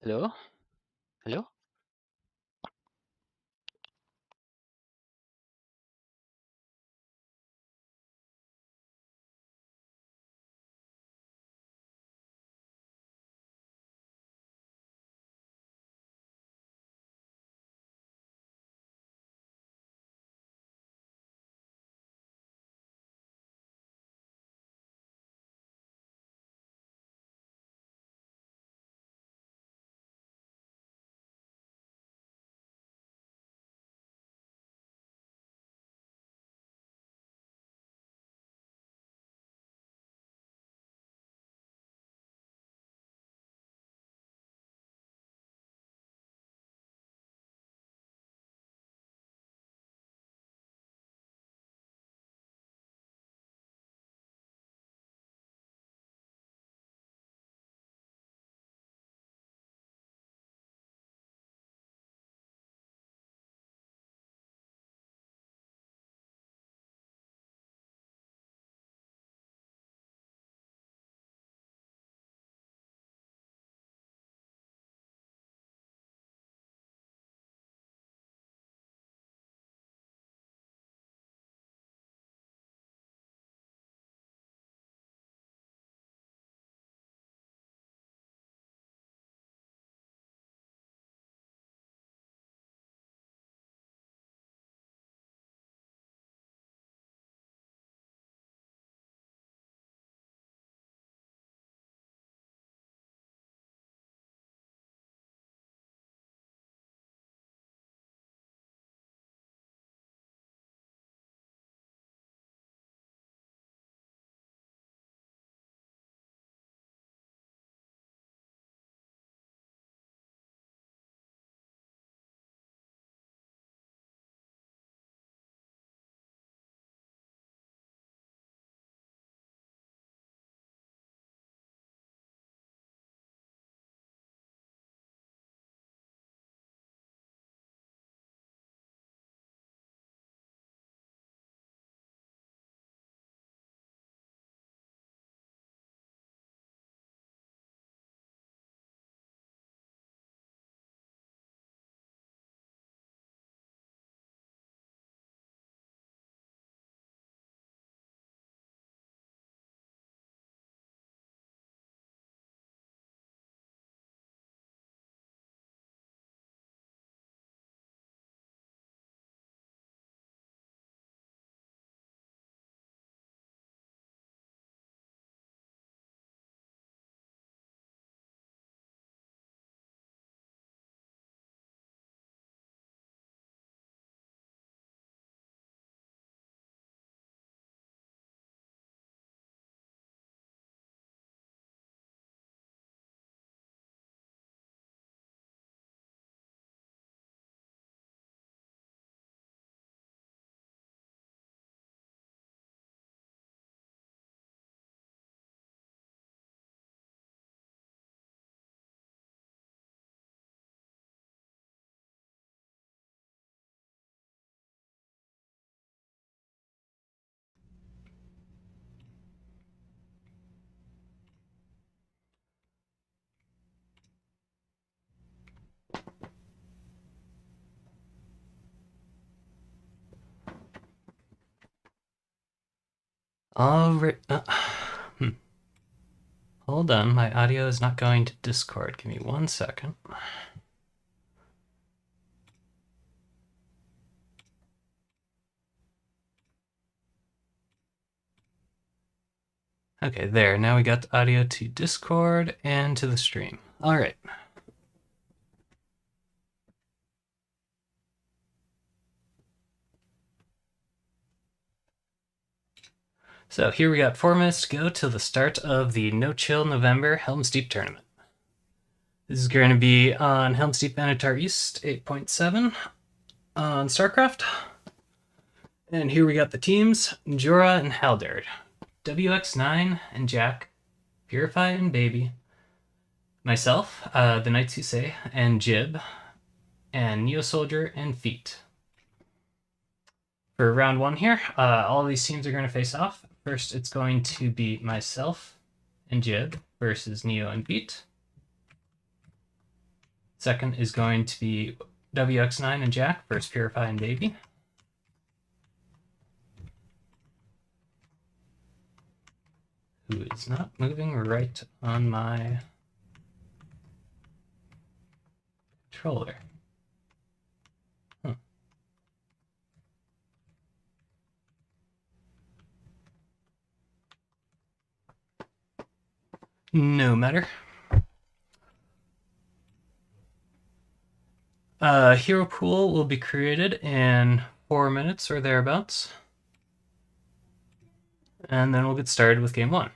Hello? Hello? All right. Hmm. Hold on, my audio is not going to Discord. Give me 1 second. Okay, there. Now we got the audio to Discord and to the stream. All right. So here we got 4 minutes to go till the start of the No Chill November Helms Deep tournament. This is going to be on Helms Deep Minotaur East 8.7 on StarCraft. And here we got the teams Jorah and Haldard, WX9 and Jack, Purify and Baby, myself, the Knights Who Say, and Jib, and Neo Soldier and Feet. For round one here, all of these teams are going to face off. First, it's going to be myself and Jib versus Neo and Feet. Second is going to be WX9 and Jack versus Purify and Baby. Who is not moving right on my controller. No matter. Hero pool will be created in 4 minutes or thereabouts. And then we'll get started with game one.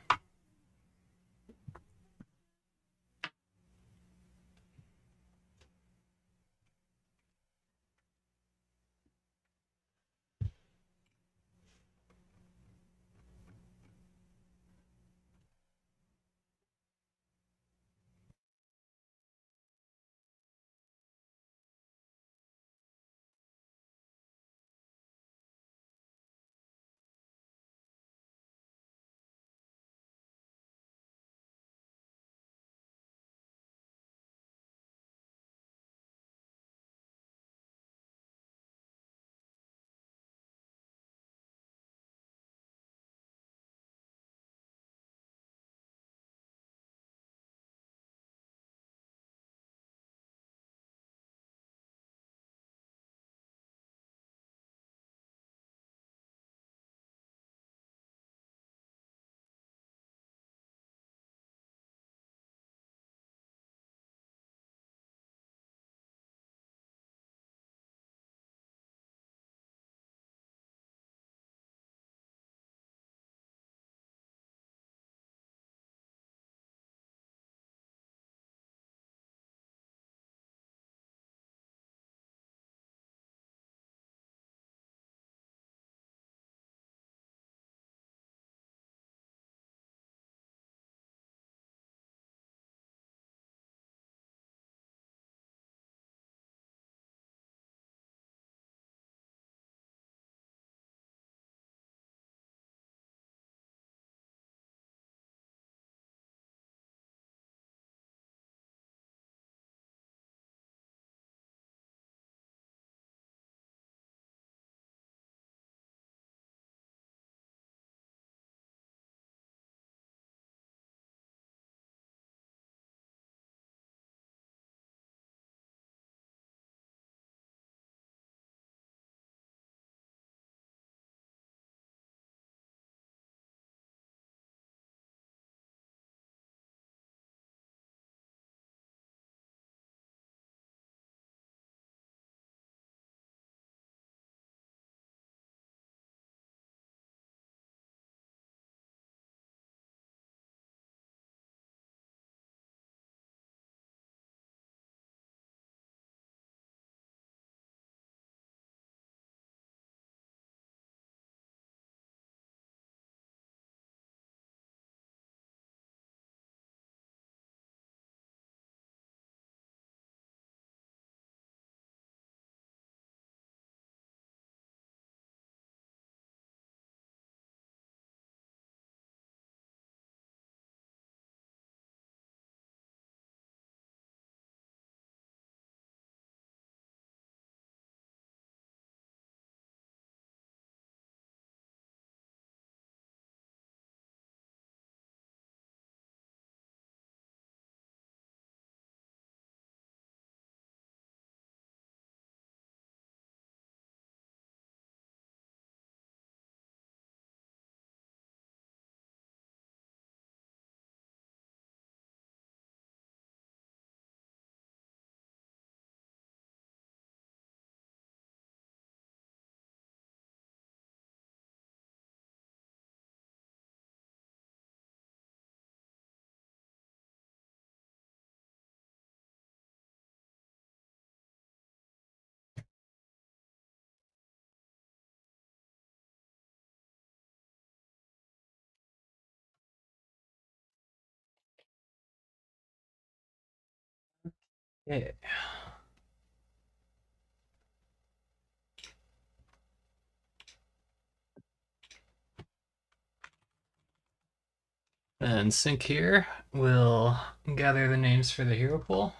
Okay. And Sync here will gather the names for the hero pool.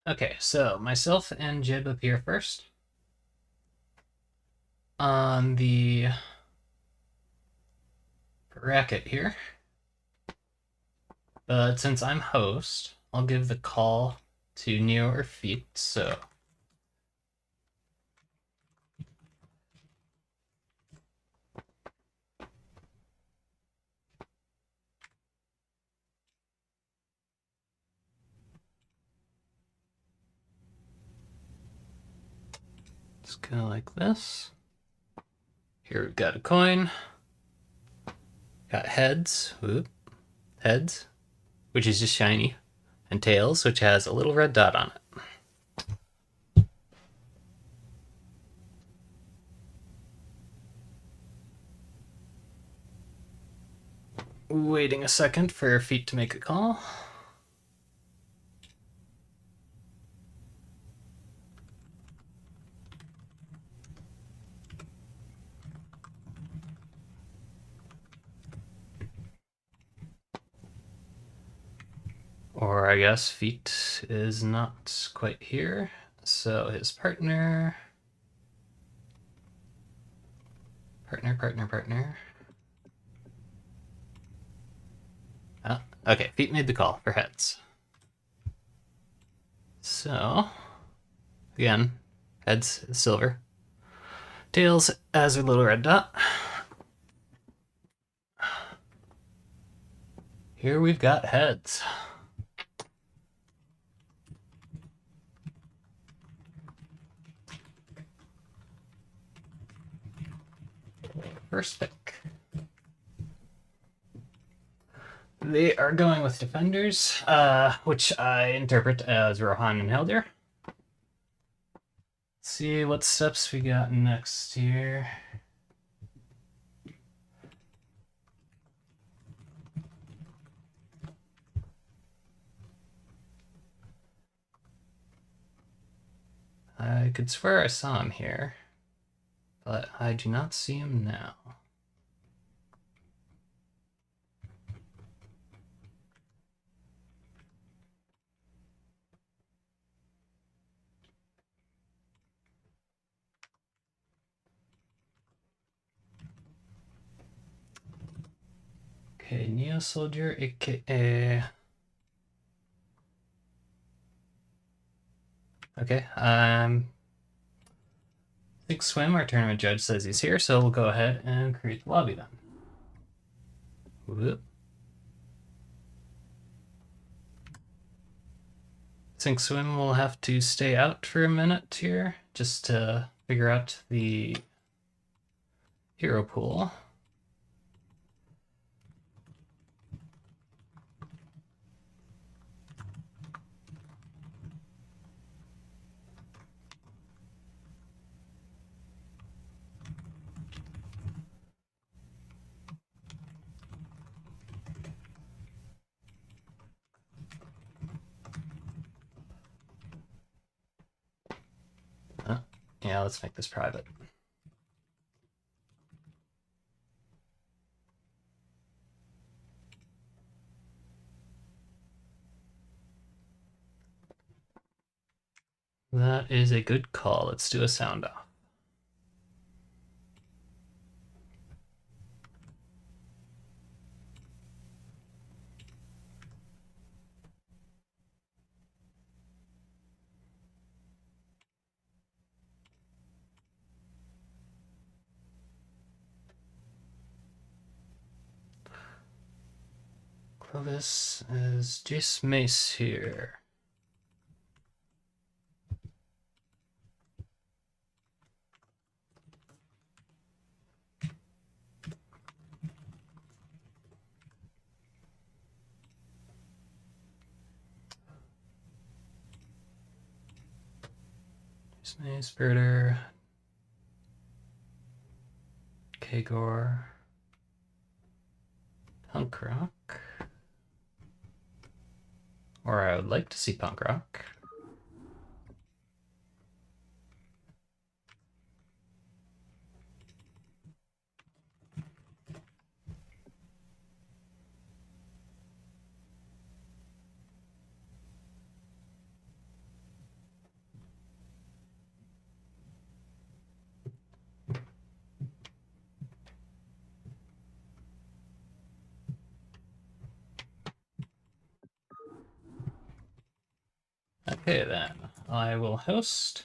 Okay, so myself and Jib appear first. On the bracket here. But since I'm host, I'll give the call to Neo or Feet, so just go like this. Here we've got a coin. Got heads. Whoop. Heads, which is just shiny. And tails, which has a little red dot on it. Waiting a second for Feet to make a call. Or I guess Feet is not quite here. So his partner. Partner. Oh, okay, Feet made the call for heads. So, again, heads silver. Tails as a little red dot. Here we've got heads. First pick. They are going with defenders, which I interpret as Rohan and Heldir. Let's see what steps we got next here. I could swear I saw him here, but I do not see him now. Okay, Neo Soldier, aka... Okay, Think Swim, our tournament judge says he's here, so we'll go ahead and create the lobby then. Whoop. Sink Swim will have to stay out for a minute here, just to figure out the hero pool. Yeah, let's make this private. That is a good call. Let's do a sound off. Clovis is Jace Mace here. Jace Mace, Birder, Kagor, Punk Rock. Or I would like to see Punk Rock. Okay, then. I will host.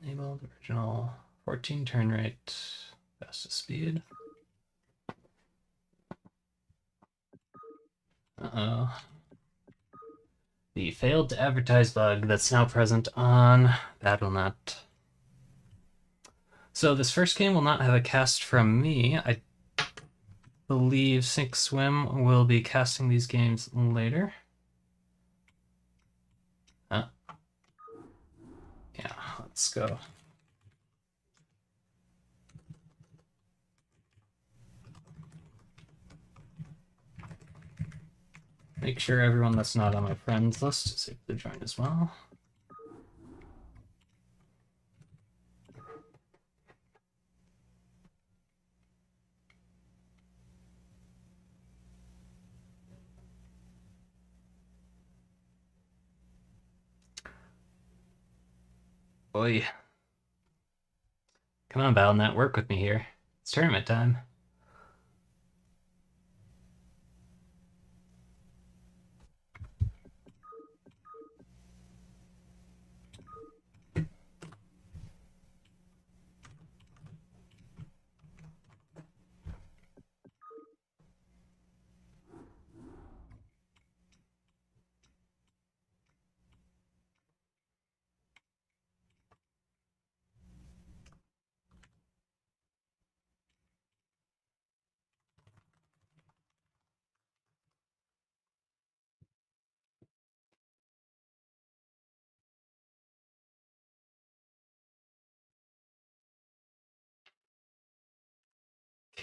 Enabled original 14 turn rate, fastest speed. Uh-oh. The failed to advertise bug that's now present on Battle.net. So this first game will not have a cast from me. I believe Sink Swim will be casting these games later. Yeah, let's go. Make sure everyone that's not on my friends list is able to join as well. Boy. Come on, Battle.net, work with me here. It's tournament time.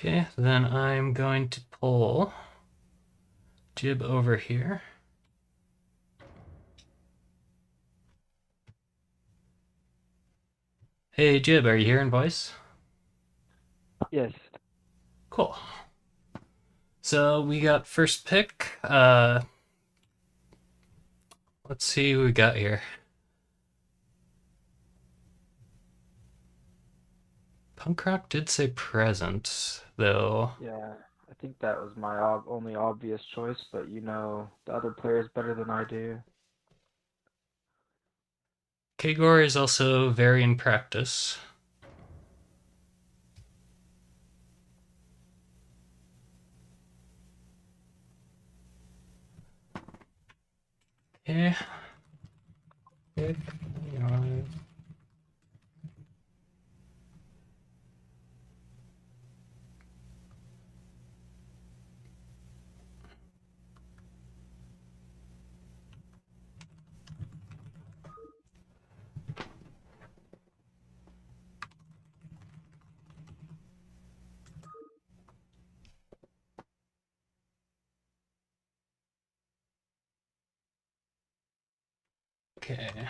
Okay, then I'm going to pull Jib over here. Hey, Jib, are you here in voice? Yes. Cool. So we got first pick. Let's see who we got here. Punk Rock did say present, though. Yeah, I think that was my only obvious choice, but you know the other players better than I do. Kagor is also very in practice. Yeah. Pick. Okay.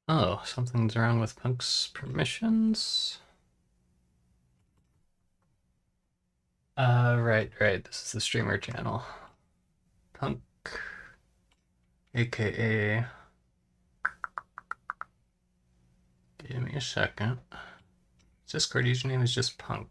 Oh, something's wrong with Punk's permissions. Right. This is the streamer channel. Punk, aka. Give me a second. Discord username is just Punk.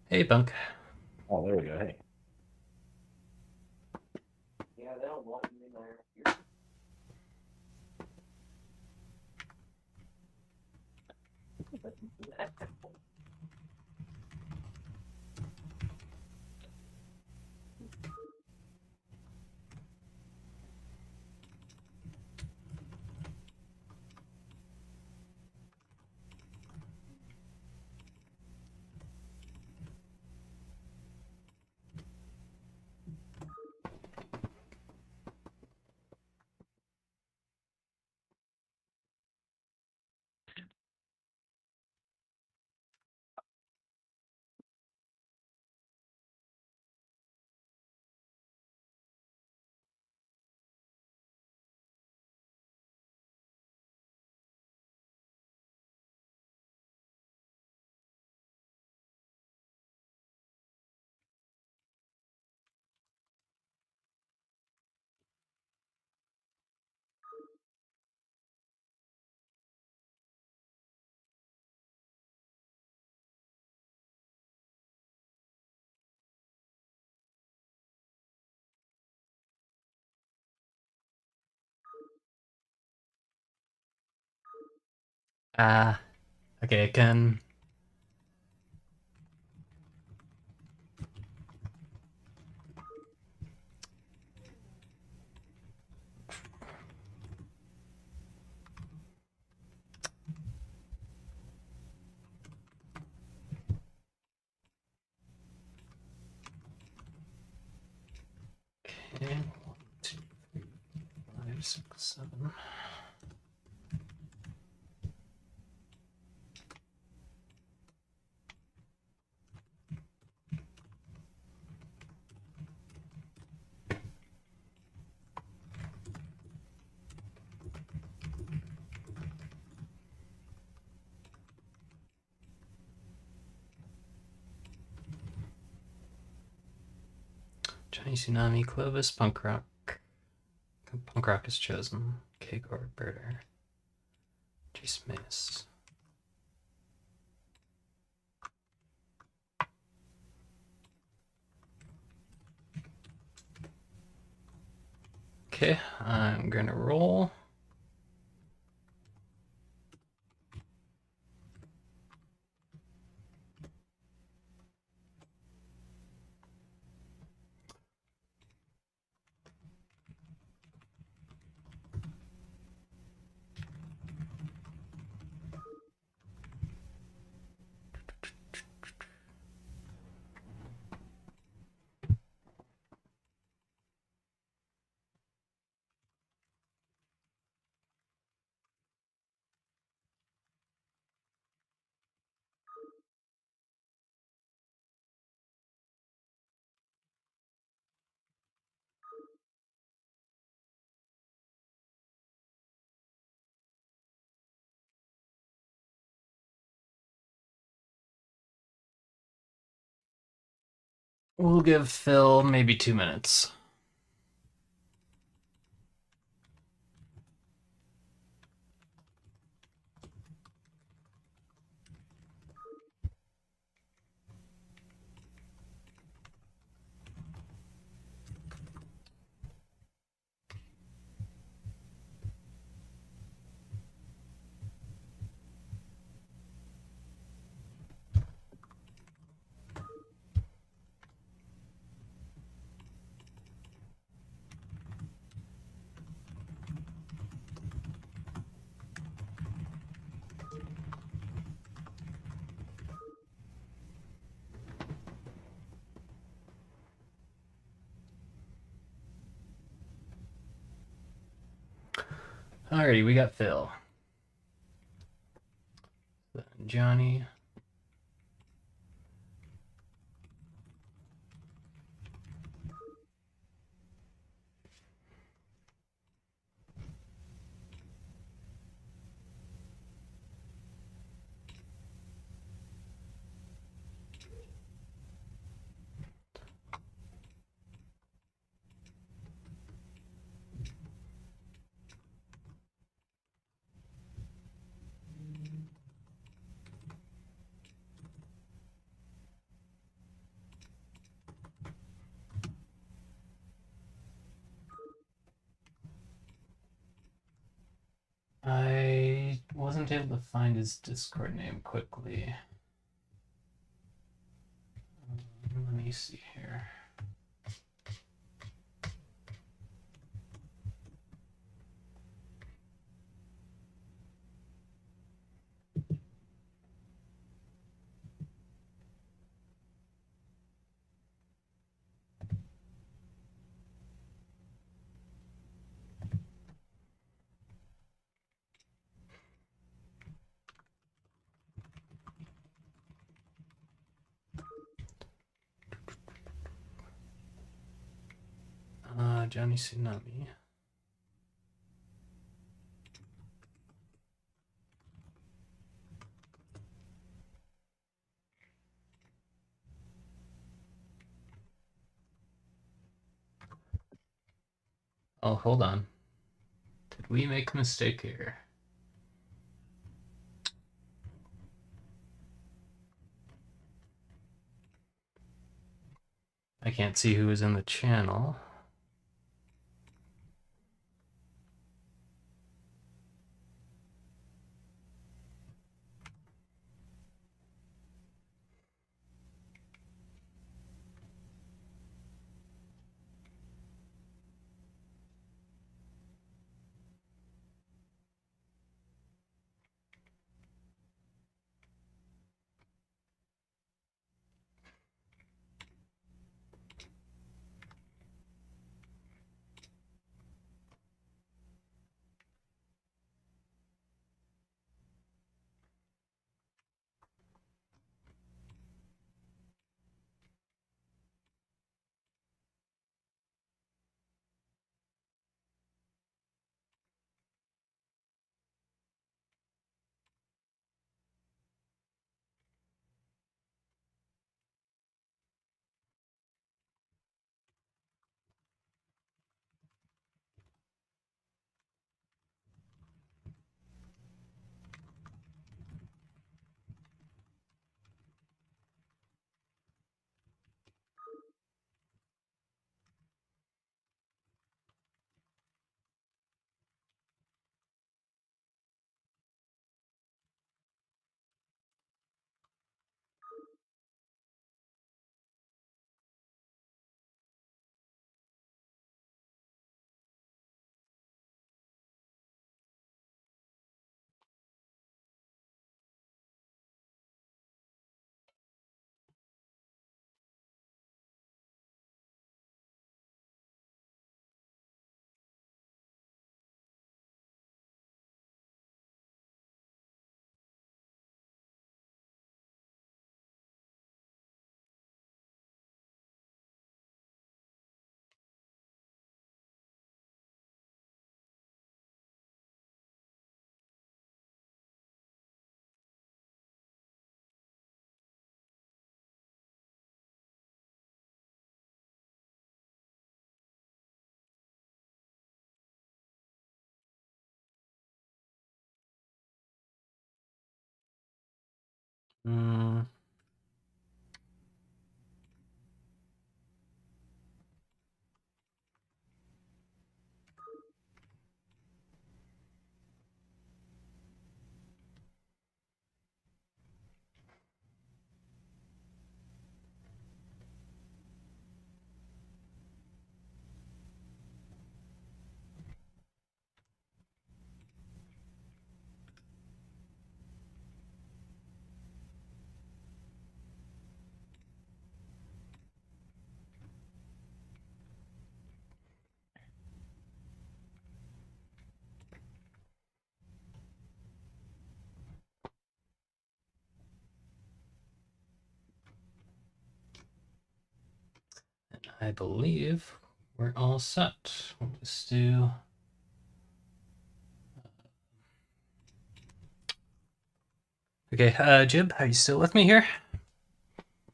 Hey, Bunk. Oh, there we go. Hey. Yeah, they don't want you in there. Ah, okay, can... Okay, 1, 2, 3, 5, 6, 7. Chinese Tsunami, Clovis, Punk Rock. Punk Rock is chosen. Kagor, Birder. Jace Mace. Okay, I'm gonna roll. We'll give Phil maybe 2 minutes. Alrighty, we got Phil. Then Johnny. wasn't able to find his Discord name quickly. Let me see here. Johnny Tsunami. Oh, hold on. Did we make a mistake here? I can't see who is in the channel. Hmm. I believe we're all set. We'll just do. Okay, Jib, are you still with me here?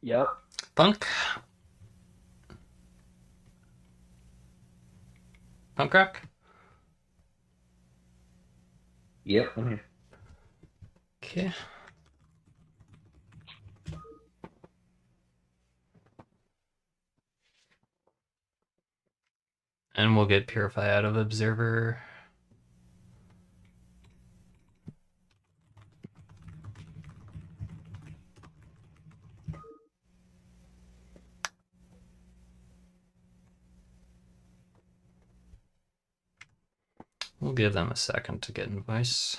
Yep. Punk? Punk rock? Yep, I'm here. Okay. And we'll get Purify out of Observer. We'll give them a second to get advice.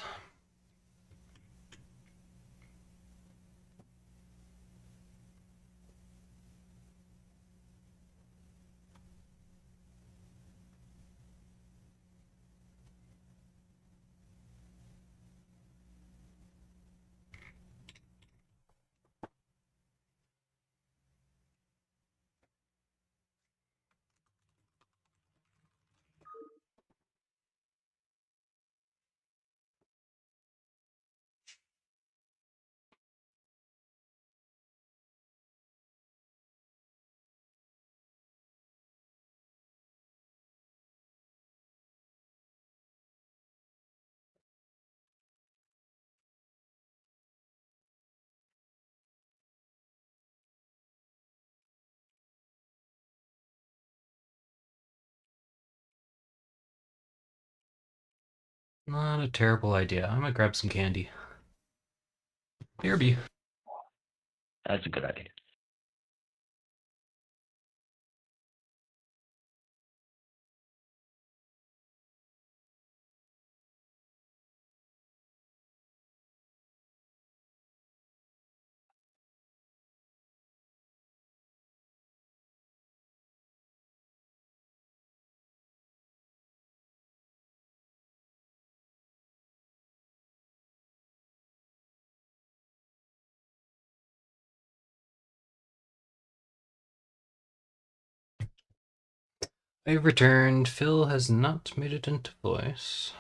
Not a terrible idea. I'm gonna grab some candy. BRB. That's a good idea. I've returned. Phil has not made it into voice.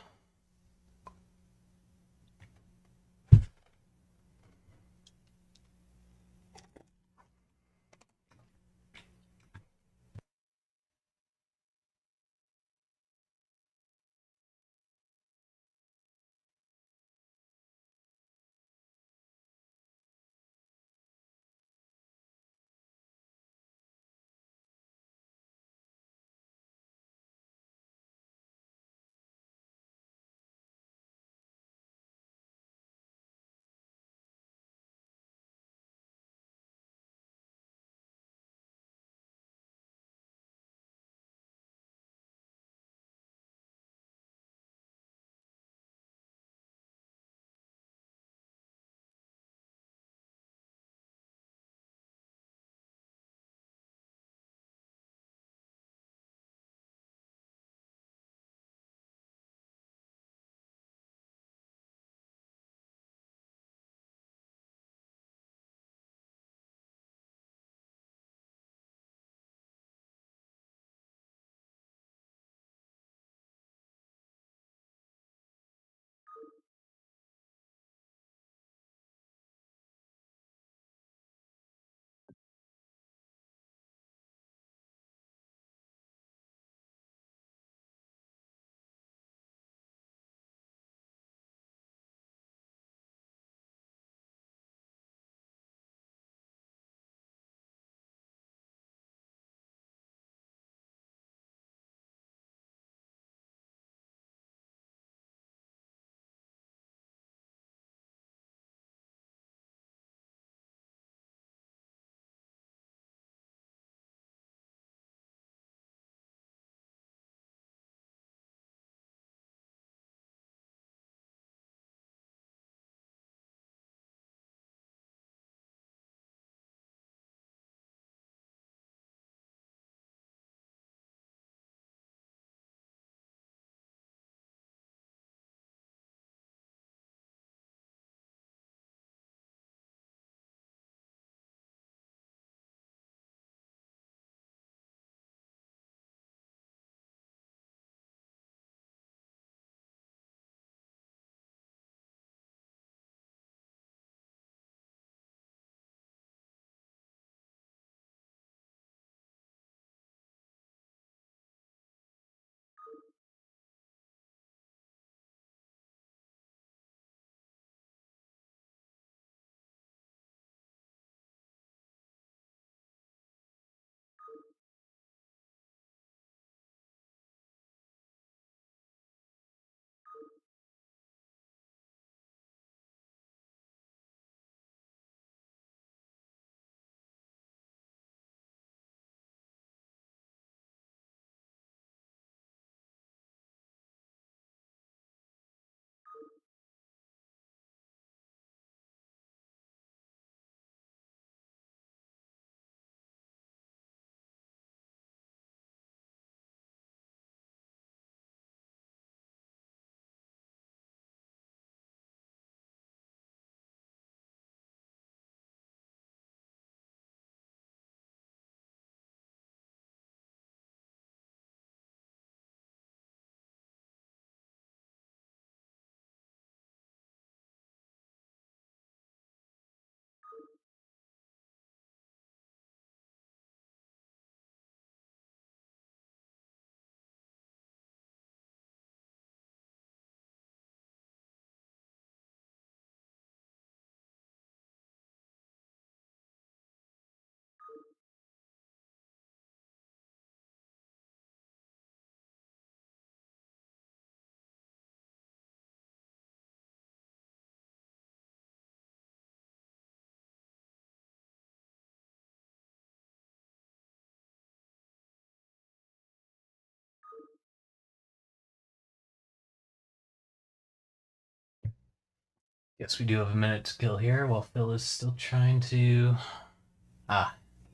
Guess we do have a minute to kill here while Phil is still trying to...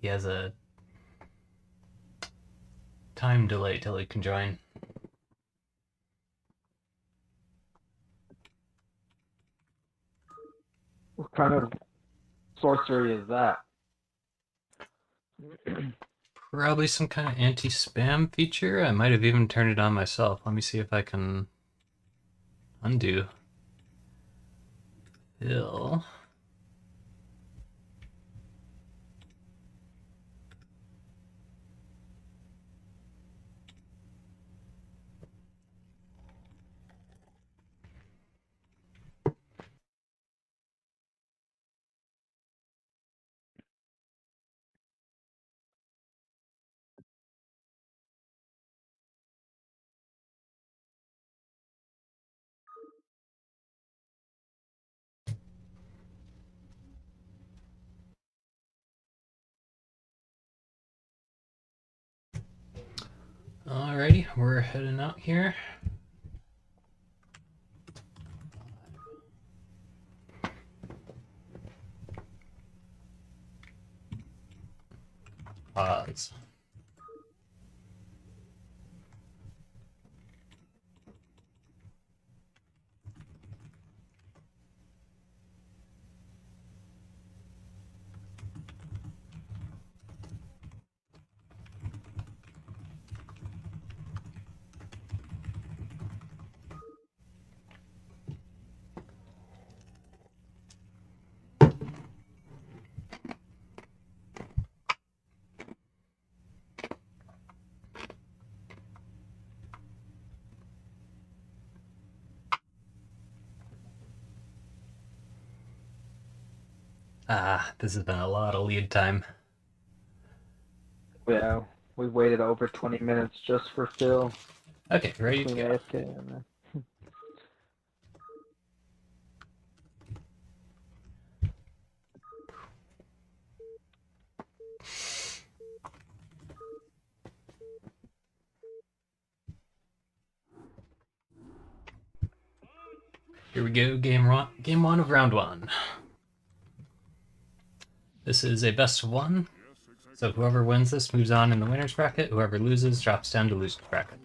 he has a time delay till he can join. What kind of sorcery is that? Probably some kind of anti-spam feature. I might have even turned it on myself. Let me see if I can undo. Phil. Alrighty, we're heading out here. Pause. This has been a lot of lead time. Yeah, we waited over 20 minutes just for Phil. Okay, ready to Between go. AFK and Here we go, game one of round one. This is a best of one, so whoever wins this moves on in the winner's bracket. Whoever loses drops down to loser's bracket.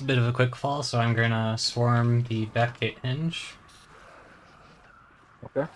It's a bit of a quick fall, so I'm gonna swarm the backgate hinge. okay.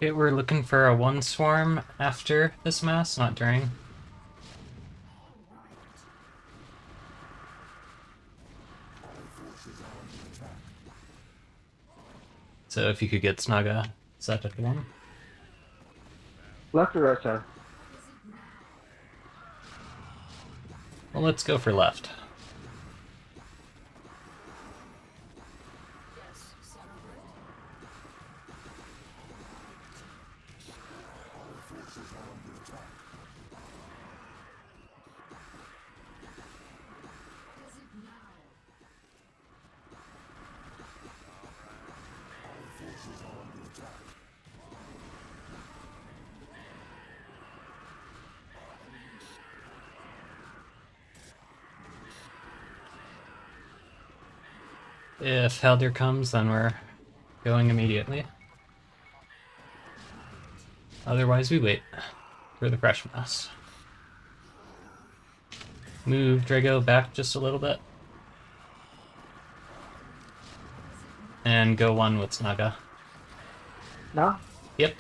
Okay, we're looking for a 1 swarm after this mass, not during. So if you could get Snaga set at 1. Left or right side? Well, let's go for left. If Helder comes, then we're going immediately. Otherwise, we wait for the fresh mass. Move Drago back just a little bit. And go 1 with Snaga. No? Yep.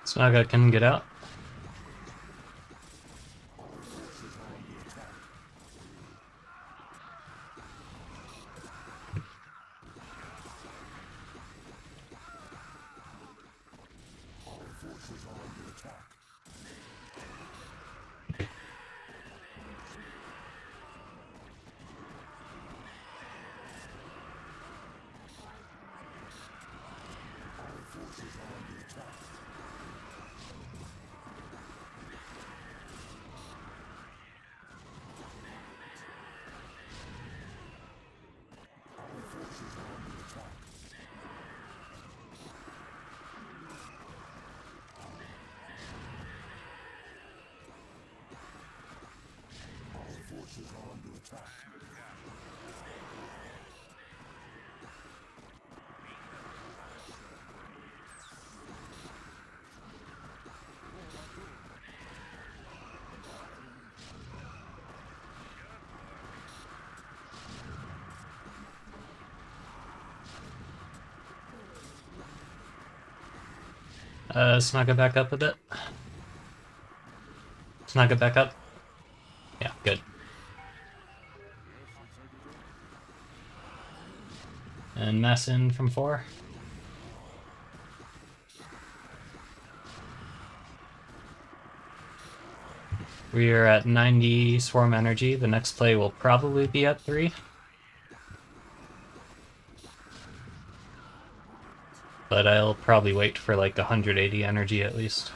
Snaga can get out. Snug it back up a bit. Snug it back up. Yeah, good. And mass in from 4. We are at 90 swarm energy. The next play will probably be at 3. But I'll probably wait for like 180 energy at least.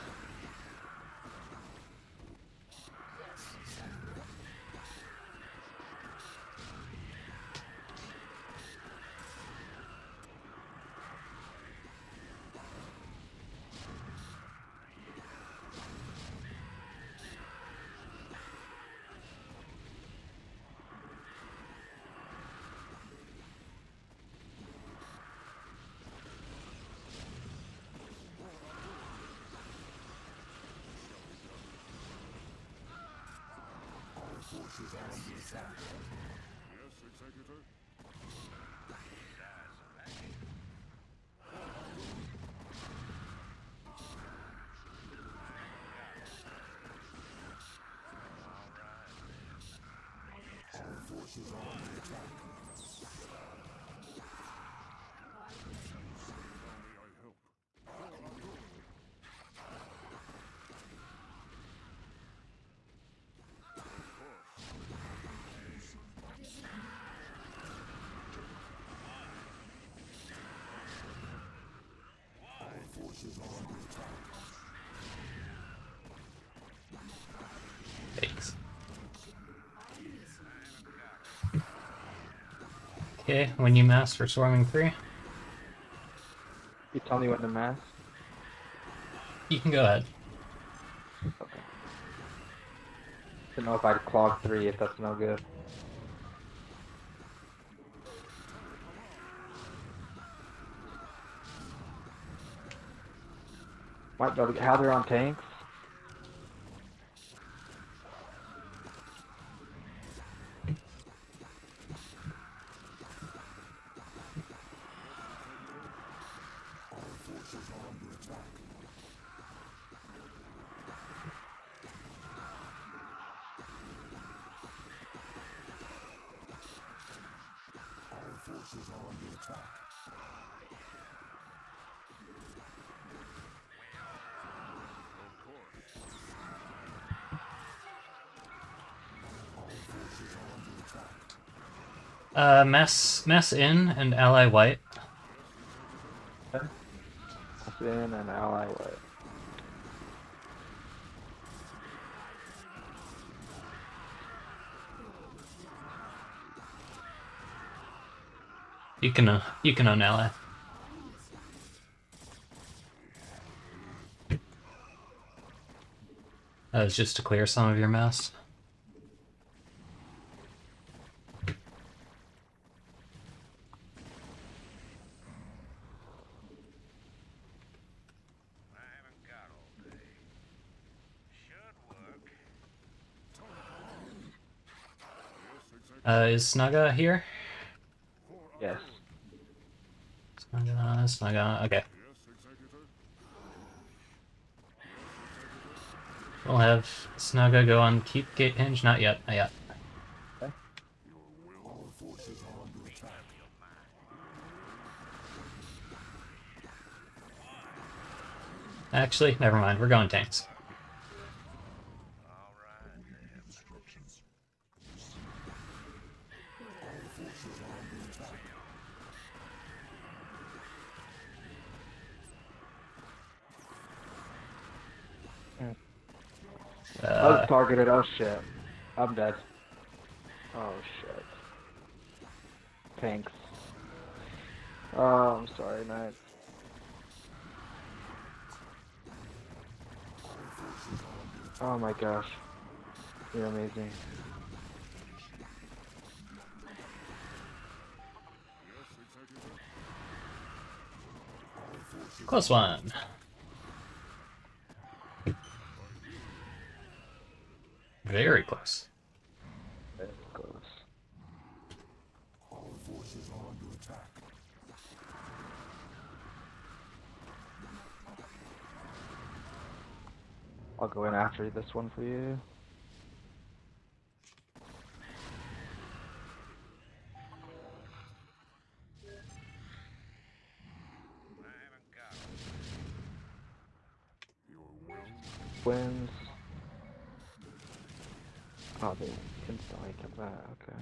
Thanks. Okay, when you mass for swarming 3, You tell me when to mass? you can go ahead. Okay. To know if I'd clog 3 if that's no good. Might be able to get how they're on tanks. Mass in and ally white. Mass in and ally white. You can own ally. That was just to clear some of your mass. Is Snaga here? Yes. Snaga, okay. We'll have Snaga go on keep gate hinge. Not yet, not yet. Okay. Actually, never mind. We're going tanks. I was targeted. Oh shit. I'm dead. Oh shit. Tanks. Oh, I'm sorry, Knight. Oh my gosh. You're amazing. Close one. Very close. Very close. I'll go in after this one for you. Wins. Oh, they instantly kept that. Okay.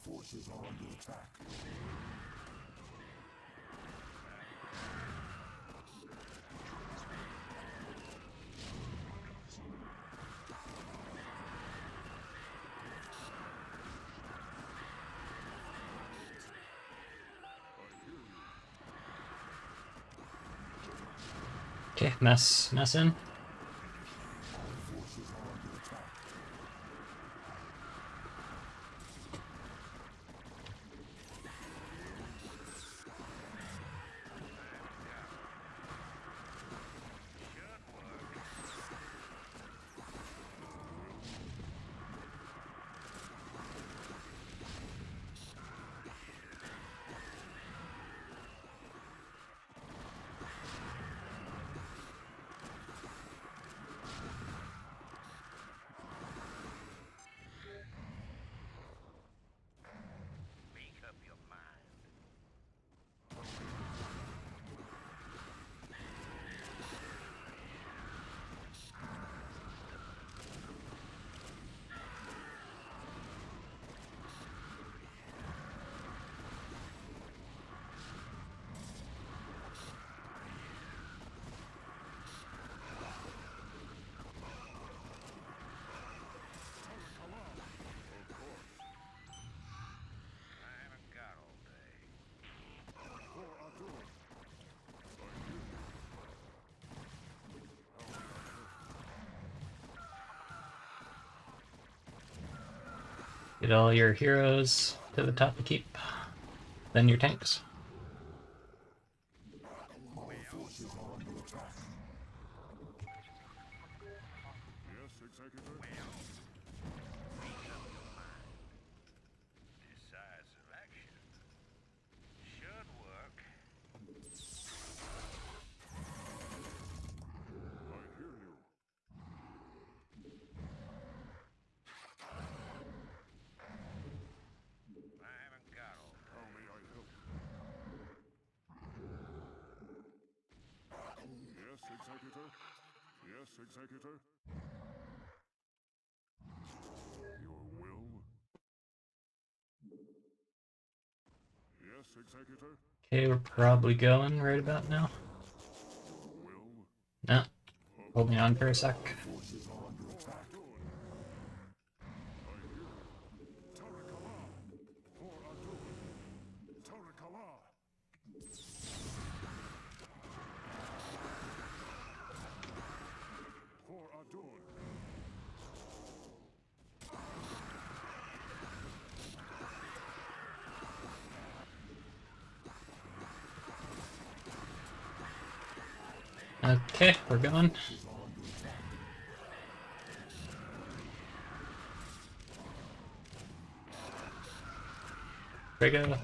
Forces are under attack. Okay, mess in. Get all your heroes to the top of the keep, then your tanks. Yes, Executor. Your will? Yes, Executor. Okay, we're probably going right about now. Your will? No, holding on for a sec. Forces are under attack. I hear you. Tarakala! For Adun! Tarakala! For Adun! Okay, we're going. Here we go.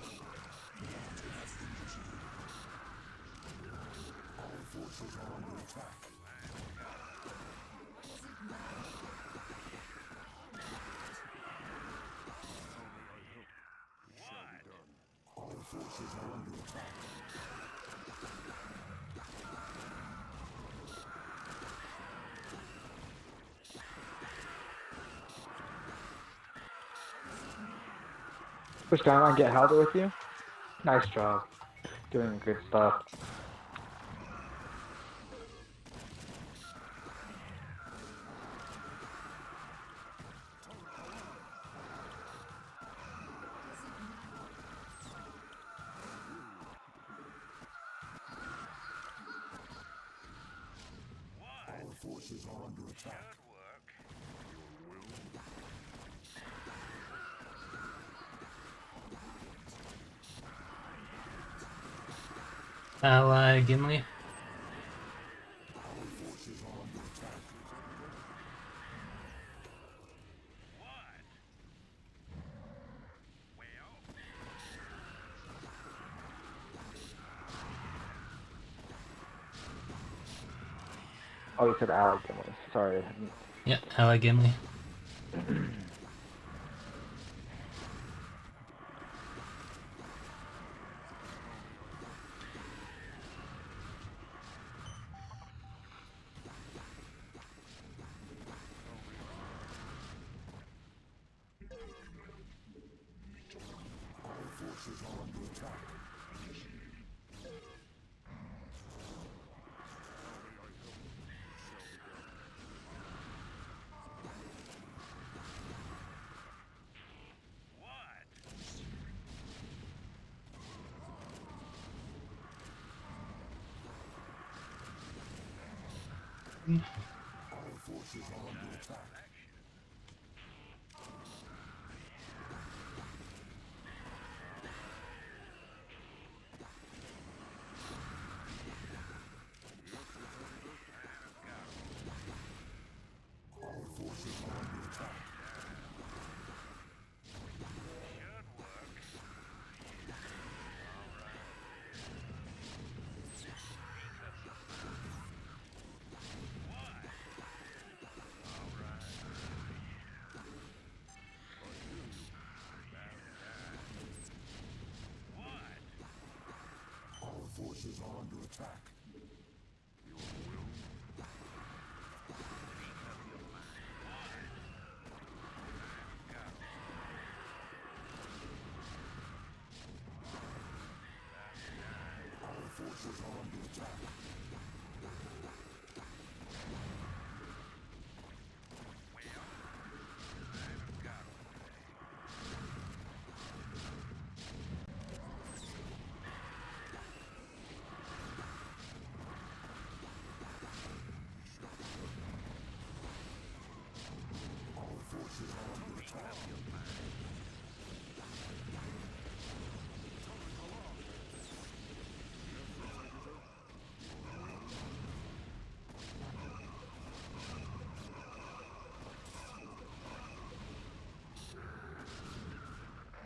Push down and get Halder with you. Nice job. Doing good stuff. Ally Gimli. Oh, you said Ally Gimli. Sorry. Yeah, Ally Gimli.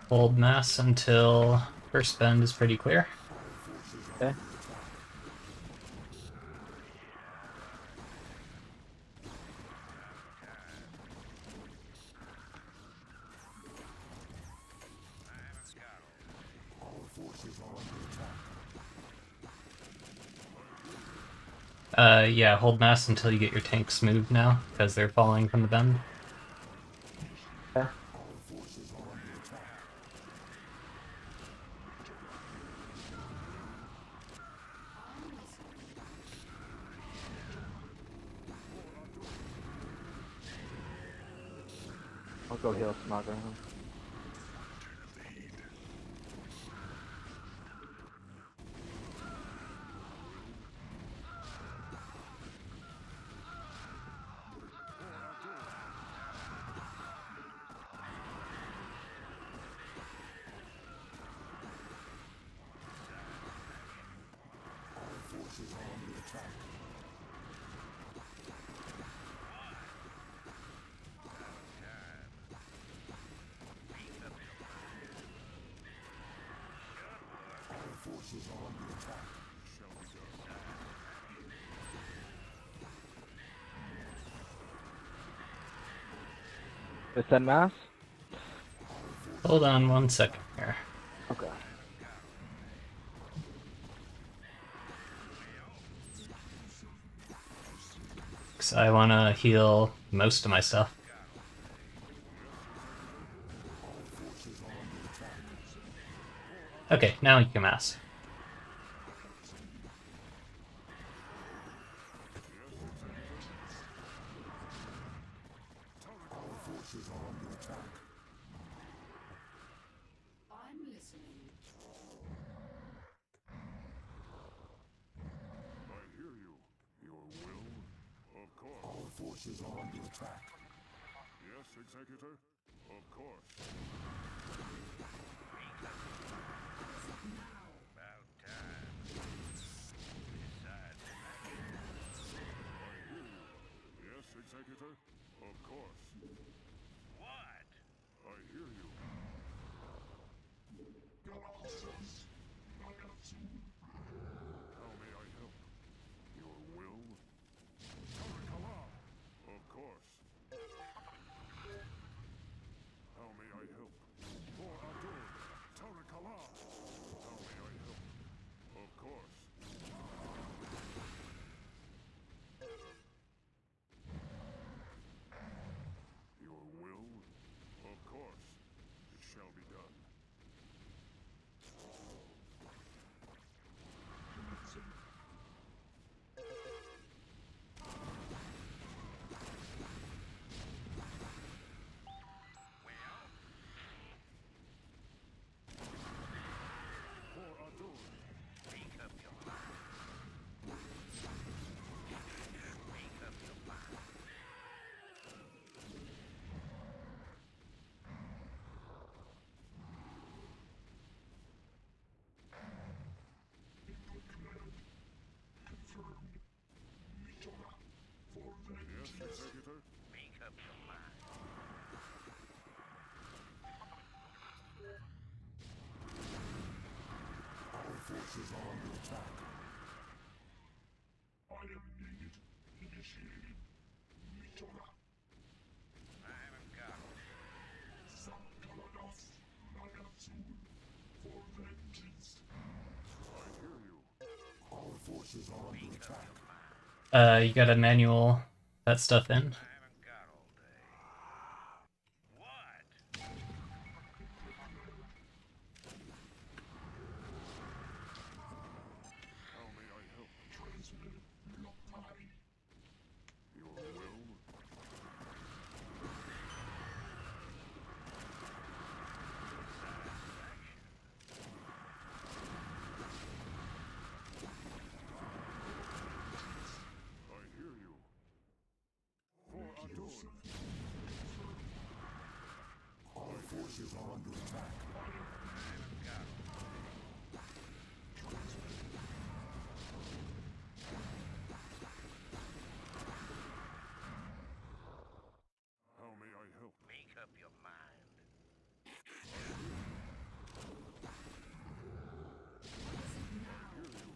Hold mass until first bend is pretty clear. Okay. Yeah, hold mass until you get your tanks moved now, because they're falling from the bend. Okay. I'll go heal Smaga. Send mass? Hold on 1 second here. Okay. Because I want to heal most of my stuff. Okay, now you can mass. I hear you. Your will? Of course. Yes, Executor? Of course. About time. Besides, Yes, Executor? Of course. what? I hear you. How may I help? Your will? Tarakala! Of course. How may I help? For Adun! Tarakala! How may I help? Of course. Your will? Of course. It shall be done. Well, For Adun! make up your mind. Make up your mind. Yes, Executor? Make up your mind. I haven't got all day. I hear you. Make up your mind. You gotta manual that stuff in. I haven't got all day. What? How may I help? Your will? I hear you. For Adun! How may I help? Make up your mind. Hear you.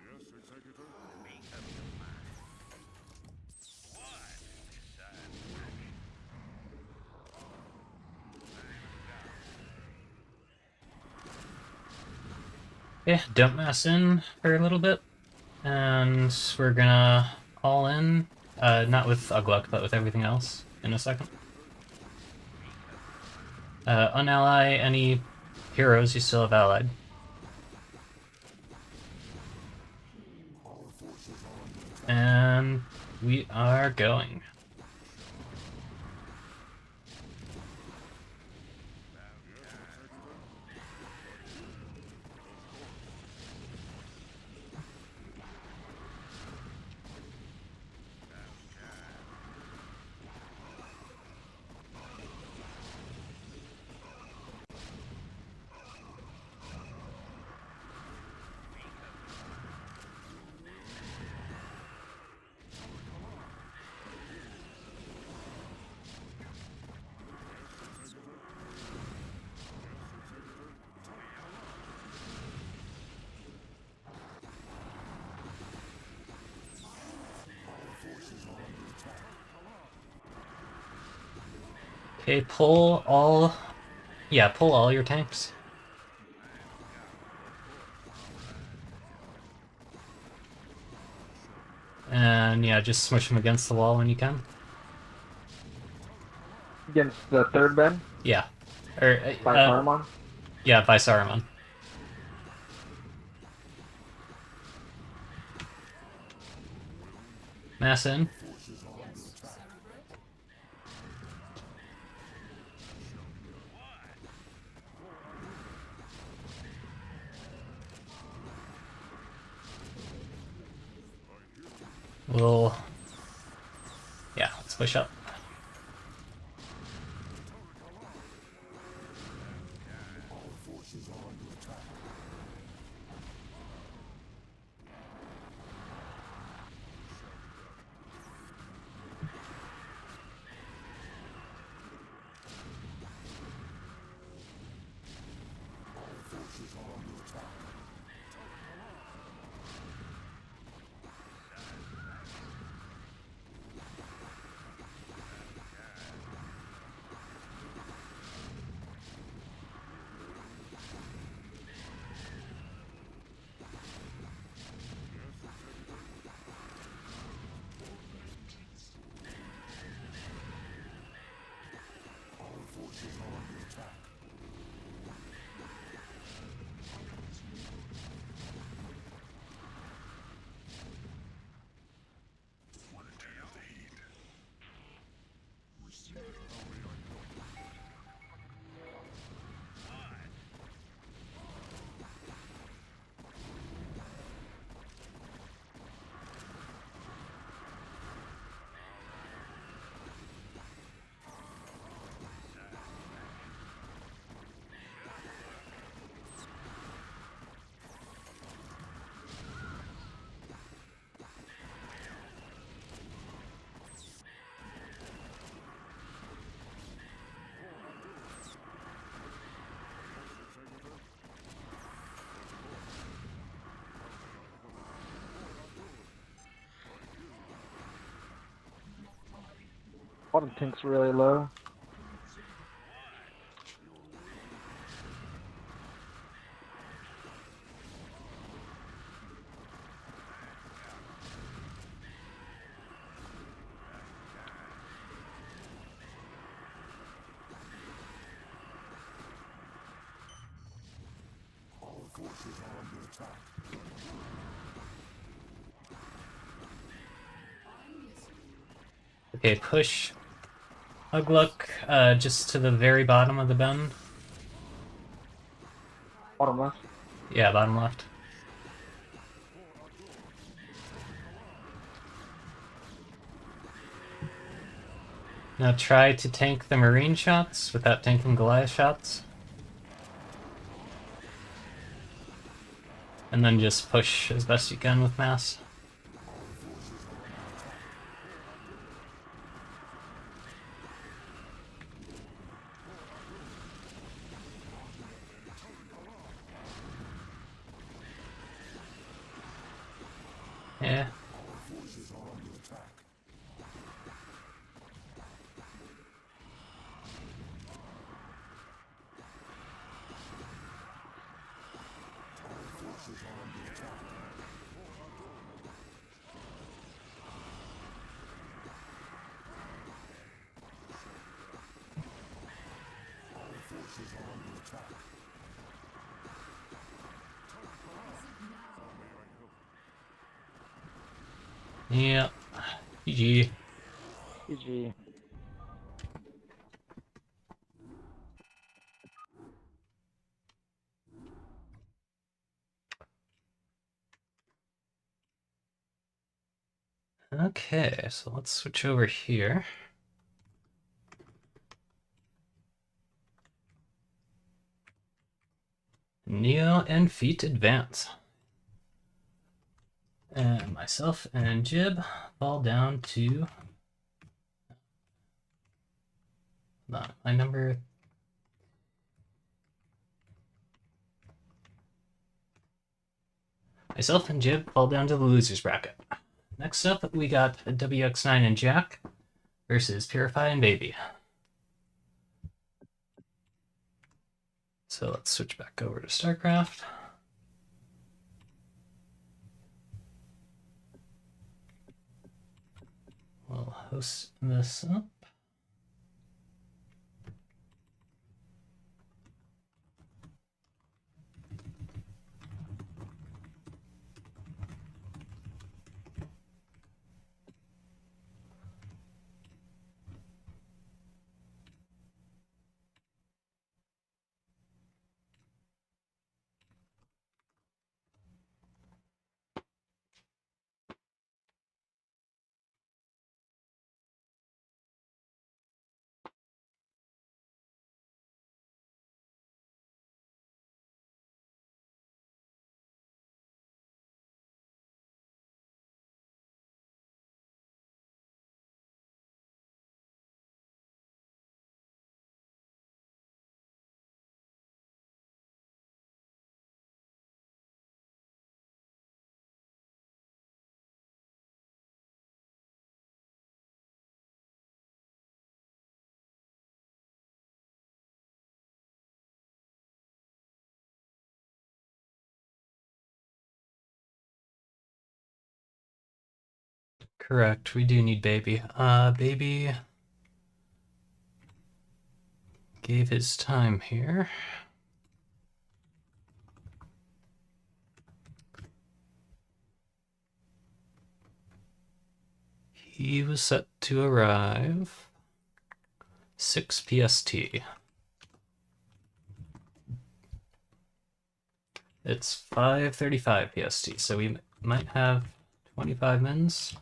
Yes, Executor? Make up your mind. What? Besides action. I haven't got all day. Yeah, dump mass in for a little bit. And we're gonna all in. Not with Ugluk, but with everything else in a second. Unally any heroes you still have allied. And we are going. Okay, pull all... Yeah, pull all your tanks. And yeah, just smush them against the wall when you can. Against the third Ben Yeah. Or, by Saruman. yeah, by Saruman. Mass in. We'll... push up. Bottom tank's really low. Okay, push Ugluck just to the very bottom of the bend. Bottom left. Yeah, bottom left. Now try to tank the marine shots without tanking Goliath shots. And then just push as best you can with mass. Yeah. Yeah. GG. GG. Okay, so let's switch over here. Neo and Feet advance. And myself and Jib fall down to... Hold on, my number... Myself and Jib fall down to the losers bracket. Next up, we got WX9 and Jack versus Purify and Baby. So let's switch back over to StarCraft. We'll host this up. Correct, we do need Baby. Baby gave his time here. He was set to arrive 6 PST. It's 5:35 PST, so we might have 25 mins.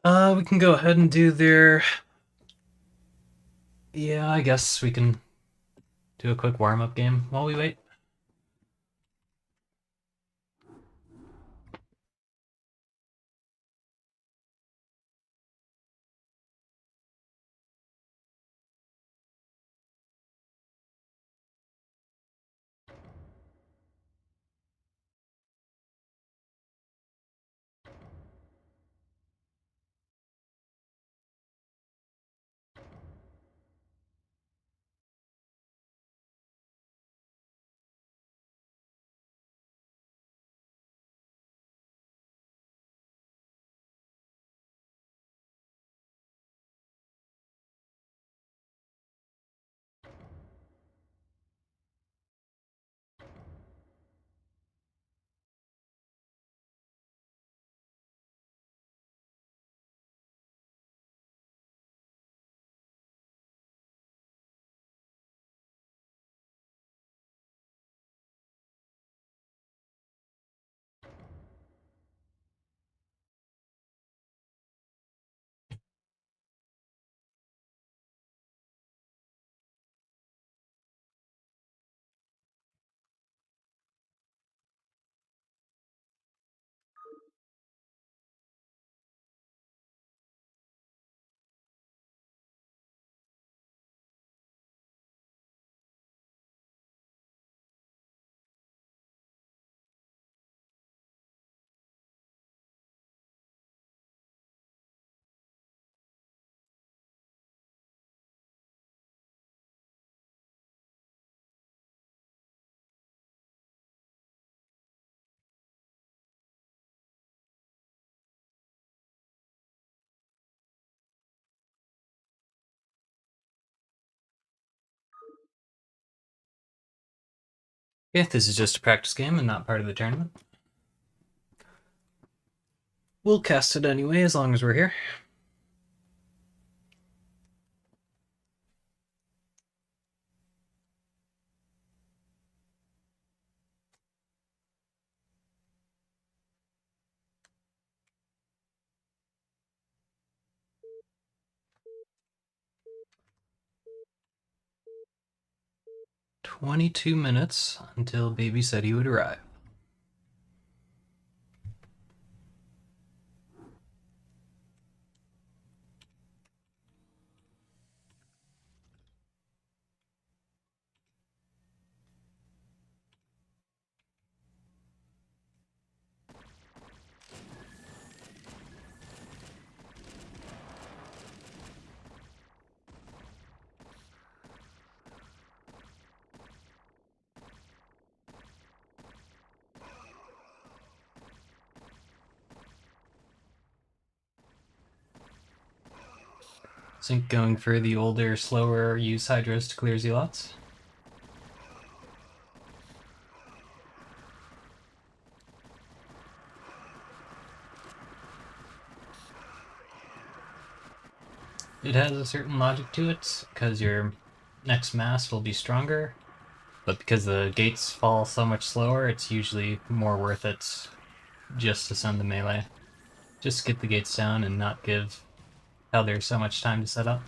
We can go ahead and do their... Yeah, I guess we can do a quick warm-up game while we wait. Okay, this is just a practice game and not part of the tournament. We'll cast it anyway, as long as we're here. "22 minutes until Baby said he would arrive." Sync going for the older, slower use Hydras to clear Zealots. It has a certain logic to it, because your next mass will be stronger, but because the gates fall so much slower, it's usually more worth it just to send the melee. Just get the gates down and not give Elder so much time to set up.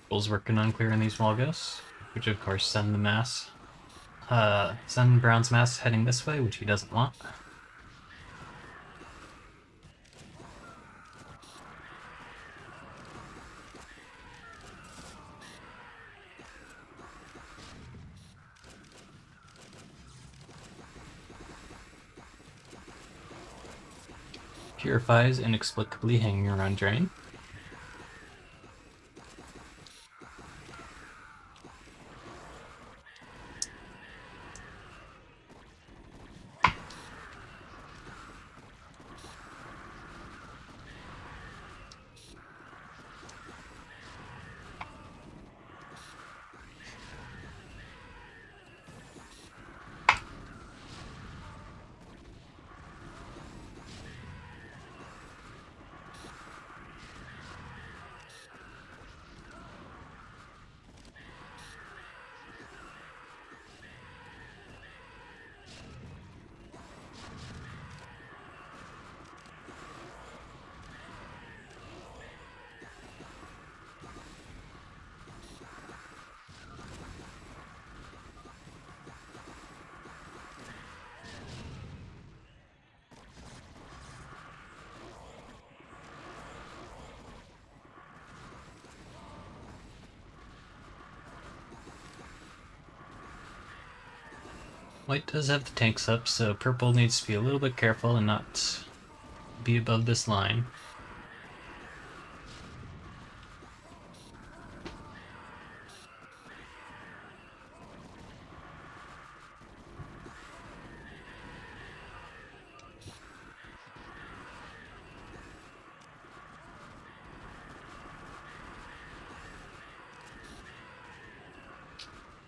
Bull's working on clearing these wall ghosts, which of course send the mass. Send Brown's mass heading this way, which he doesn't want. Purifies inexplicably hanging around drain. White does have the tanks up, so purple needs to be a little bit careful and not be above this line.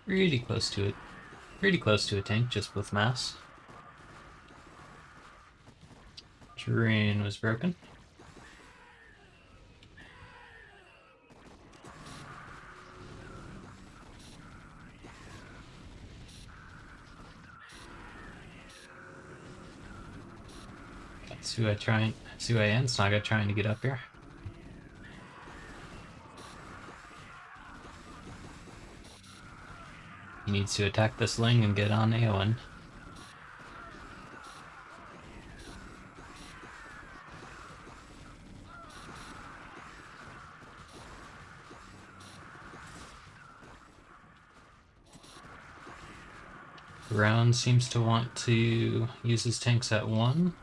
Really close to it. Pretty close to a tank, just with mass. Terrain was broken. Sui and Snaga trying to get up here. He needs to attack this Ling and get on Aowen. Brown seems to want to use his tanks at 1,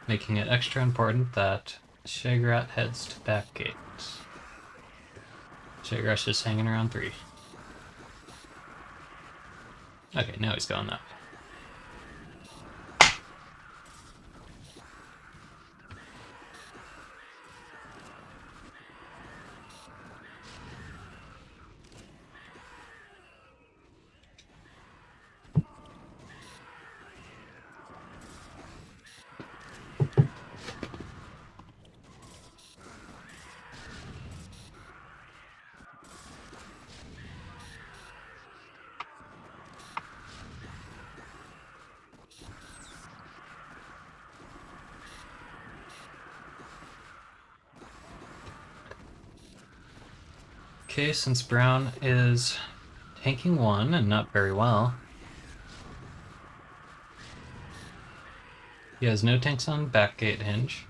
making it extra important that Shagrat heads to back gate. Shagrat's just hanging around 3. Okay, now he's going up. Okay, since Brown is tanking 1 and not very well, he has no tanks on backgate hinge,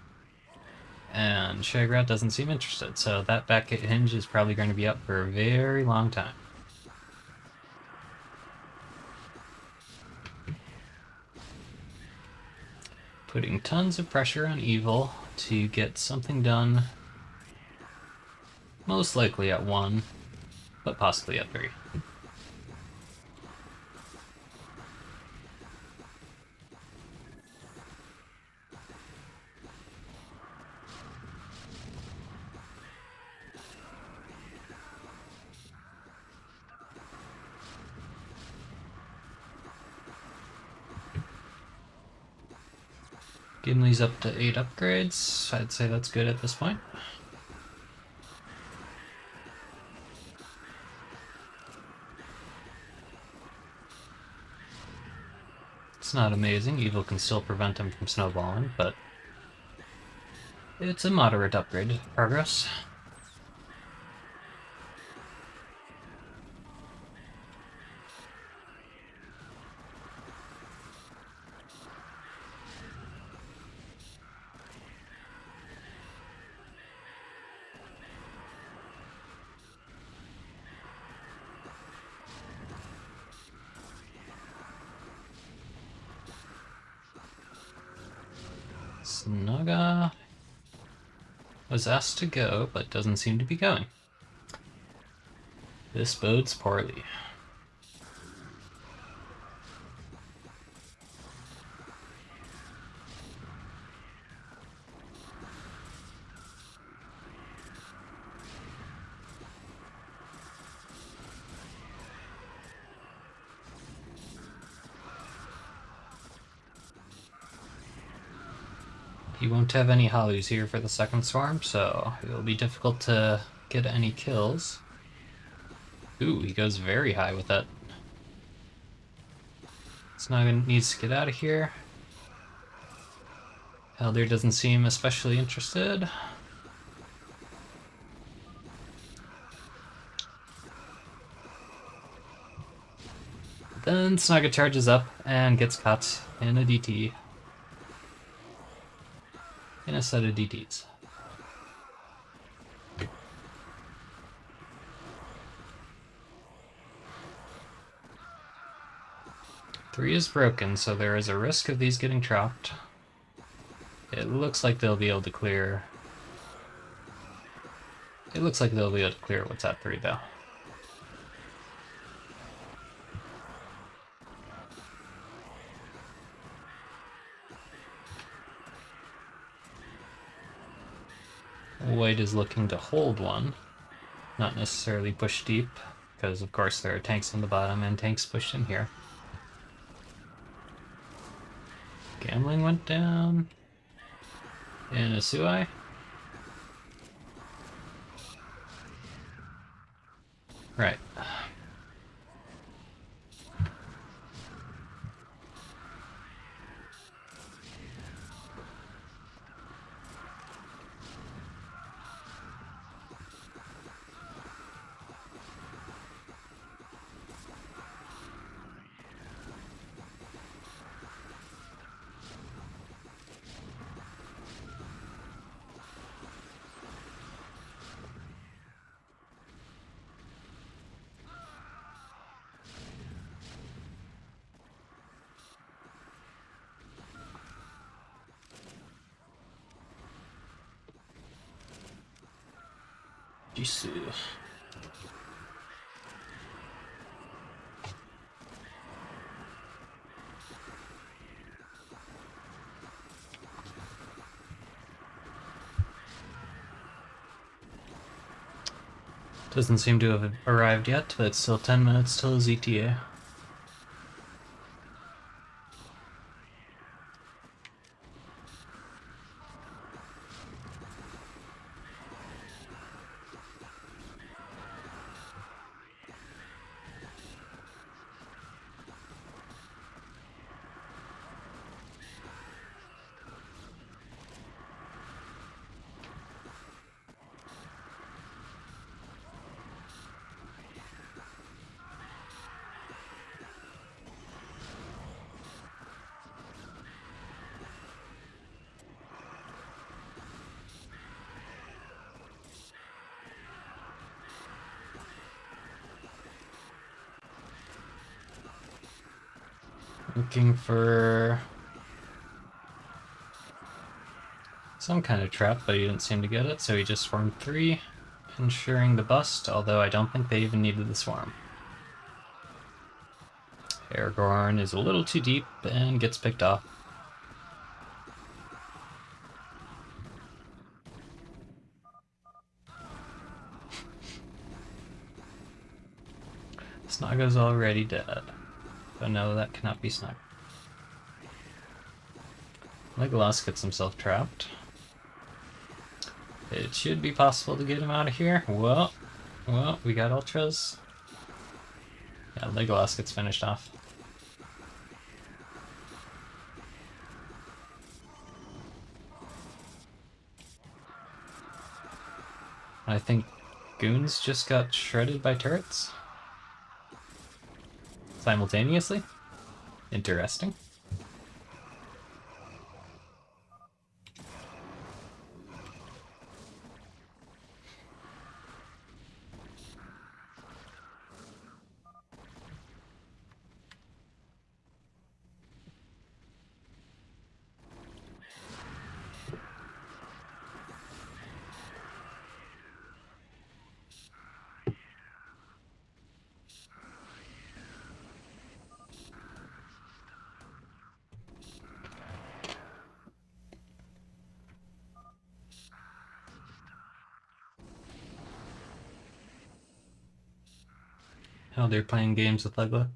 and Shagrat doesn't seem interested, so that backgate hinge is probably going to be up for a very long time. Putting tons of pressure on Evil to get something done. Most likely at 1, but possibly at 3. Gimli's up to 8 upgrades. I'd say that's good at this point. It's not amazing. Evil can still prevent him from snowballing, but it's a moderate upgrade progress. Snaga was asked to go, but doesn't seem to be going. This bodes poorly. He won't have any hollows here for the second swarm, so it will be difficult to get any kills. Ooh, he goes very high with that. Snaga needs to get out of here. Elder doesn't seem especially interested. Then Snaga charges up and gets caught in a DT. In a set of DTs. Three is broken, so there is a risk of these getting trapped. It looks like they'll be able to clear. It looks like they'll be able to clear what's at 3 though. White is looking to hold one, not necessarily push deep, because of course there are tanks on the bottom and tanks pushed in here. Gambling went down. And a Suai. Right. Jisoo. Doesn't seem to have arrived yet, but it's still 10 minutes till his ETA. Looking for some kind of trap, but he didn't seem to get it, so he just swarmed 3, ensuring the bust, although I don't think they even needed the swarm. Aragorn is a little too deep and gets picked off. Snaga's already dead. But no, that cannot be Snaga. Legolas gets himself trapped. It should be possible to get him out of here. Well, we got ultras. Yeah, Legolas gets finished off. I think goons just got shredded by turrets. Simultaneously? Interesting. how they're playing games with Legbook.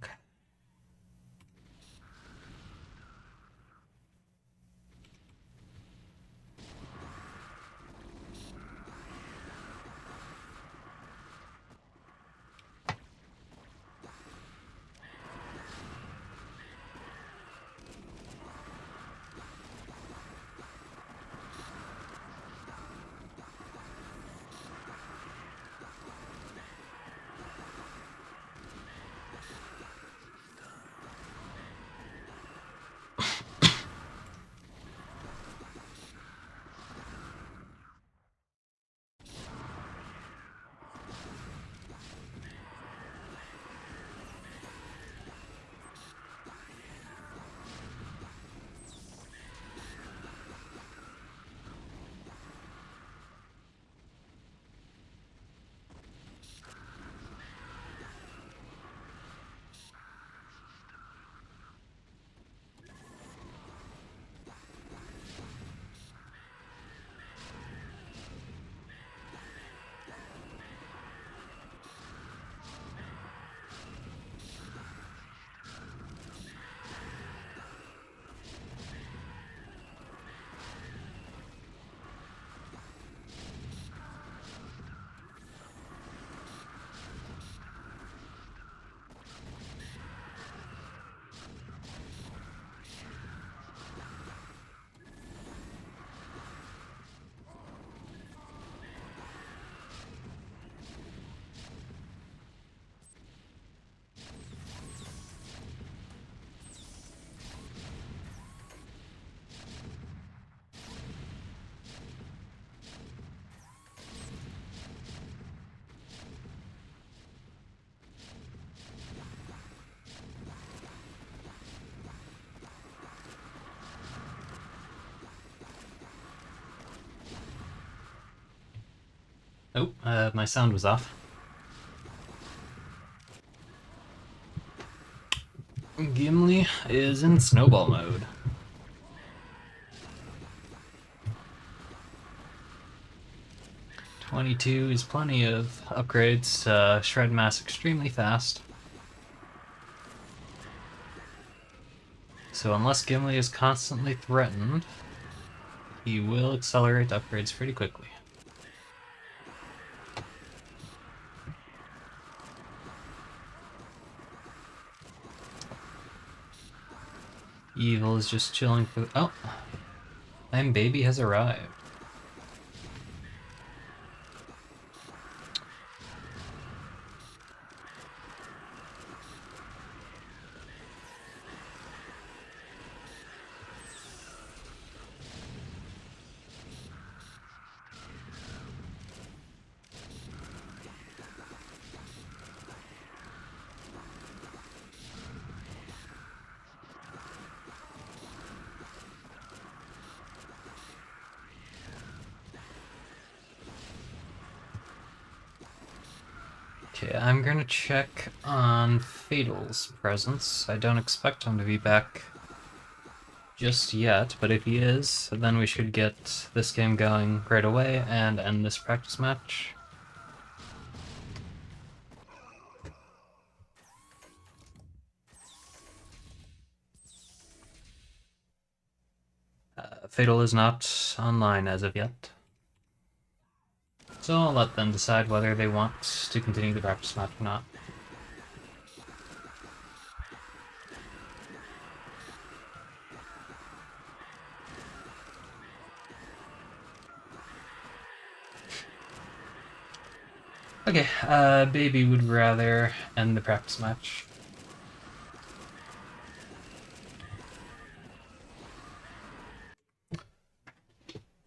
Oh, my sound was off. Gimli is in snowball mode. '22 is plenty of upgrades to shred mass extremely fast. So unless Gimli is constantly threatened, he will accelerate upgrades pretty quickly. Evil is just chilling for. Oh! Time Baby has arrived. Okay, I'm gonna check on Fatal's presence. I don't expect him to be back just yet, but if he is, then we should get this game going right away and end this practice match. Fatal is not online as of yet. So I'll let them decide whether they want to continue the practice match or not. Okay, Baby would rather end the practice match.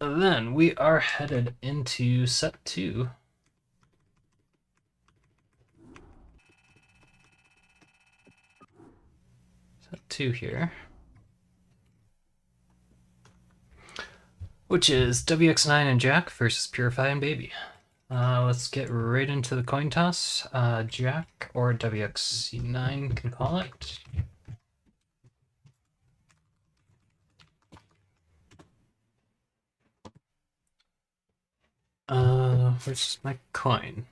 Then we are headed into set 2. Set 2 here. Which is WX9 and Jack versus Purify and Baby. Let's get right into the coin toss. Jack or WX9 can call it. Where's my coin?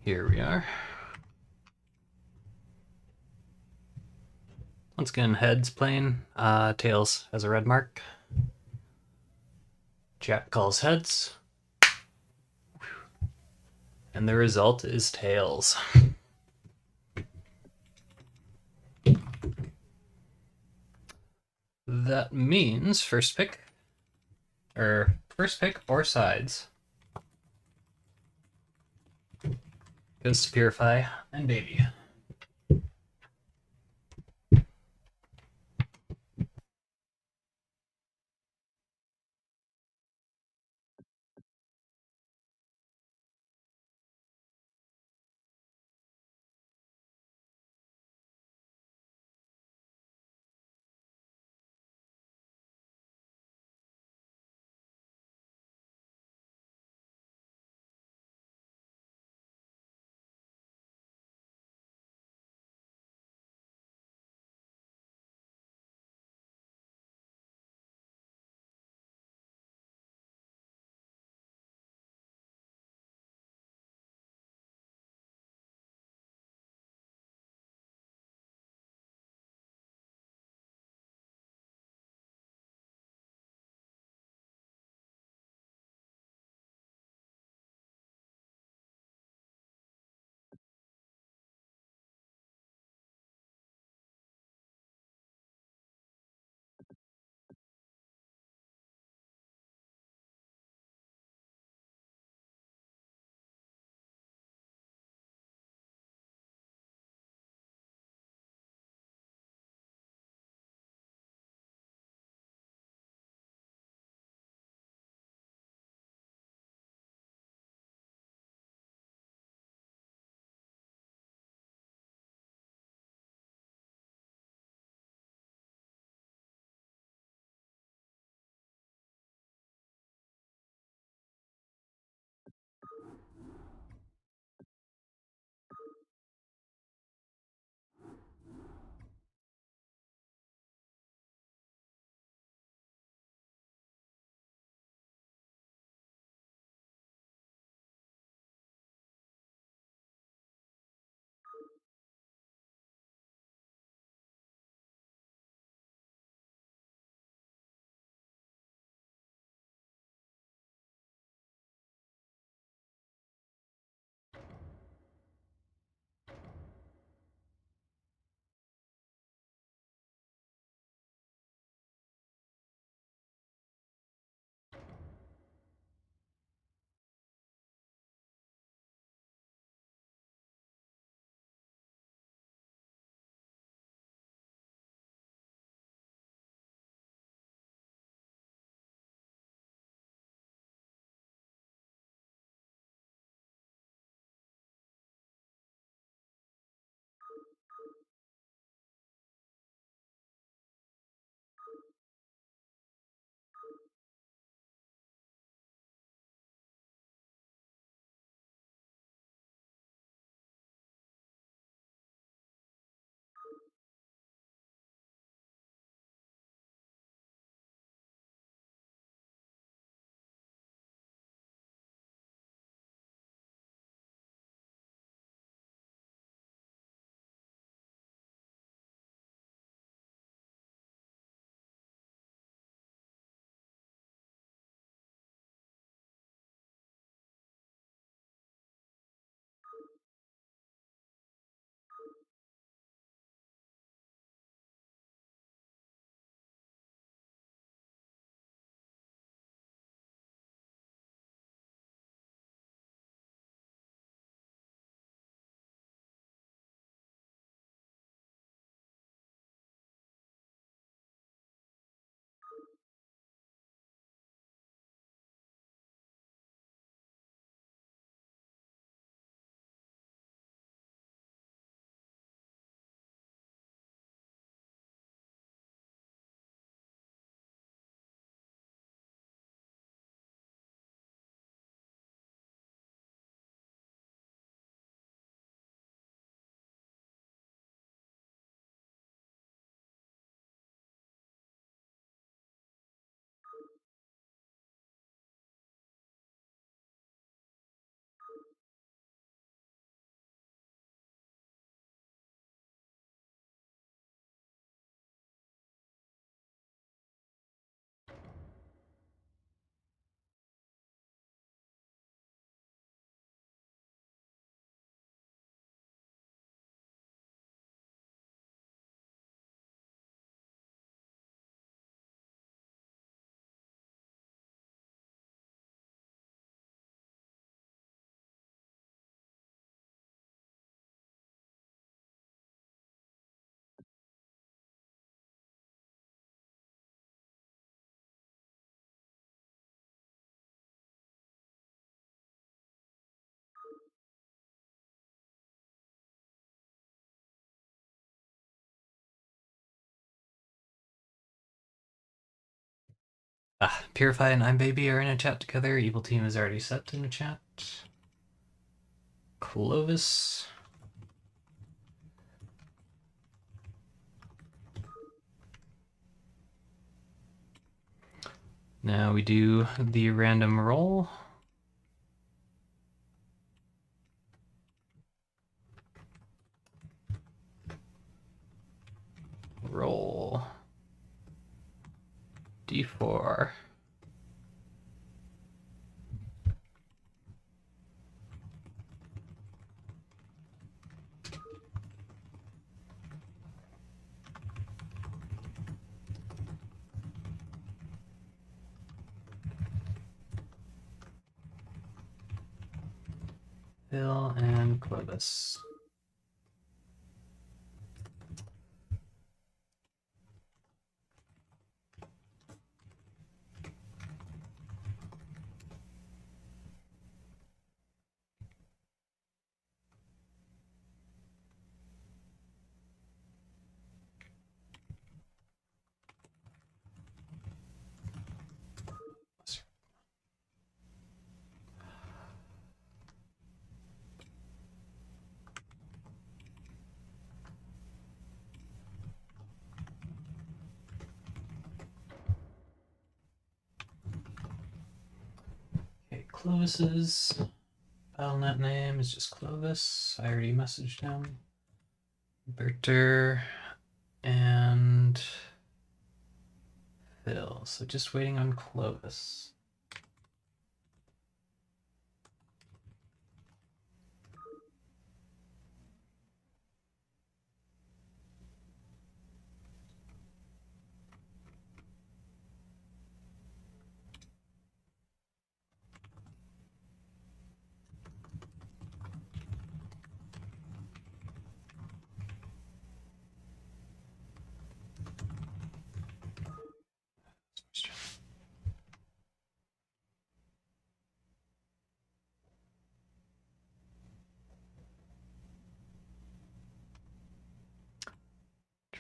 Here we are. Once again, heads plain, tails has a red mark. Chat calls heads. And the result is tails. That means first pick or sides goes to Purify and Baby. Purify and I'm Baby are in a chat together. Evil Team is already set in a chat. Clovis. Now we do the random roll. Roll D4. Phil and Clovis. Okay, Clovis's BattleNet name is just Clovis. I already messaged him. Berter and Phil. So just waiting on Clovis.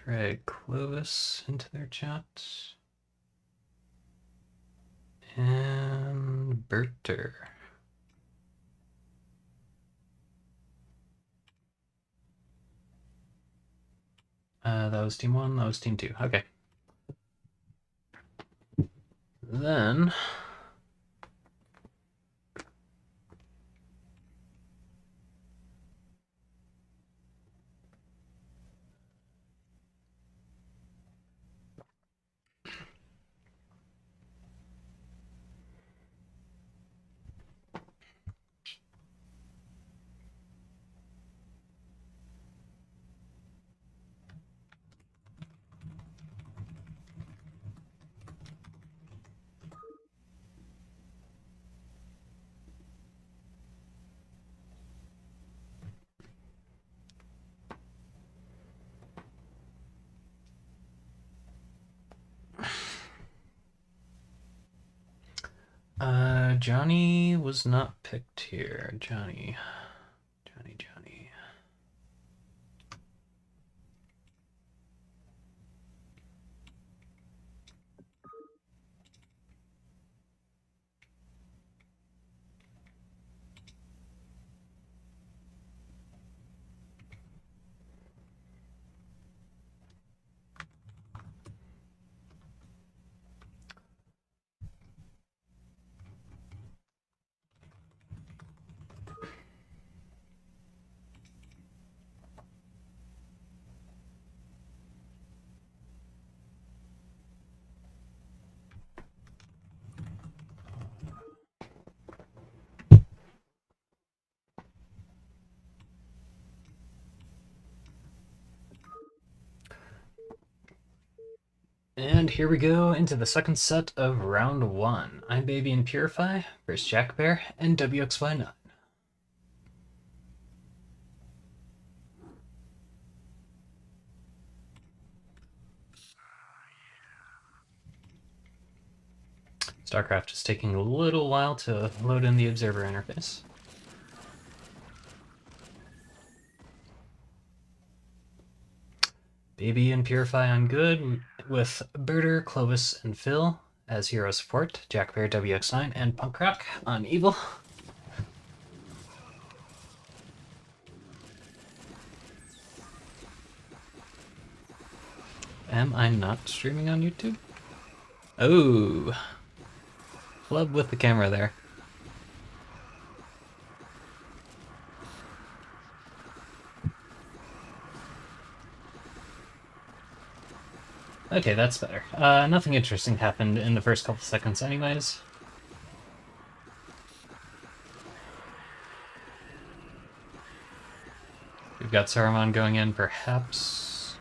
Drag Clovis into their chat. And Berter. That was team 1, that was team 2. Okay. Then Johnny was not picked here. Johnny. And here we go into the second set of round 1. I'm Baby and Purify versus Jack Bear and WXY9. StarCraft is taking a little while to load in the observer interface. Baby and Purify on good with Berter, Clovis, and Phil. as hero support, Jack Bear WX9 and Punk Rock on Evil. Am I not streaming on YouTube? Oh, flub with the camera there. Okay, that's better. Nothing interesting happened in the first couple seconds anyways. We've got Saruman going in, perhaps.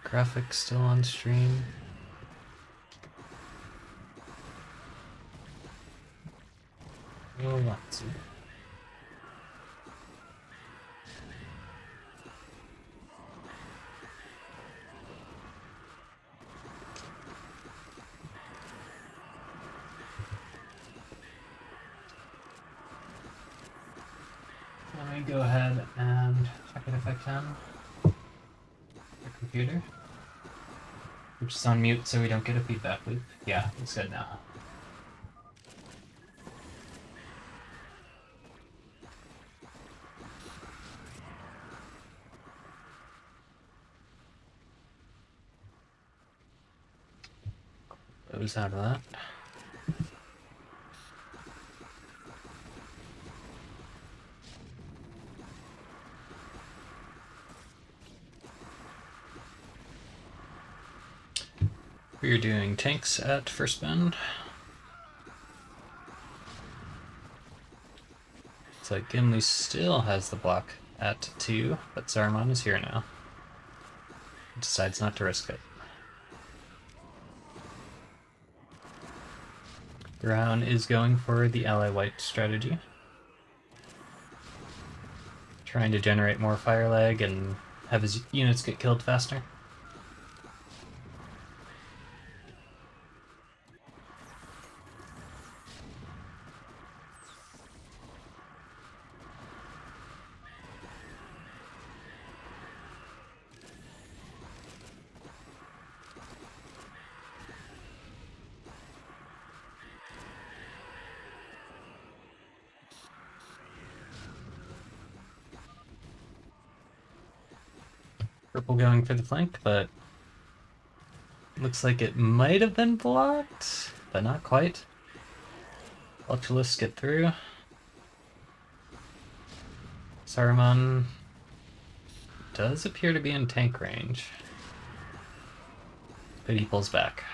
Graphics still on stream. Oh, let's see. Let me go ahead and check it if I can. The computer. Which is on mute so we don't get a feedback loop. Yeah, it's good now. Close out of that. We're doing tanks at first bend. Looks like Gimli still has the block at 2, but Saruman is here now. Decides not to risk it. Brown is going for the ally white strategy. Trying to generate more fire lag and have his units get killed faster. Purple going for the flank, but looks like it might have been blocked, but not quite. Ultralists get through. Saruman does appear to be in tank range, but he pulls back.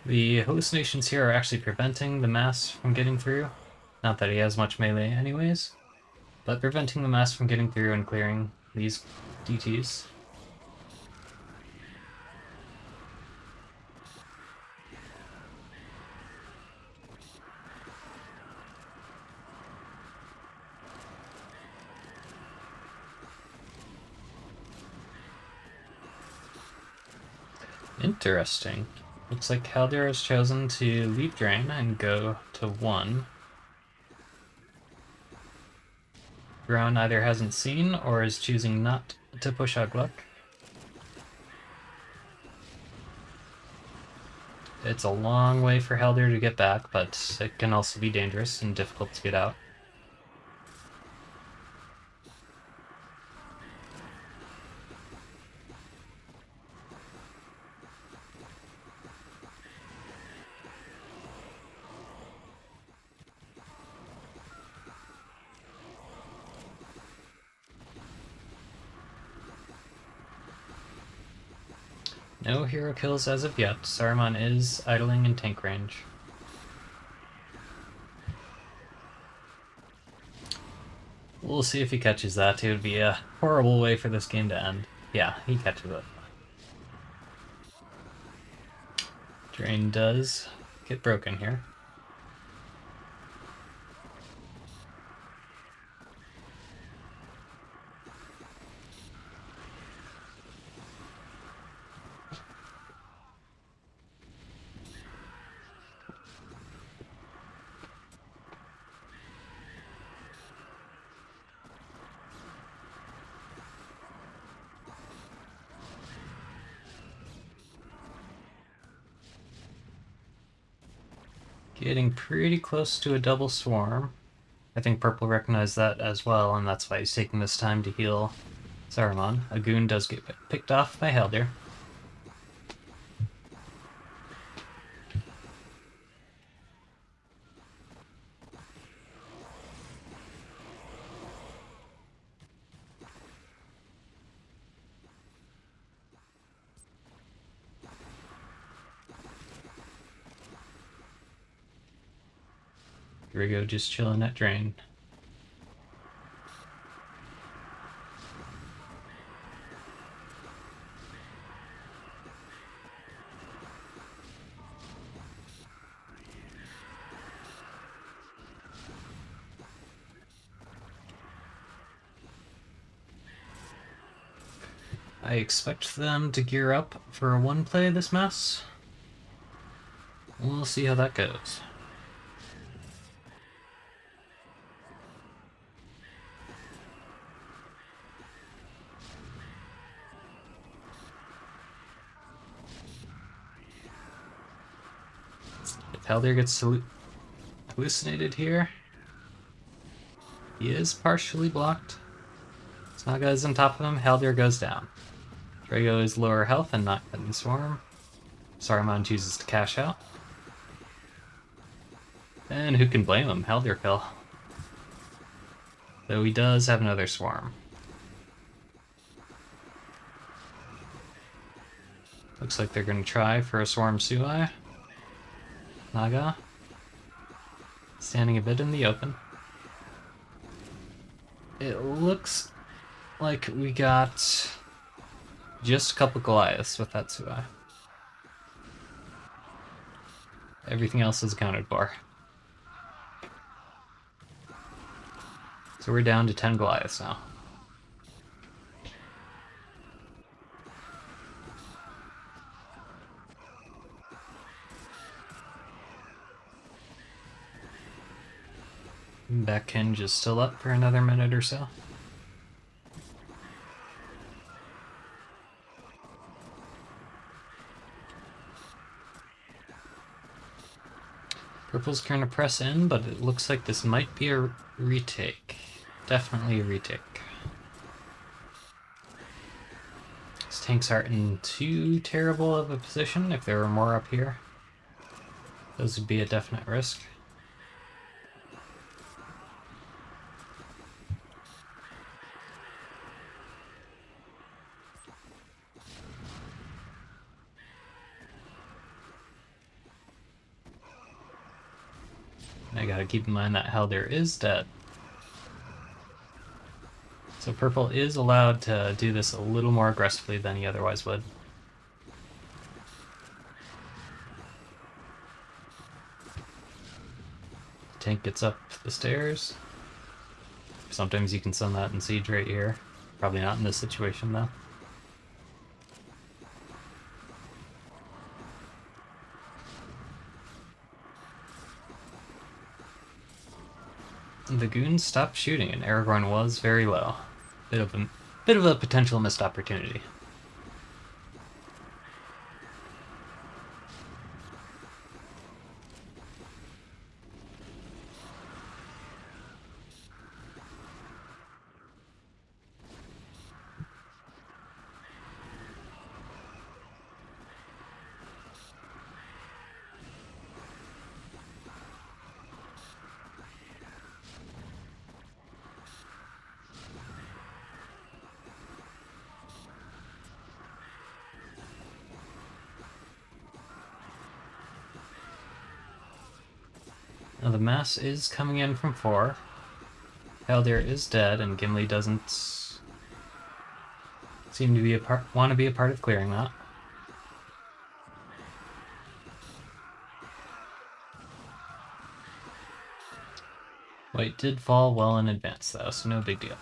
The hallucinations here are actually preventing the mass from getting through. Not that he has much melee anyways, but preventing the mass from getting through and clearing these DTs. Interesting. Looks like Haldir has chosen to leave Drain and go to 1. Brown either hasn't seen or is choosing not to push out Gluck. It's a long way for Haldir to get back, but it can also be dangerous and difficult to get out. No hero kills as of yet. Saruman is idling in tank range. We'll see if he catches that. It would be a horrible way for this game to end. Yeah, he catches it. Drain does get broken here. Getting pretty close to a double swarm. I think Purple recognized that as well, and that's why he's taking this time to heal Saruman. A goon does get picked off by Heldir. Here we go, just chilling at drain. I expect them to gear up for a one play this mess. We'll see how that goes. If Heldir gets hallucinated here, he is partially blocked. Snaga is on top of him, Heldir goes down. Drago is lower health and not getting the swarm. Saruman chooses to cash out. And who can blame him? Heldir kill. Though he does have another swarm. Looks like they're going to try for a swarm Suai. Naga. Standing a bit in the open. It looks like we got just a couple Goliaths with that Suai. Everything else is accounted for. So we're down to 10 Goliaths now. Backhinge is still up for another minute or so. Purple's going to press in, but it looks like this might be a retake. Definitely a retake. These tanks aren't in too terrible of a position. If there were more up here, those would be a definite risk. I gotta keep in mind that Heldir is dead. So Purple is allowed to do this a little more aggressively than he otherwise would. Tank gets up the stairs. Sometimes you can send that in siege right here. Probably not in this situation though. The goons stopped shooting and Aragorn was very low. Bit of a potential missed opportunity. Now the mass is coming in from 4. Heldir is dead, and Gimli doesn't seem to be want to be a part of clearing that. White did fall well in advance though, so no big deal.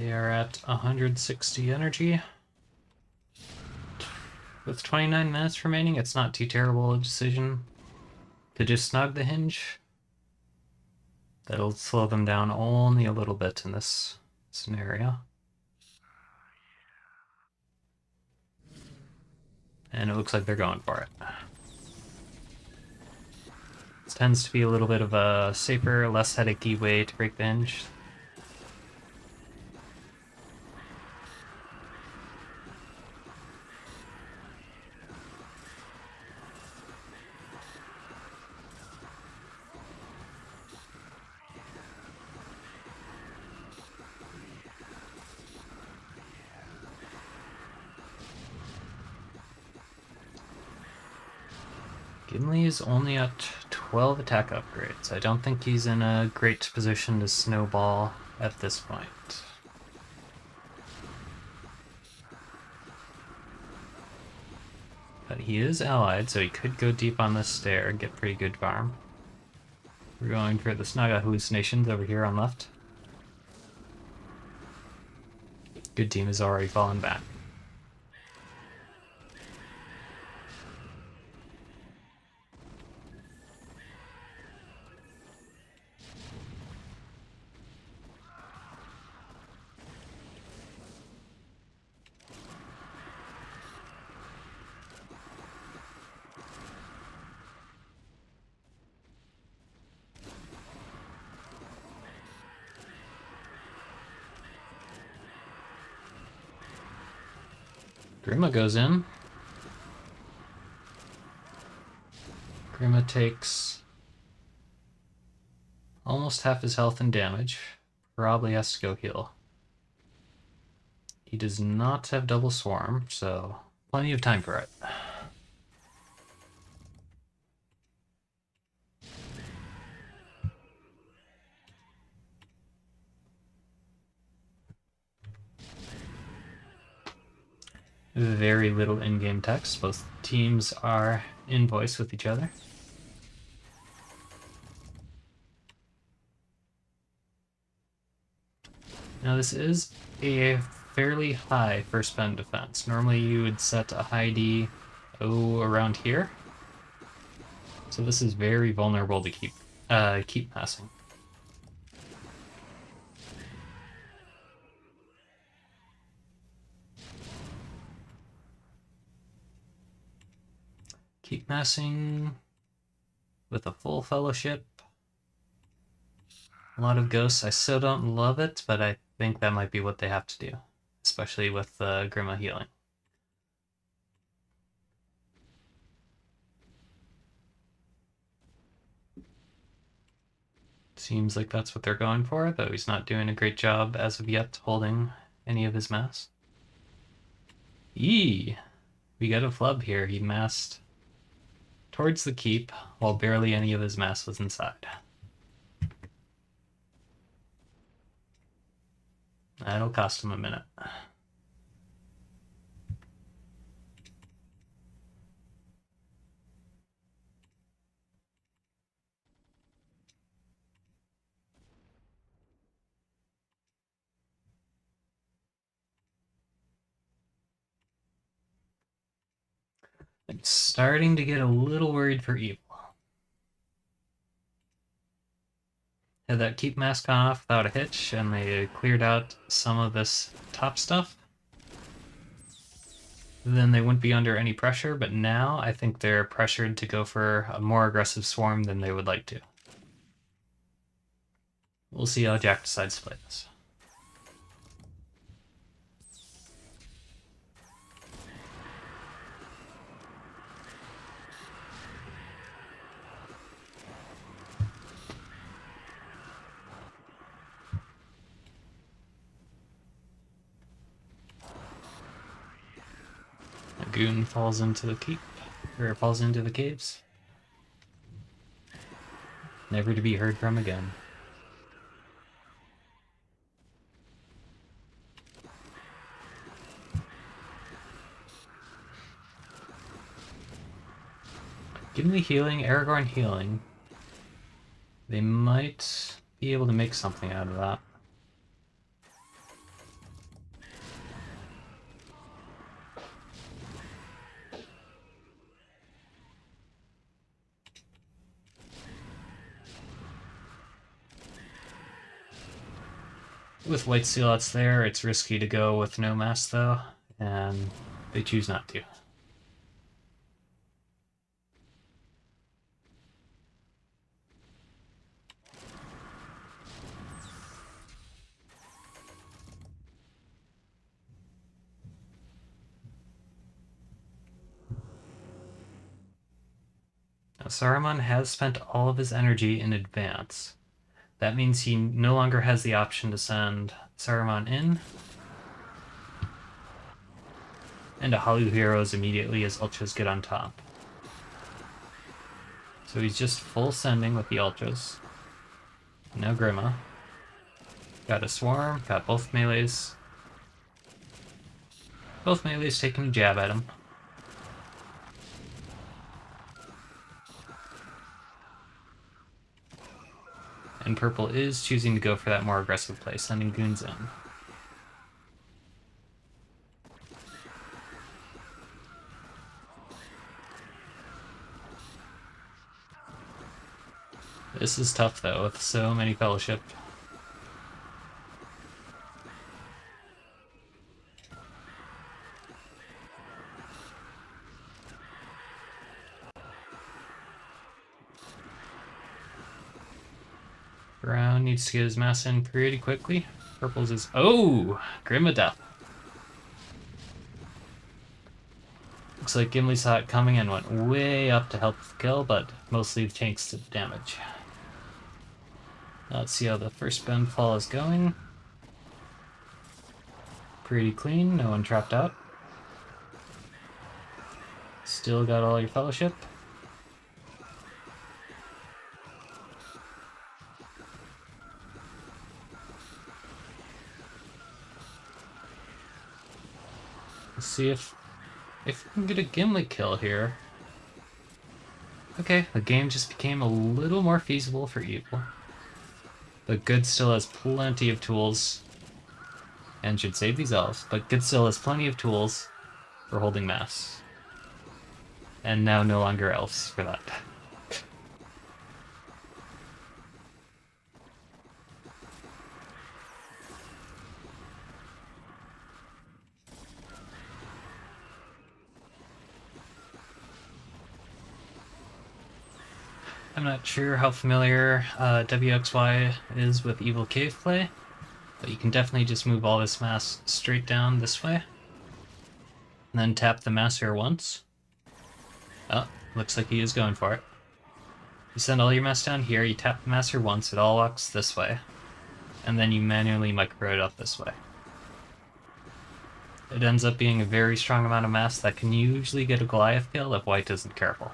They are at 160 energy. With 29 minutes remaining, it's not too terrible a decision to just snug the hinge. That'll slow them down only a little bit in this scenario. And it looks like they're going for it. This tends to be a little bit of a safer, less headachy way to break the hinge. Gimli is only at 12 attack upgrades. I don't think he's in a great position to snowball at this point. But he is allied, so he could go deep on this stair and get pretty good farm. We're going for the Snaga hallucinations over here on left. Good team has already fallen back. Grima goes in. Grima takes almost half his health and damage. Probably has to go heal. He does not have double swarm, so plenty of time for it. Very little in-game text. Both teams are in voice with each other. Now this is a fairly high first bend defense. Normally you would set a high D around here. So this is very vulnerable to keep passing. Keep massing with a full fellowship. A lot of ghosts. I still don't love it, but I think that might be what they have to do, especially with Grima healing. Seems like that's what they're going for, though he's not doing a great job as of yet holding any of his mass. Eee! We got a flub here. He massed towards the keep while barely any of his mass was inside. That'll cost him a minute. I'm starting to get a little worried for evil. Had that keep mask gone off without a hitch, and they cleared out some of this top stuff, then they wouldn't be under any pressure, but now I think they're pressured to go for a more aggressive swarm than they would like to. We'll see how Jack decides to play this. A goon falls into the keep, or falls into the caves. Never to be heard from again. Give me healing, Aragorn healing. They might be able to make something out of that. With white zealots there, it's risky to go with no mass though, and they choose not to. Now, Saruman has spent all of his energy in advance. That means he no longer has the option to send Saruman in and to Halu heroes immediately as ultras get on top. So he's just full sending with the ultras. No Grima. Got a swarm, got both melees. Both melees taking a jab at him. And purple is choosing to go for that more aggressive play, sending goons in. This is tough though, with so many fellowship. Brown needs to get his mass in pretty quickly. Purple's is... Oh! Grim of Death. Looks like Gimli saw it coming and went way up to help with the kill, but mostly the tanks did damage. Let's see how the first bend fall is going. Pretty clean, no one trapped out. Still got all your fellowship. Let's see if we can get a Gimli kill here. Okay, the game just became a little more feasible for evil. But good still has plenty of tools. And should save these elves, but good still has plenty of tools for holding mass. And now no longer elves for that. I'm not sure how familiar WXY is with Evil Cave play, but you can definitely just move all this mass straight down this way. And then tap the mass here once. Oh, looks like he is going for it. You send all your mass down here, you tap the mass here once, it all walks this way. And then you manually micro it up this way. It ends up being a very strong amount of mass that can usually get a Goliath kill if white isn't careful.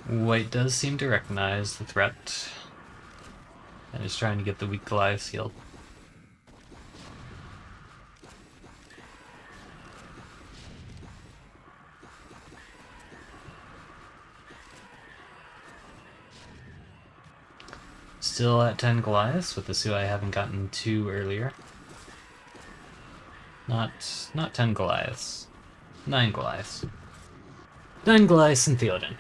White does seem to recognize the threat and is trying to get the weak Goliath healed. Still at 10 Goliaths with the Sui I haven't gotten to earlier. Not 10 Goliaths. 9 Goliaths. 9 Goliaths and Theoden.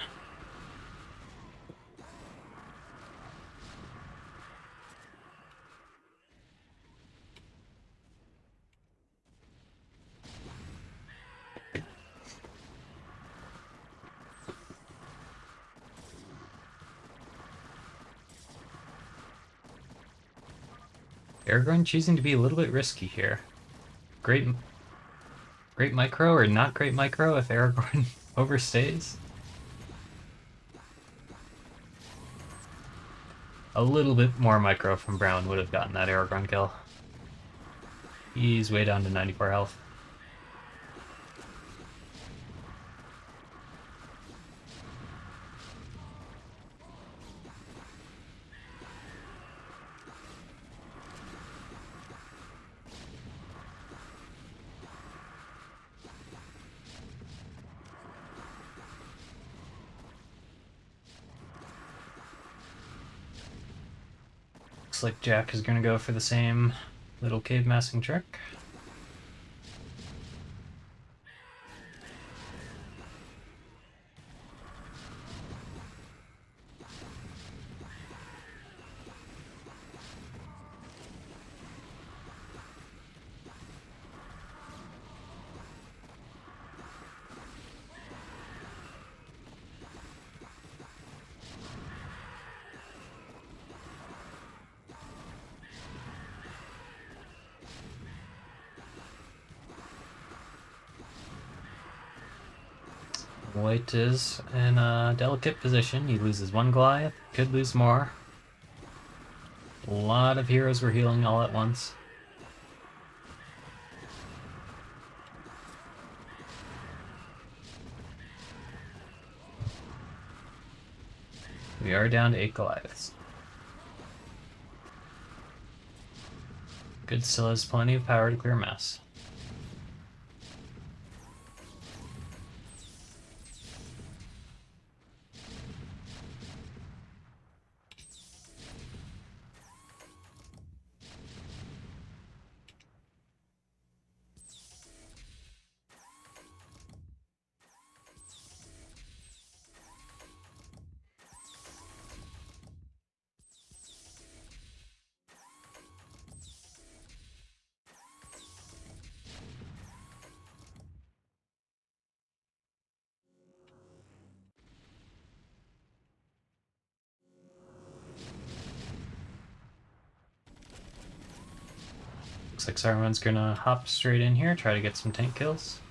Aragorn choosing to be a little bit risky here. Great micro or not great micro if Aragorn overstays. A little bit more micro from Brown would have gotten that Aragorn kill. He's way down to 94 health. Looks like Jack is going to go for the same little cave massing trick. White is in a delicate position. He loses one Goliath, could lose more. A lot of heroes were healing all at once. We are down to 8 Goliaths. Good still has plenty of power to clear mass. Looks like Saruman's gonna hop straight in here, try to get some tank kills.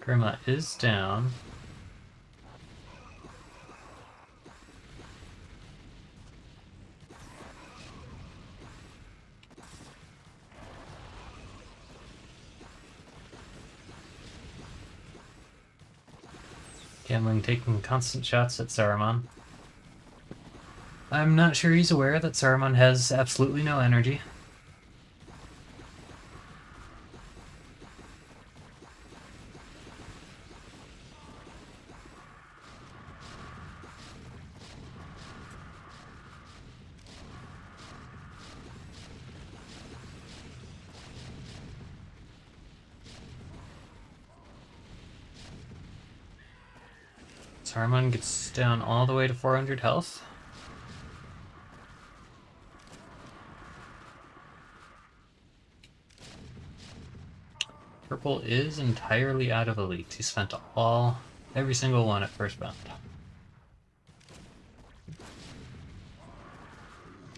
Grima is down. Gambling taking constant shots at Saruman. I'm not sure he's aware that Saruman has absolutely no energy. Saruman gets down all the way to 400 health. Purple is entirely out of elite. He spent every single one at first bound.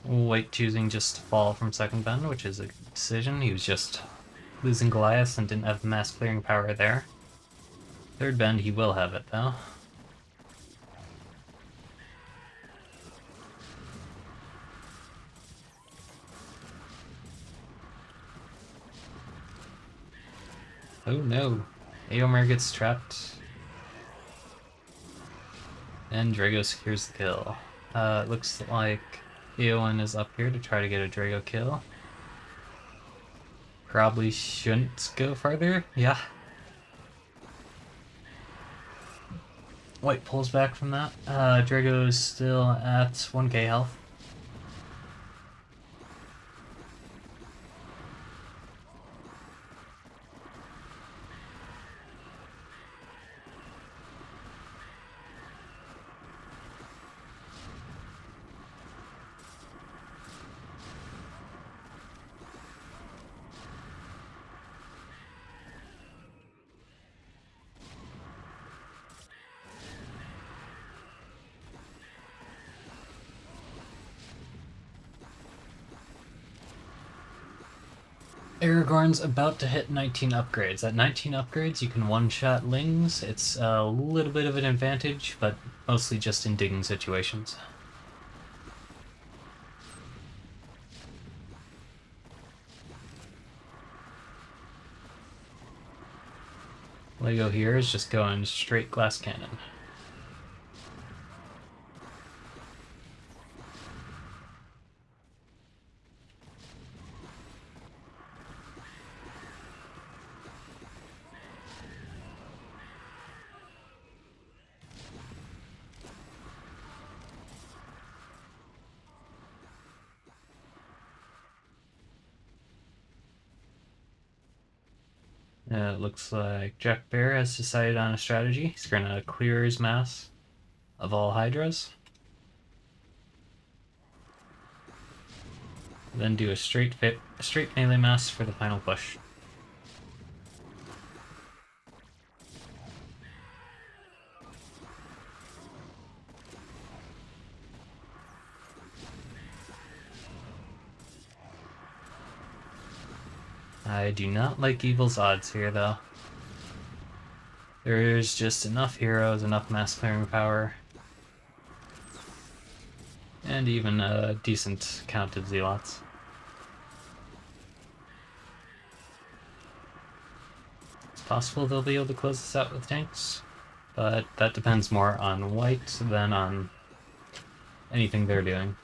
White choosing just to fall from second bend, which is a good decision. He was just losing Goliath and didn't have the mass clearing power there. Third bend, he will have it though. Oh no. Aomer gets trapped. And Drago secures the kill. It looks like Eowyn is up here to try to get a Drago kill. Probably shouldn't go farther. Yeah. White pulls back from that. Drago is still at 1k health. Aragorn's about to hit 19 upgrades. At 19 upgrades, you can one-shot Lings. It's a little bit of an advantage, but mostly just in digging situations. Lego here is just going straight glass cannon. It looks like Jack Bear has decided on a strategy. He's going to clear his mass of all Hydras. Then do a straight melee mass for the final push. I do not like Evil's odds here, though. There's just enough heroes, enough mass clearing power, and even a decent count of zealots. It's possible they'll be able to close this out with tanks, but that depends more on white than on anything they're doing.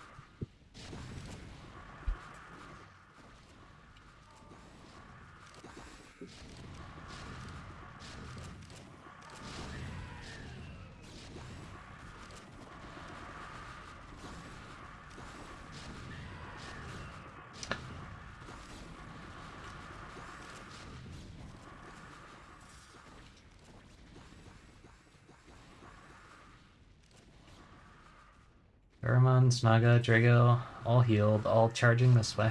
Garamon, Snaga, Drago, all healed, all charging this way.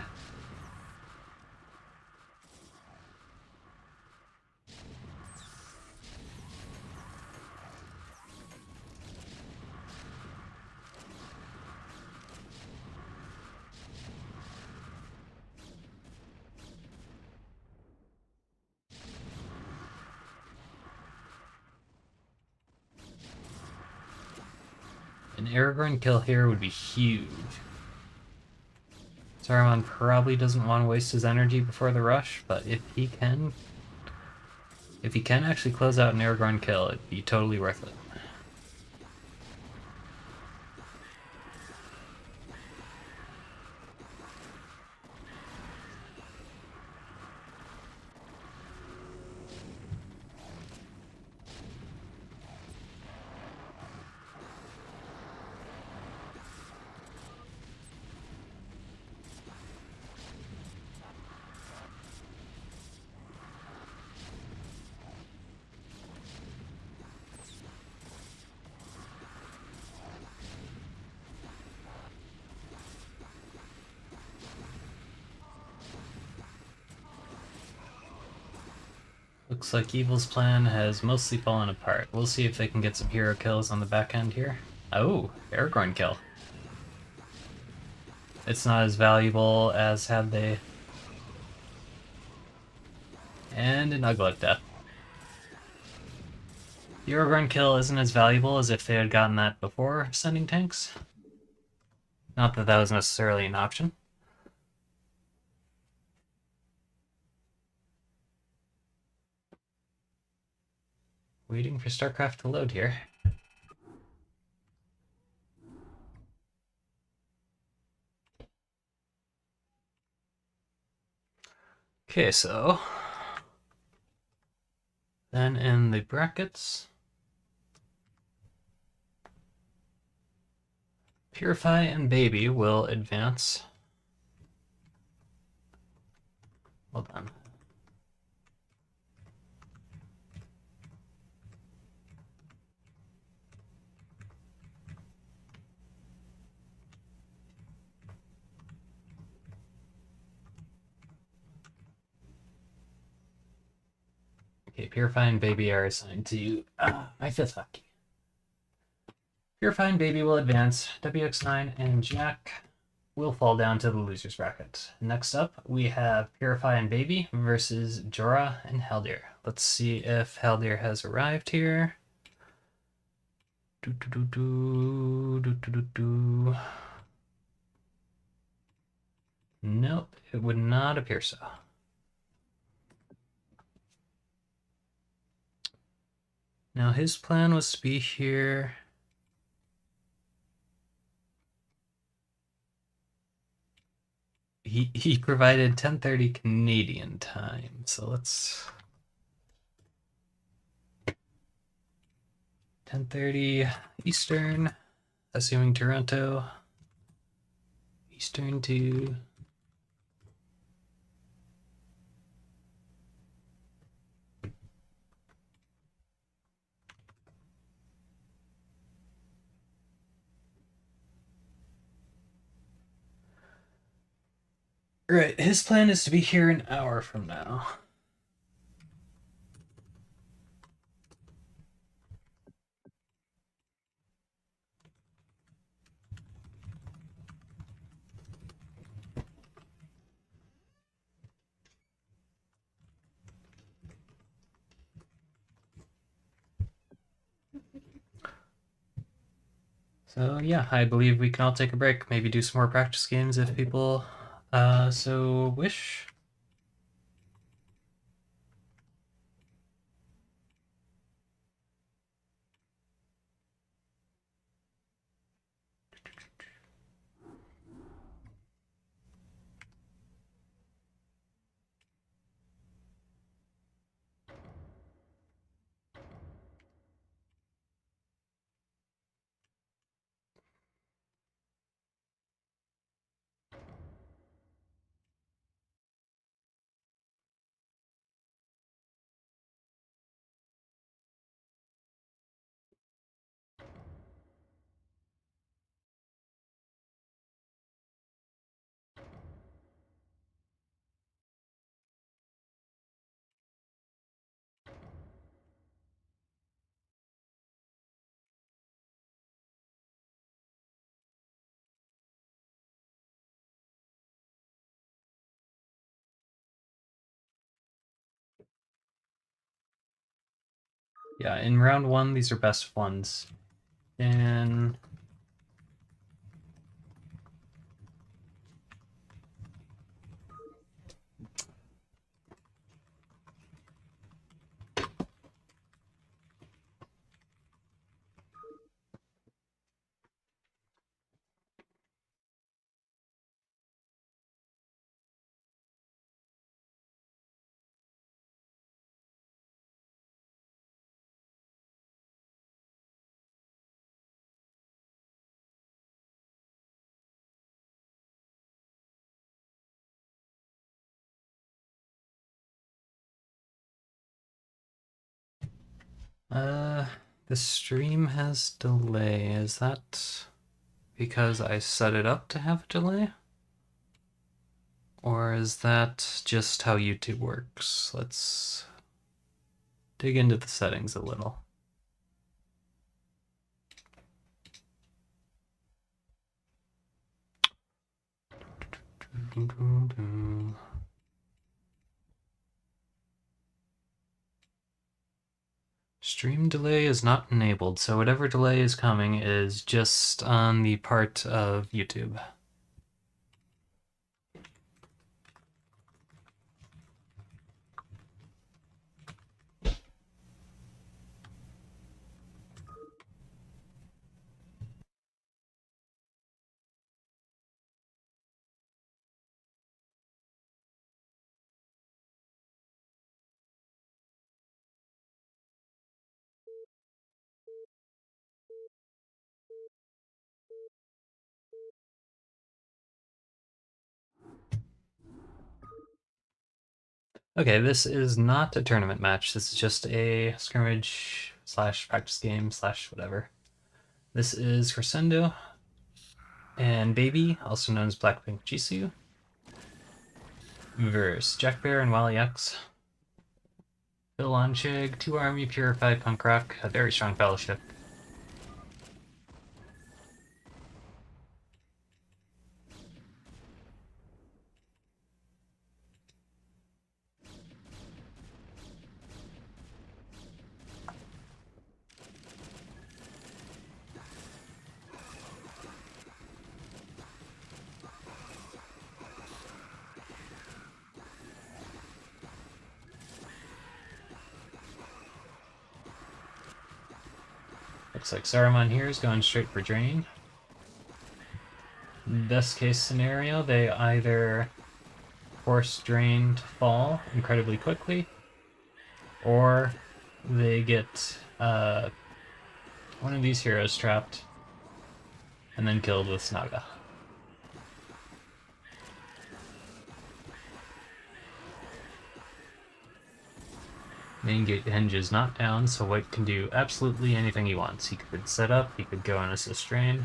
An Aragorn kill here would be huge. Saruman probably doesn't want to waste his energy before the rush, but if he can actually close out an Aragorn kill, it'd be totally worth it. Looks like Evil's plan has mostly fallen apart. We'll see if they can get some hero kills on the back end here. Oh, Aragorn kill. It's not as valuable as had they... And an Ugluk death. The Aragorn kill isn't as valuable as if they had gotten that before sending tanks. Not that that was necessarily an option. Waiting for StarCraft to load here. Okay, so then in the brackets, Purify and Baby will advance. Hold on. Okay, Purify and Baby are assigned to my 5th hotkey. Purify and Baby will advance. WX9 and Jack will fall down to the loser's bracket. Next up, we have Purify and Baby versus Jorah and Haldir. Let's see if Haldir has arrived here. Nope, it would not appear so. Now his plan was to be here. He provided 10:30 Canadian time, so let's 10:30 Eastern, assuming Toronto. Eastern to right, his plan is to be here an hour from now. So yeah, I believe we can all take a break, maybe do some more practice games if people so wish. Yeah, in round 1, these are best ones. And the stream has delay. Is that because I set it up to have a delay? Or is that just how YouTube works? Let's dig into the settings a little. Stream delay is not enabled, so whatever delay is coming is just on the part of YouTube. Okay, this is not a tournament match. This is just a scrimmage slash practice game slash whatever. This is Crescendo and Baby, also known as Blackpink Jisoo, versus Jack Bear and Wally X. Phil Onchig, 2 Army, Purified Punk Rock, a very strong fellowship. Looks like Saruman here is going straight for Drain. Best case scenario, they either force Drain to fall incredibly quickly, or they get one of these heroes trapped and then killed with Snaga. Main gate hinge is not down, so White can do absolutely anything he wants. He could set up, he could go on assist Drain.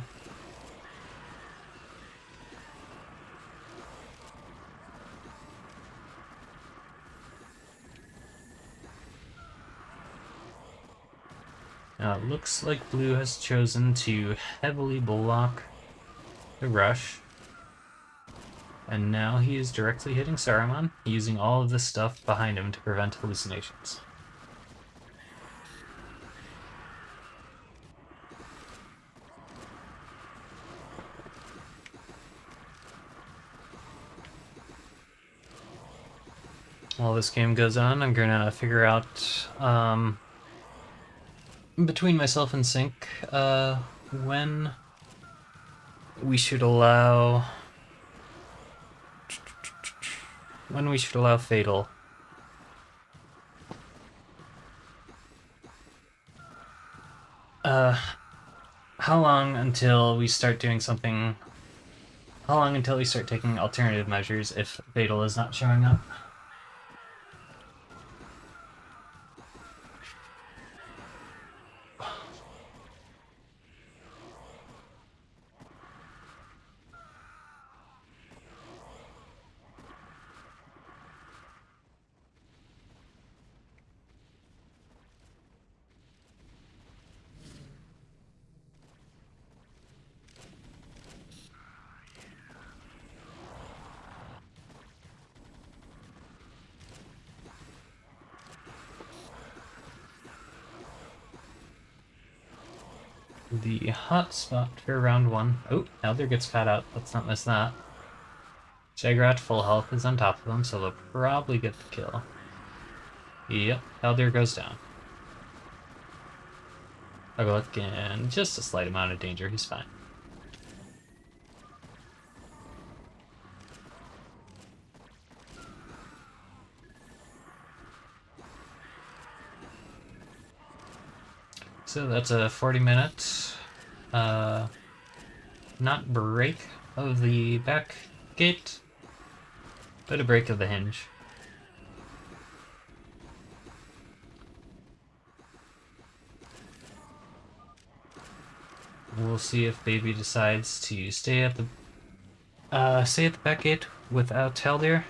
Now it looks like Blue has chosen to heavily block the rush. And now he is directly hitting Saruman, using all of this stuff behind him to prevent hallucinations. while this game goes on, I'm gonna figure out, between myself and Sync, when we should allow... when we should allow Fatal. How long until we start doing something... How long until we start taking alternative measures if Fatal is not showing up? The hot spot for round 1. Oh, Elder gets cut out. Let's not miss that. Jagrat full health is on top of them, so they'll probably get the kill. Yep, Elder goes down. Uglook in just a slight amount of danger, he's fine. So that's a 40-minute, not break of the back gate, but a break of the hinge. We'll see if Baby decides to stay at the back gate without Haldir.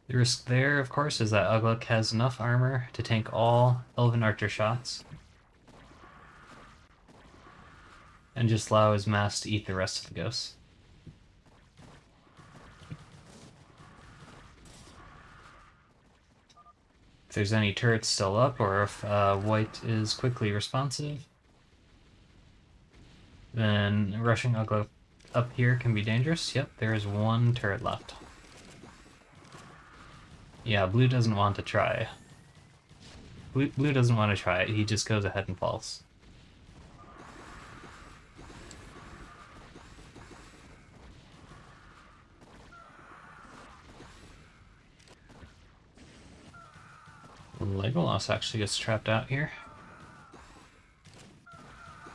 The risk there, of course, is that Uglook has enough armor to tank all Elven Archer shots. And just allow his mass to eat the rest of the ghosts. If there's any turrets still up, or if White is quickly responsive, then rushing Uglook up here can be dangerous. Yep, there is one turret left. Yeah, Blue doesn't want to try. Blue doesn't want to try it, he just goes ahead and falls. Legolas actually gets trapped out here.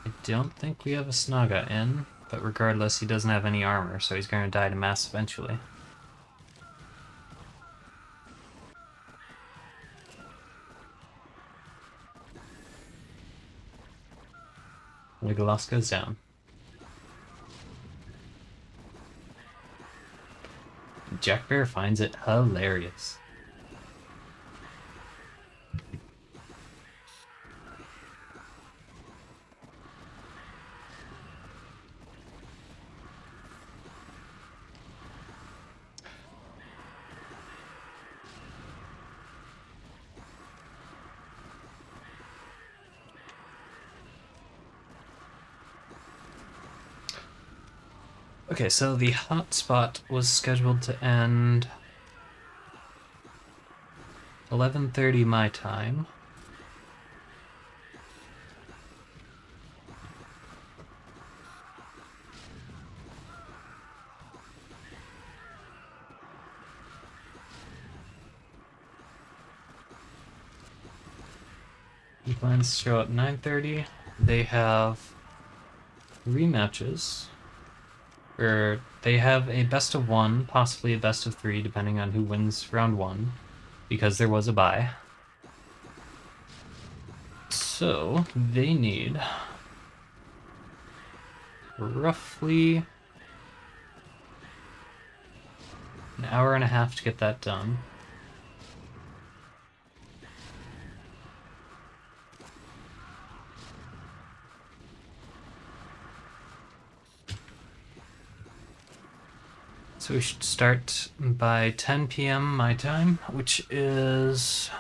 I don't think we have a Snaga in, but regardless, he doesn't have any armor, so he's going to die to mass eventually. Legolas goes down. Jack Bear finds it hilarious. Okay, so the hotspot was scheduled to end 11:30 my time. He plans to show up 9:30. They have rematches. Or they have a best of 1, possibly a best of 3, depending on who wins round 1, because there was a bye. So they need roughly an hour and a half to get that done. So we should start by 10 p.m. my time, which is...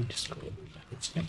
Just go backwards. Yep.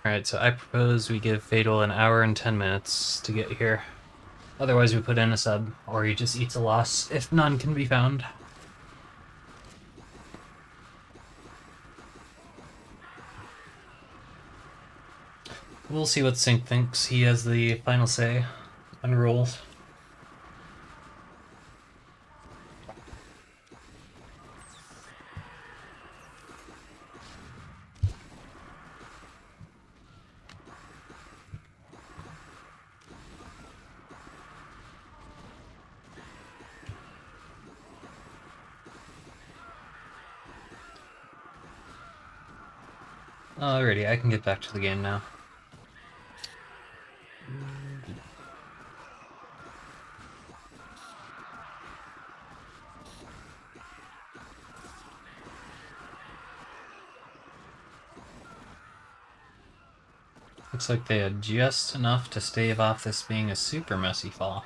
Alright, so I propose we give Fatal an hour and 10 minutes to get here. Otherwise, we put in a sub, or he just eats a loss if none can be found. We'll see what Sync thinks. He has the final say on rules. Alrighty, I can get back to the game now. Looks like they had just enough to stave off this being a super messy fall.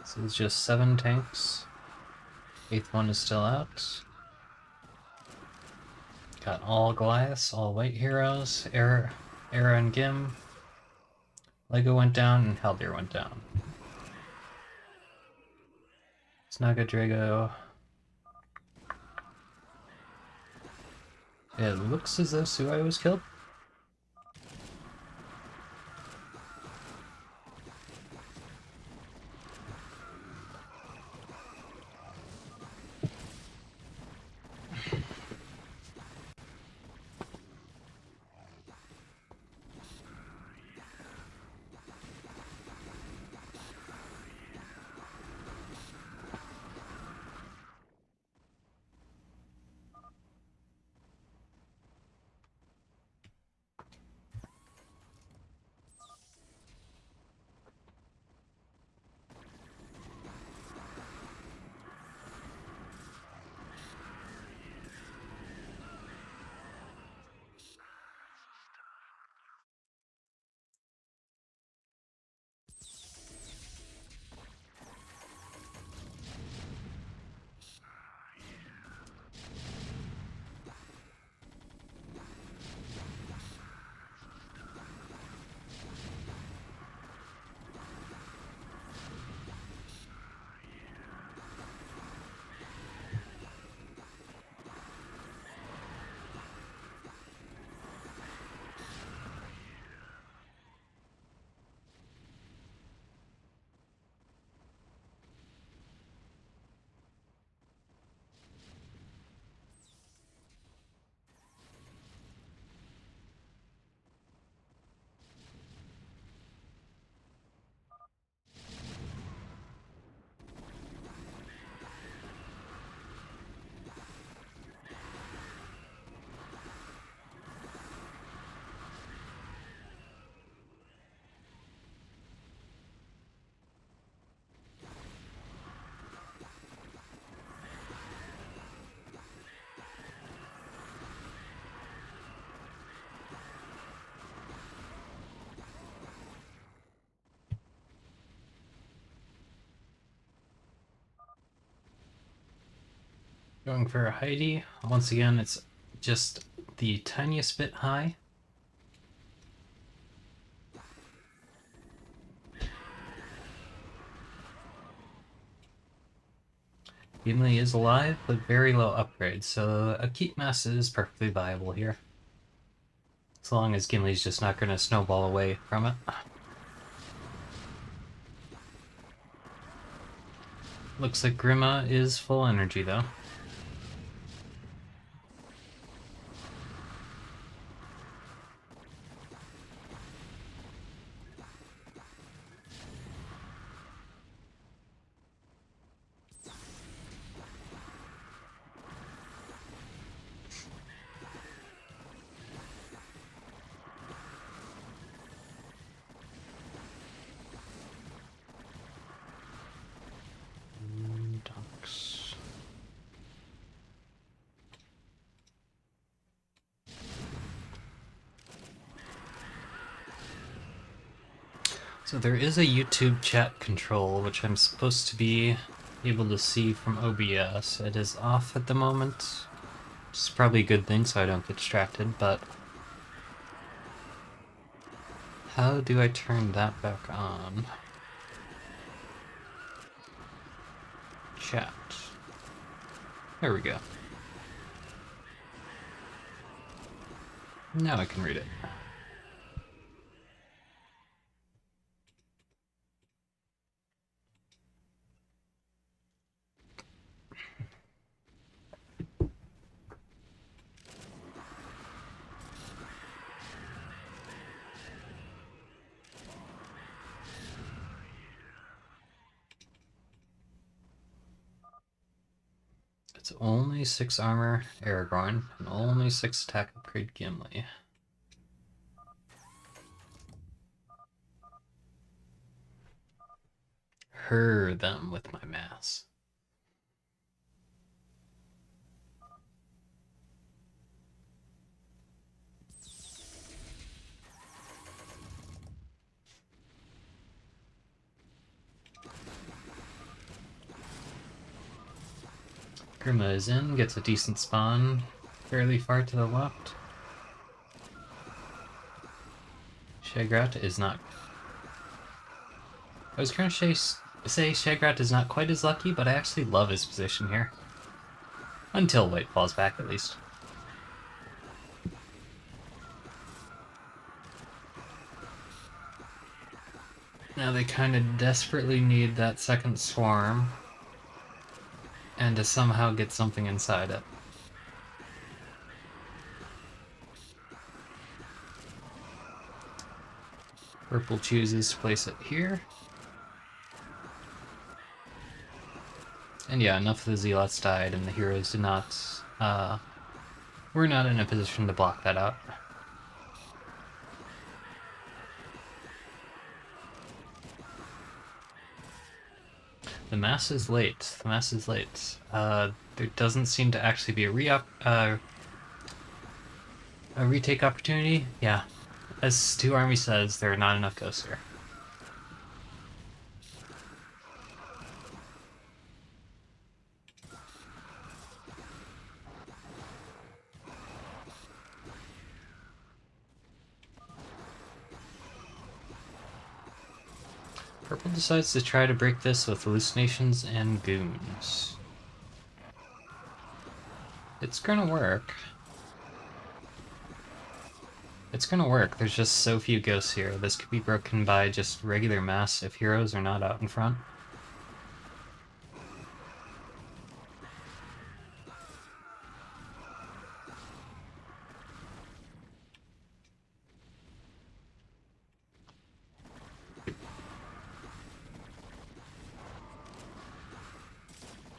So it's just 7 tanks. 8th one is still out. Got all Goliaths, all white heroes, Era and Gim. Lego went down and Haldir went down. Snaga Drago. It looks as though Suai was killed. Going for a Heidi. Once again, it's just the tiniest bit high. Gimli is alive, but very low upgrade, so a keep mass is perfectly viable here. As long as Gimli's just not going to snowball away from it. Looks like Grima is full energy, though. Docks. So there is a YouTube chat control, which I'm supposed to be able to see from OBS. It is off at the moment. It's probably a good thing so I don't get distracted, but how do I turn that back on? Chat. There we go. Now I can read it. It's only 6 armor Aragorn, and only 6 attack upgrade Gimli. Her them with my mass. Grima is in, gets a decent spawn, fairly far to the left. Shagrat is not... I was going to say Shagrat is not quite as lucky, but I actually love his position here. Until White falls back, at least. Now they kind of desperately need that second swarm, and to somehow get something inside it. Purple chooses to place it here. And yeah, enough of the zealots died and the heroes did not, were not in a position to block that out. The mass is late. The mass is late. There doesn't seem to actually be a retake opportunity. Yeah, as 2 Army says, there are not enough ghosts here. Purple decides to try to break this with hallucinations and goons. It's gonna work. It's gonna work, there's just so few ghosts here. This could be broken by just regular mass if heroes are not out in front.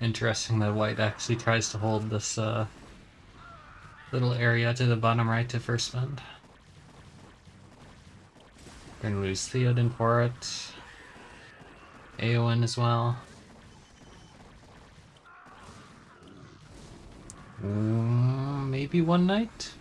Interesting that White actually tries to hold this little area to the bottom right to first spend. We're gonna lose Theoden for it. Aowen as well. Maybe one night?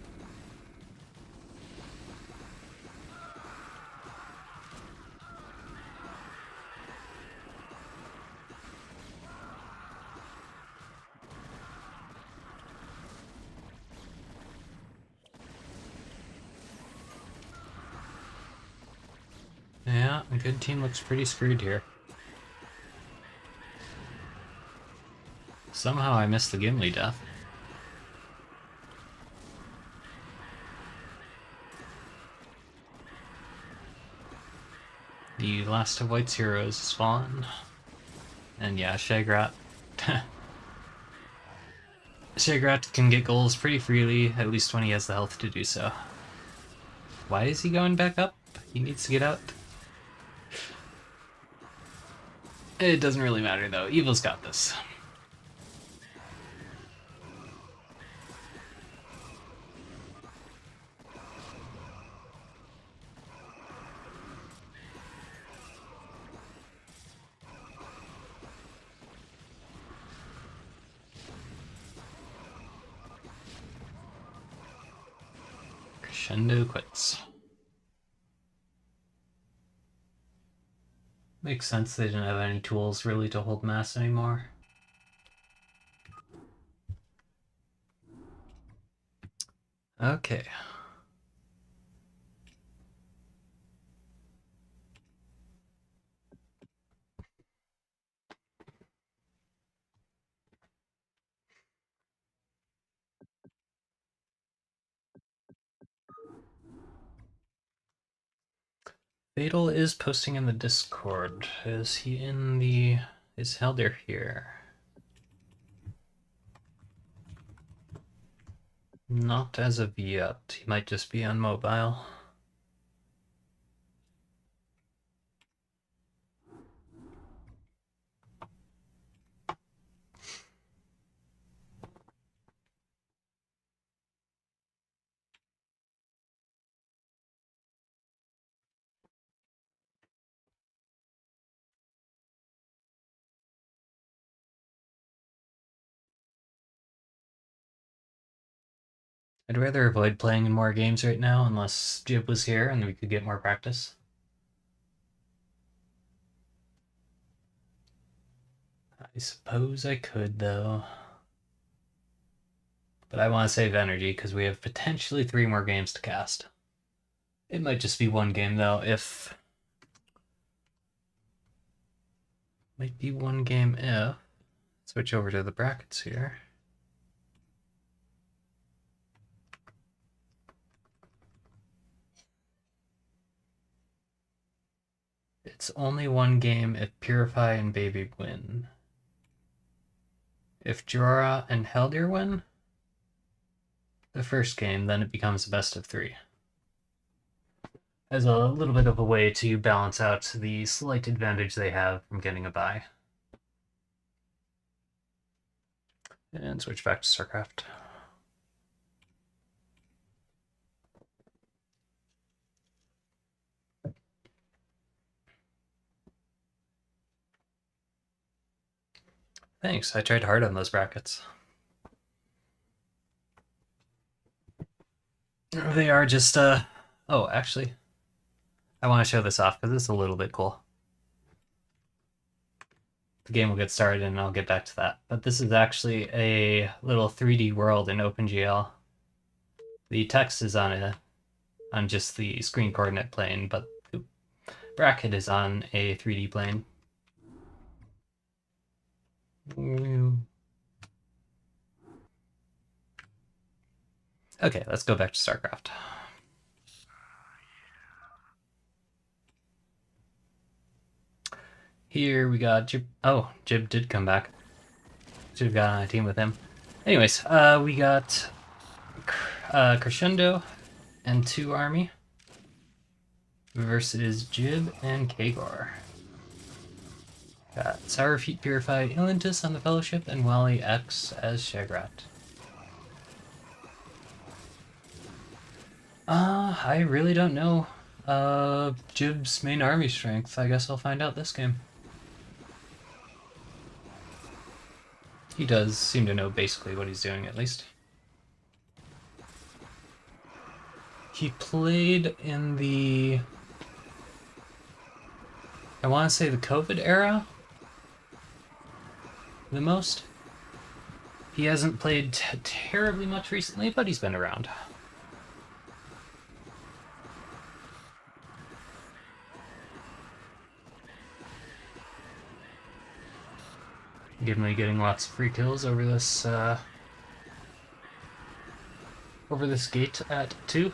Yeah, a good team looks pretty screwed here. Somehow I missed the Gimli death. The last of White's heroes is fallen. And yeah, Shagrat. Shagrat can get goals pretty freely, at least when he has the health to do so. Why is he going back up? He needs to get out. It doesn't really matter though, Evil's got this. Crescendo quits. Makes sense they didn't have any tools really to hold mass anymore. Okay. Fatal is posting in the Discord. Is he in the... Is Helder here? Not as of yet. He might just be on mobile. I'd rather avoid playing in more games right now unless Jib was here and we could get more practice. I suppose I could, though. But I want to save energy because we have potentially 3 more games to cast. It might just be 1 game, though, if... Might be 1 game if... Switch over to the brackets here. It's only 1 game if Purify and Baby win. If Jorah and Heldir win the first game, then it becomes a best of 3. As a little bit of a way to balance out the slight advantage they have from getting a bye. And switch back to StarCraft. Thanks, I tried hard on those brackets. They are just, oh, actually, I want to show this off because it's a little bit cool. The game will get started and I'll get back to that. But this is actually a little 3D world in OpenGL. The text is on just the screen coordinate plane, but the bracket is on a 3D plane. Okay, let's go back to StarCraft. Here we got Jib. Oh, Jib did come back. Should have got on a team with him. Anyways, we got Crescendo and 2 army versus Jib and Kagor. Got Sour Feet Purified Ilantis on the Fellowship and Wally X as Shagrat. I really don't know Jib's main army strength. I guess I'll find out this game. He does seem to know basically what he's doing, at least. He played in the... I want to say the COVID era? The most? He hasn't played terribly much recently, but he's been around. Gimli getting lots of free kills over this gate at 2.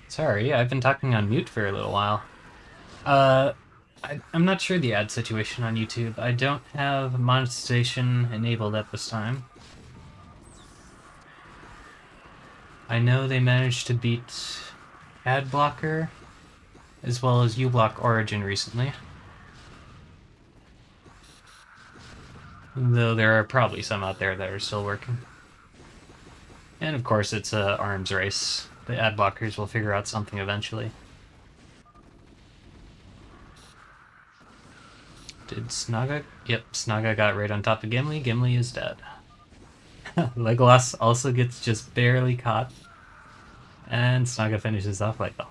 Sorry, I've been talking on mute for a little while. I'm not sure the ad situation on YouTube. I don't have monetization enabled at this time. I know they managed to beat ad blocker as well as uBlock Origin recently. Though there are probably some out there that are still working. And of course it's a arms race. The ad blockers will figure out something eventually. Did Snaga? Yep, Snaga got right on top of Gimli. Gimli is dead. Legolas also gets just barely caught. And Snaga finishes off like that.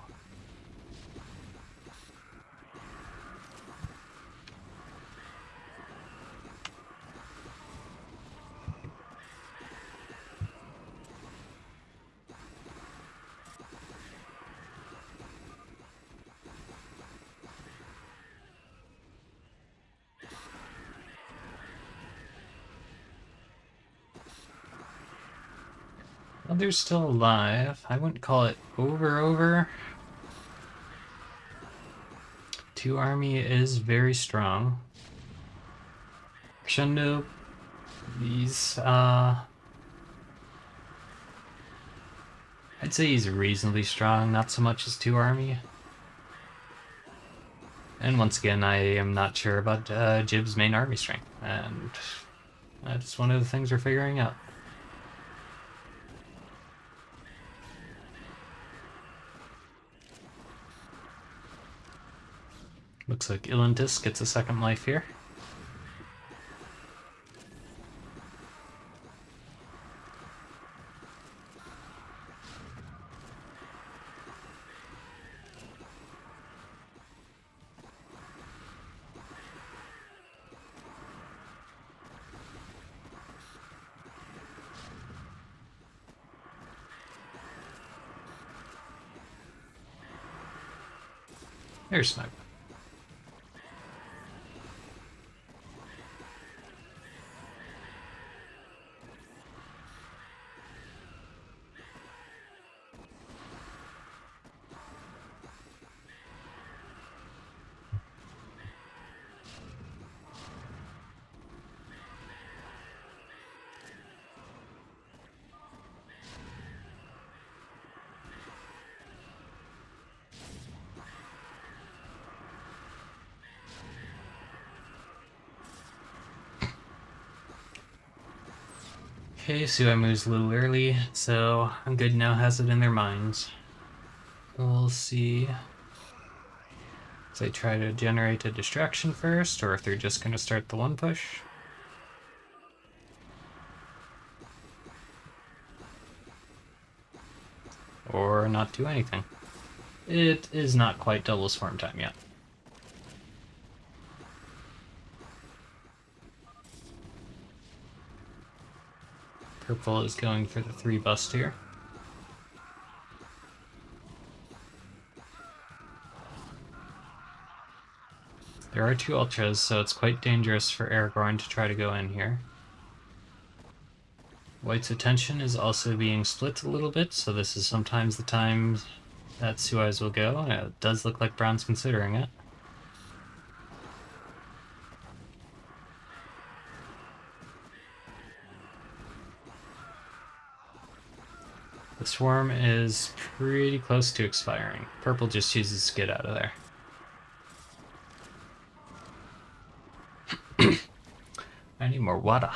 Well, they're still alive. I wouldn't call it over. 2 army is very strong. Crescendo, he's, I'd say he's reasonably strong, not so much as 2 army. And once again, I am not sure about Jib's main army strength, and that's one of the things we're figuring out. Looks like Ilantis gets a second life here. There's Snug. Okay, so I moves a little early, so I'm good now, has it in their minds. We'll see if they try to generate a distraction first, or if they're just going to start the one push. Or not do anything. It is not quite double swarm time yet. Purple is going for the 3 bust here. There are 2 ultras, so it's quite dangerous for Aragorn to try to go in here. White's attention is also being split a little bit, so this is sometimes the time that Suez will go. It does look like Brown's considering it. The swarm is pretty close to expiring. Purple just chooses to get out of there. I need more water.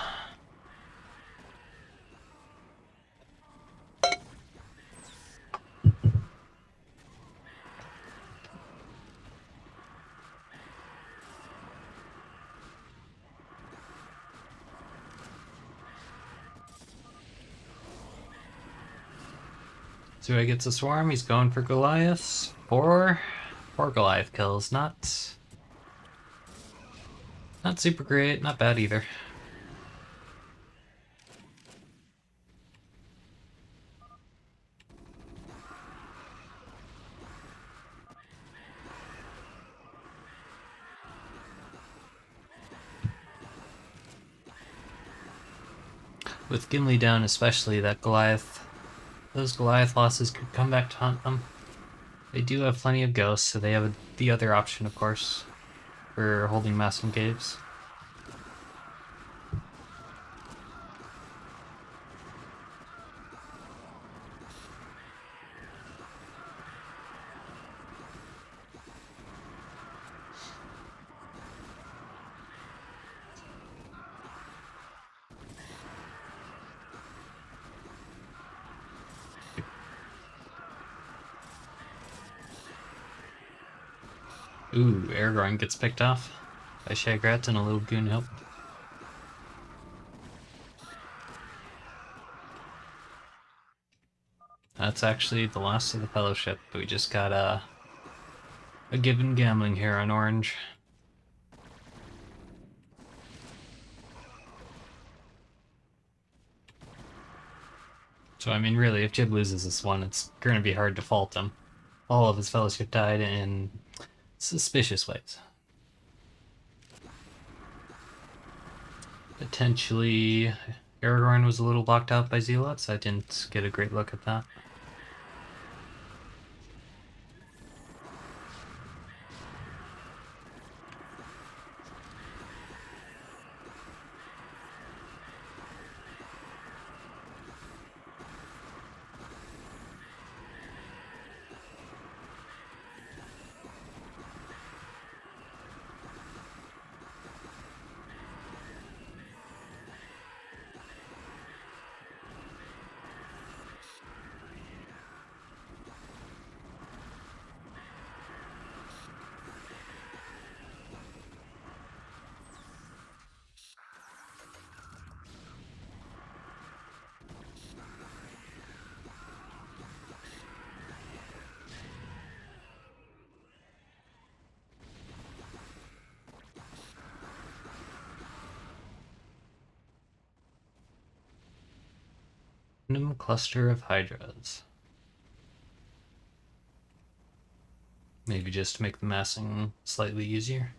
Zua gets a swarm, he's going for Goliaths. Four Goliath kills, not super great, not bad either. With Gimli down especially, those Goliath losses could come back to haunt them. They do have plenty of ghosts, so they have the other option, of course, for holding massive caves. Ooh, Aragorn gets picked off by Shagrat and a little goon help. That's actually the last of the Fellowship. We just got a given gambling here on orange. So I mean, really, if Jib loses this one, it's going to be hard to fault him. All of his Fellowship died in suspicious ways. Potentially, Aragorn was a little blocked out by Zealots. I didn't get a great look at that. Random cluster of Hydras. Maybe just to make the massing slightly easier.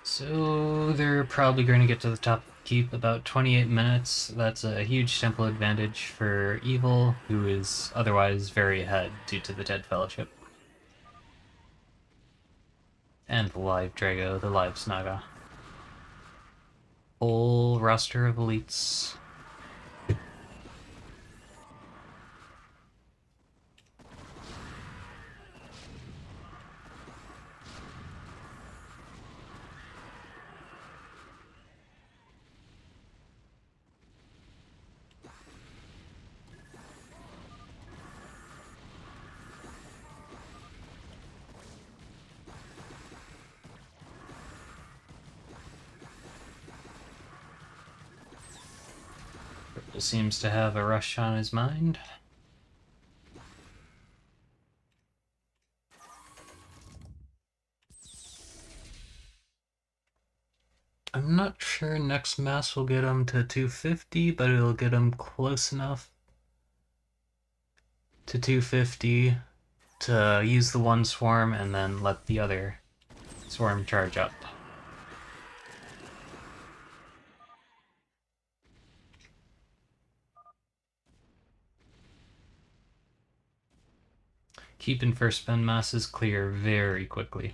So they're probably going to get to the top of the keep about 28 minutes. That's a huge tempo advantage for Evil, who is otherwise very ahead due to the Dead Fellowship. And the live Drago, the live Snaga. Whole roster of elites. Purple seems to have a rush on his mind. I'm not sure next mass will get him to 250, but it'll get him close enough to 250 to use the one swarm and then let the other swarm charge up. Keeping first spend masses clear very quickly.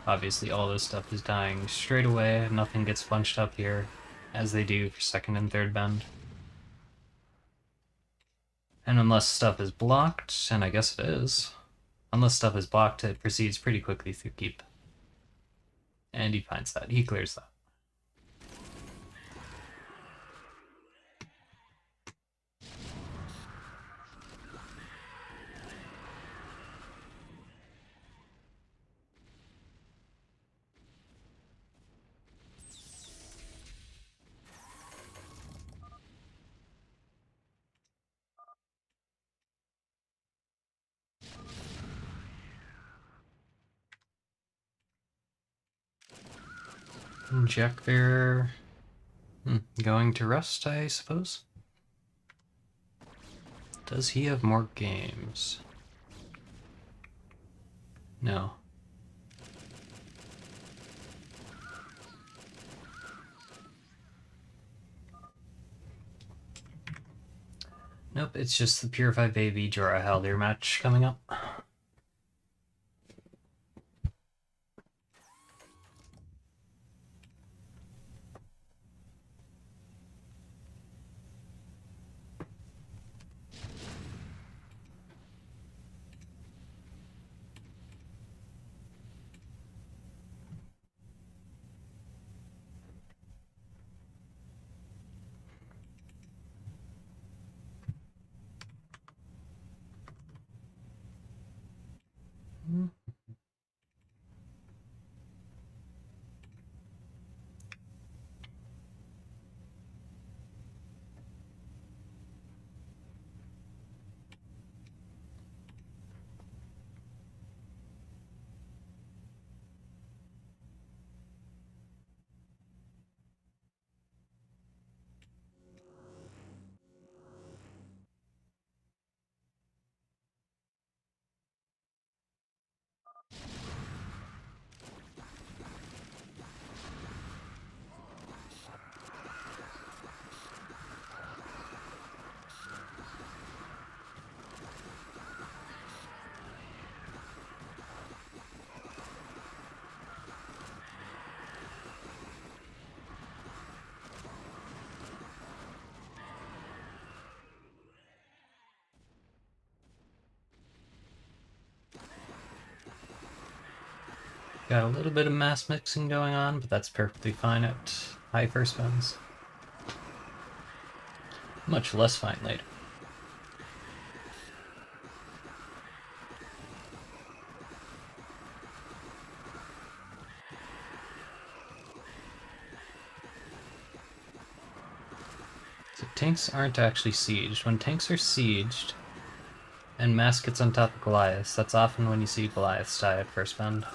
Obviously all this stuff is dying straight away, nothing gets bunched up here, as they do for second and third bend. And unless stuff is blocked, and I guess it is, unless stuff is blocked, it proceeds pretty quickly through keep. And he finds that, he clears that. Jack Bear going to rest, I suppose? Does he have more games? No. Nope, it's just the Purify Baby Jorah Haldir match coming up. Got a little bit of mass mixing going on, but that's perfectly fine at high first spends. Much less fine later. So tanks aren't actually sieged. When tanks are sieged, and mass gets on top of Goliaths, that's often when you see Goliaths die at first bend.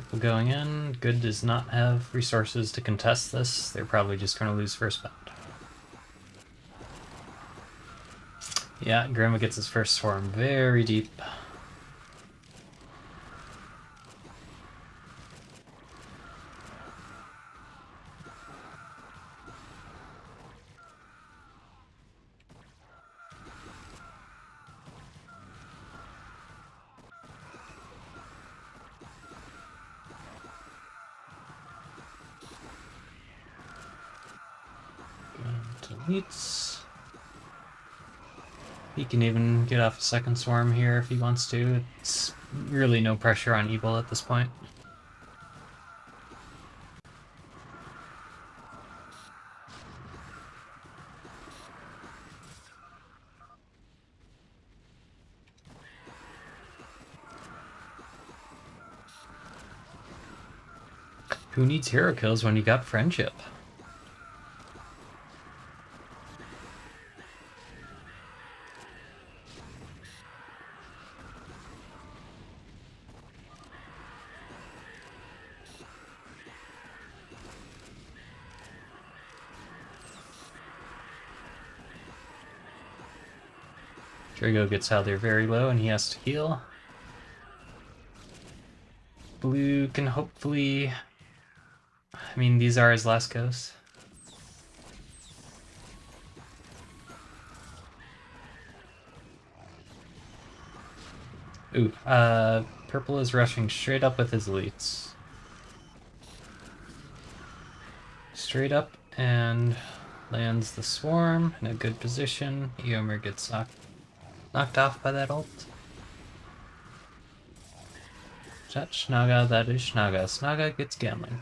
Purple going in. Good does not have resources to contest this. They're probably just going to lose first bound. Yeah, Grandma gets his first swarm very deep. Deletes. He can even get off a second swarm here if he wants to. It's really no pressure on Evil at this point. Who needs hero kills when you got friendship? Drago gets out there very low and he has to heal. Blue can hopefully... I mean, these are his last ghosts. Ooh, purple is rushing straight up with his elites. Straight up and lands the swarm in a good position. Eomer gets knocked off by that ult. Is that Schnaga? That is Schnaga. Schnaga gets gambling.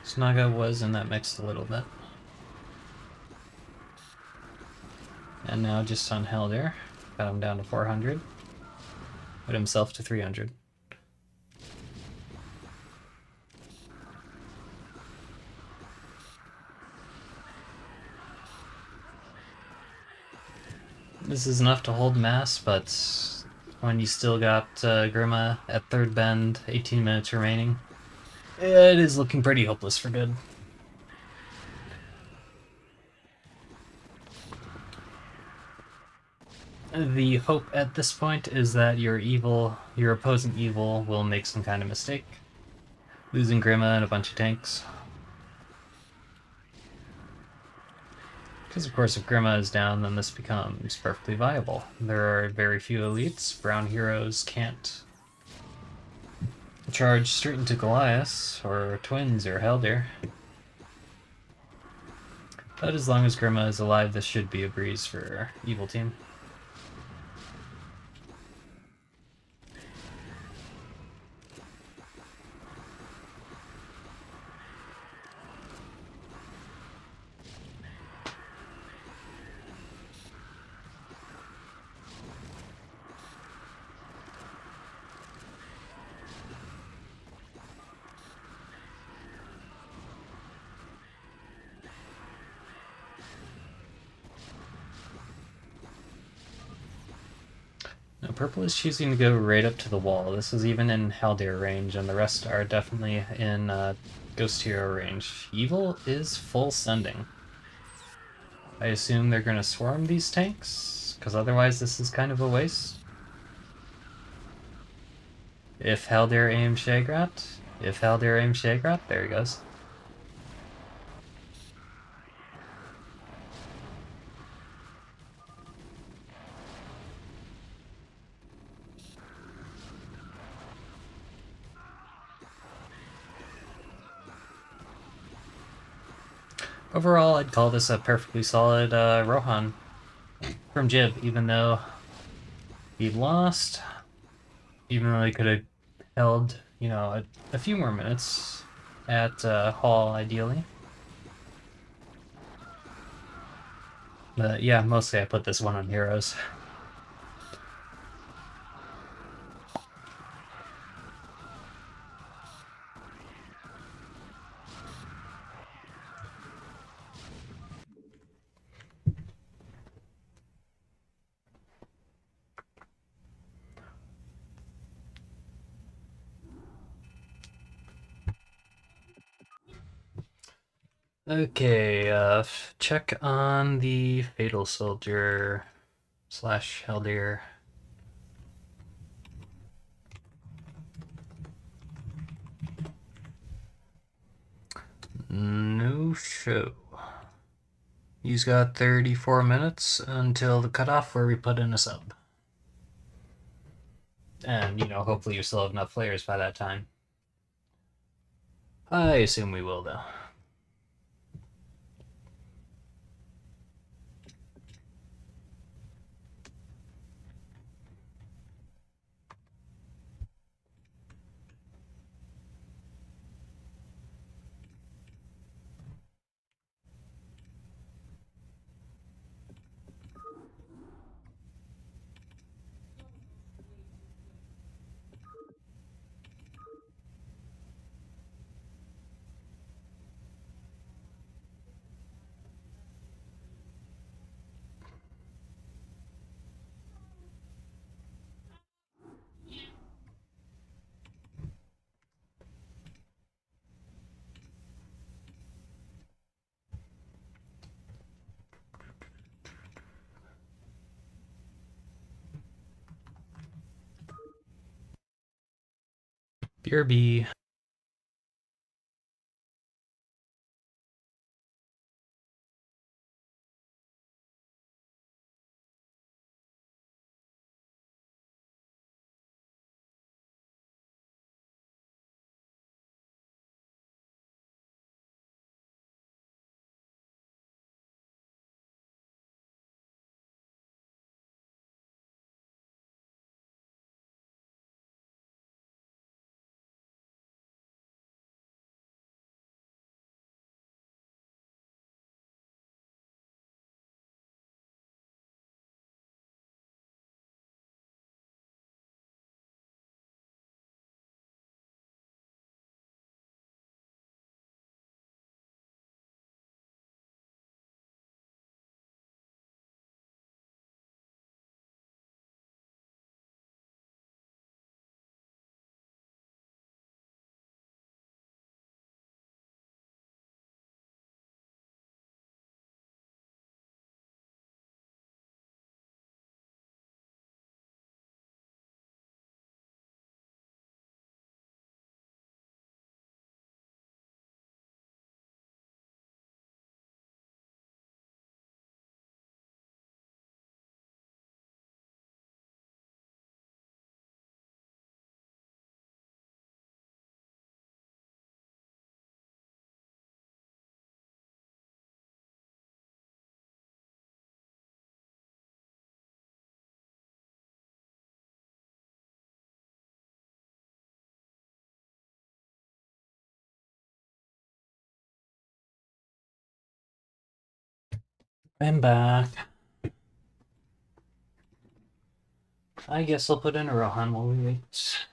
Snaga was in that mix a little bit. And now just on Helder. Got him down to 400. Put himself to 300. This is enough to hold mass, but when you still got Grima at third bend, 18 minutes remaining, it is looking pretty hopeless for good. The hope at this point is that your opposing evil will make some kind of mistake, losing Grima and a bunch of tanks. Because of course if Grima is down, then this becomes perfectly viable. There are very few elites. Brown heroes can't charge straight into Goliath, or Twins, or Helder. But as long as Grima is alive, this should be a breeze for Evil Team. Now, purple is choosing to go right up to the wall. This is even in Haldir range, and the rest are definitely in Ghost Hero range. Evil is full sending. I assume they're going to swarm these tanks, because otherwise this is kind of a waste. If Haldir aims Shagrat, there he goes. Overall, I'd call this a perfectly solid Rohan from Jib, even though he lost, even though he could have held, you know, a few more minutes at Hall, ideally. But yeah, mostly I put this one on Heroes. Okay, check on the Fatal Soldier slash Heldir. No show. He's got 34 minutes until the cutoff where we put in a sub. And, you know, hopefully you still have enough players by that time. I assume we will, though. BRB. I'm back. I guess I'll put in a Rohan while we wait.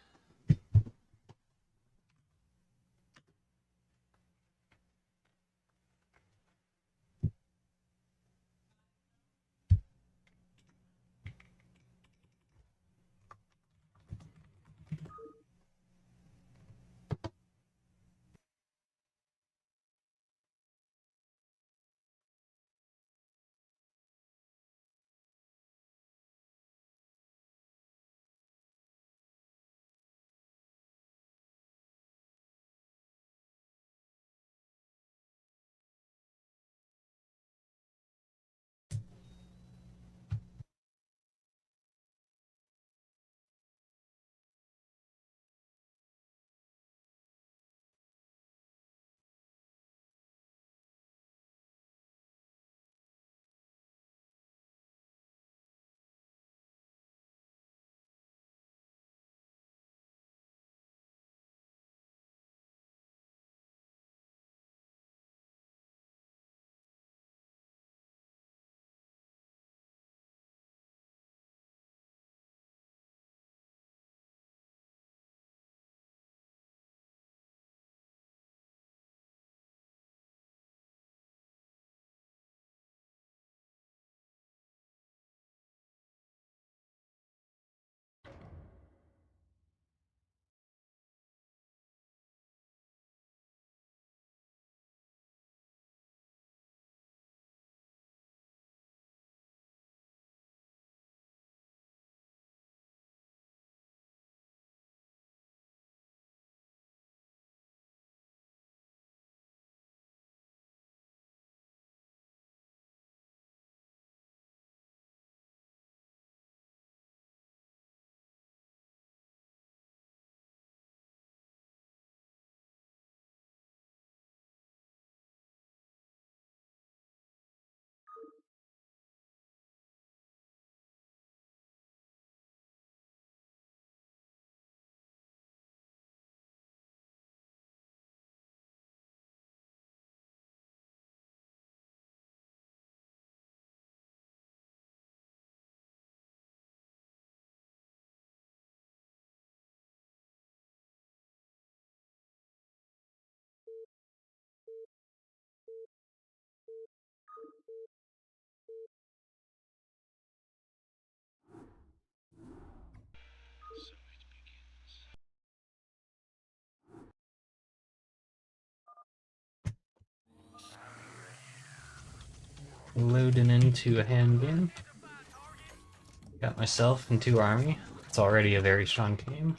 Loading into a hand game. Got myself and 2 army. It's already a very strong team.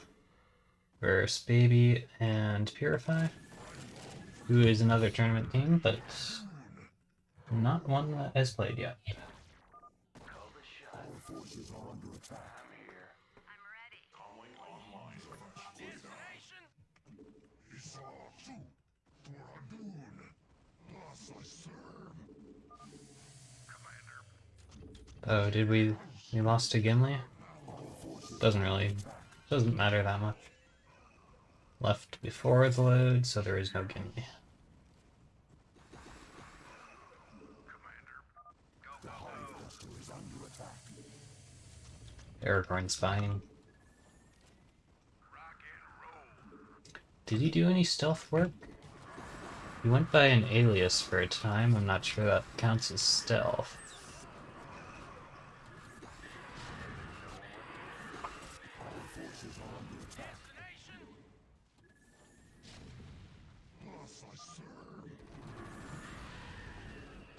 Versus Baby and Purify, who is another tournament team, but not one that has played yet. Oh, did we lost to Gimli? Doesn't matter that much. Left before the load, so there is no Gimli. Aragorn's fine. Did he do any stealth work? He went by an alias for a time. I'm not sure that counts as stealth.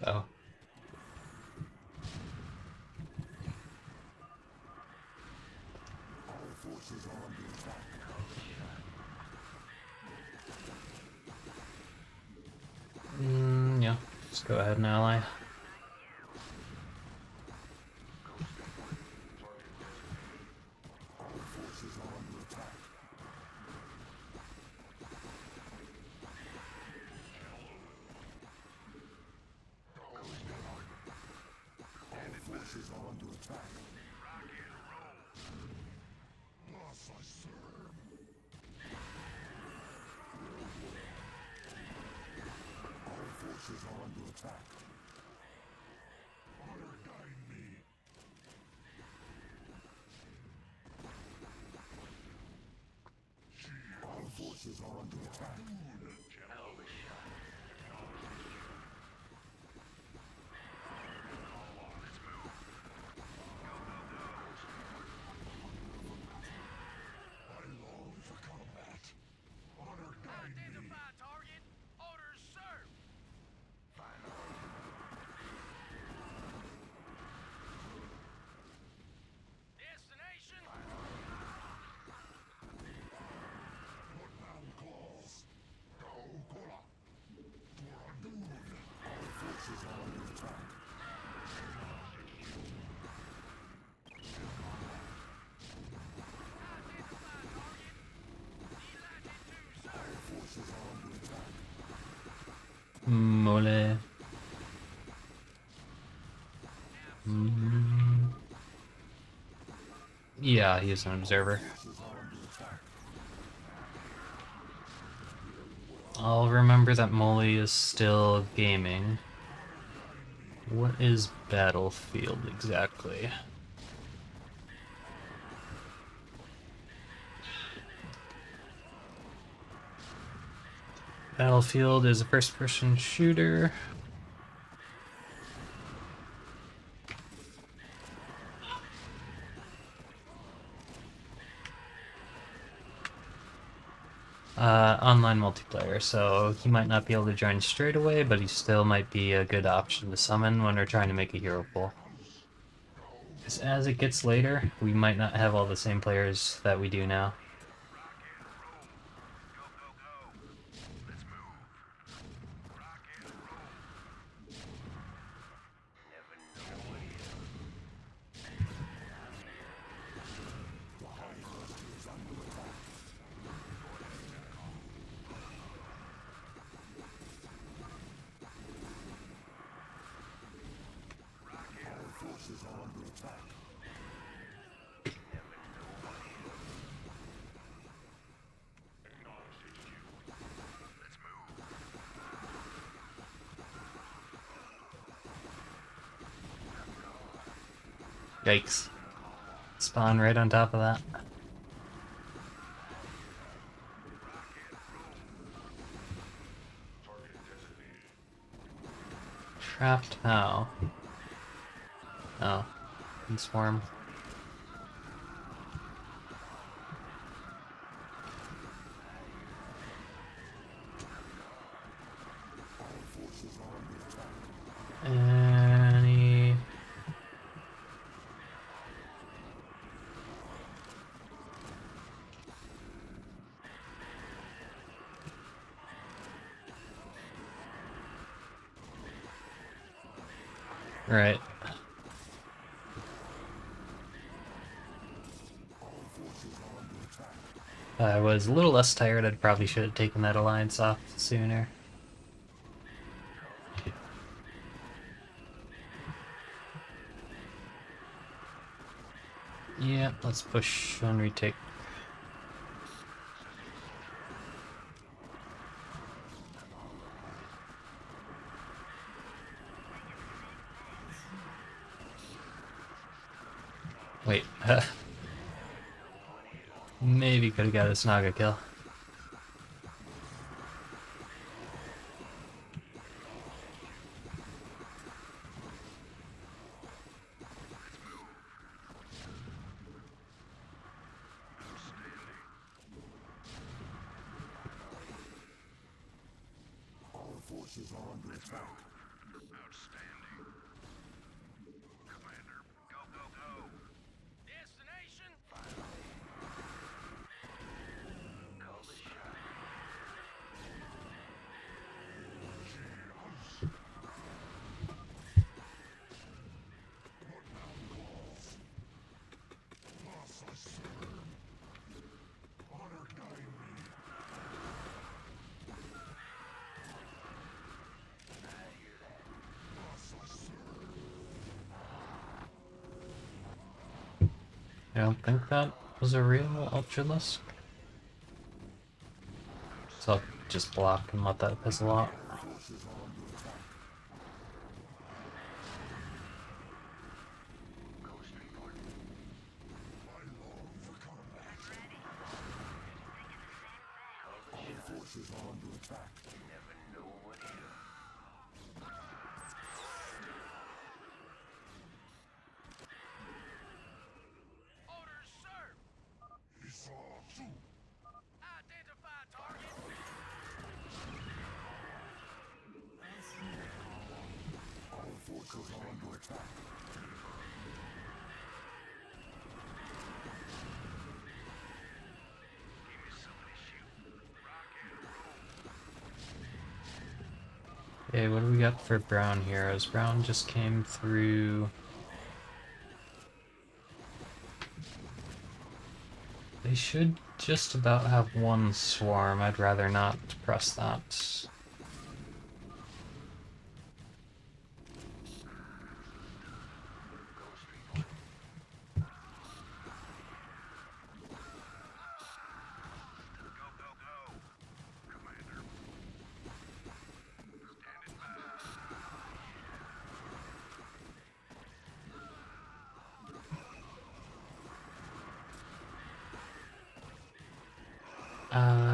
Oh. Yeah. Just go ahead and ally. Mole. Yeah, he's an observer. I'll remember that Molly is still gaming. What is Battlefield exactly? Battlefield is a first-person shooter. Online multiplayer, so he might not be able to join straight away, but he still might be a good option to summon when we're trying to make a hero pool. Because as it gets later, we might not have all the same players that we do now. Yikes. Spawn right on top of that. Trapped how? Oh. In swarm. And Right. If I was a little less tired, I'd probably should have taken that alliance off sooner. Yeah, let's push and retake. Wait, maybe could have got a Snaga kill. Outstanding. Commander, go, go, go. Destination? Call the shot. I don't think that was a real Ultralisk. So I'll just block and let that fizzle out. Orders, sir. Identify target. Give me somebody shoot. Rock and roll. Okay, what do we got for brown heroes? Brown just came through. They should just about have one swarm. I'd rather not press that. Go, go, go. Commander. Standing by.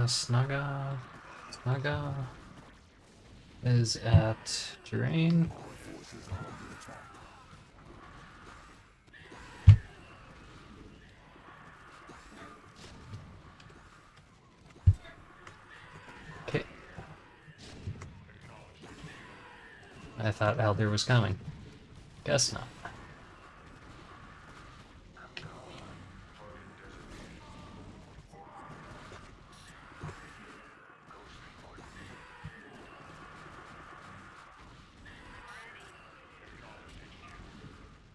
Snaga. Snaga is at terrain. Okay. I thought Elder was coming. Guess not.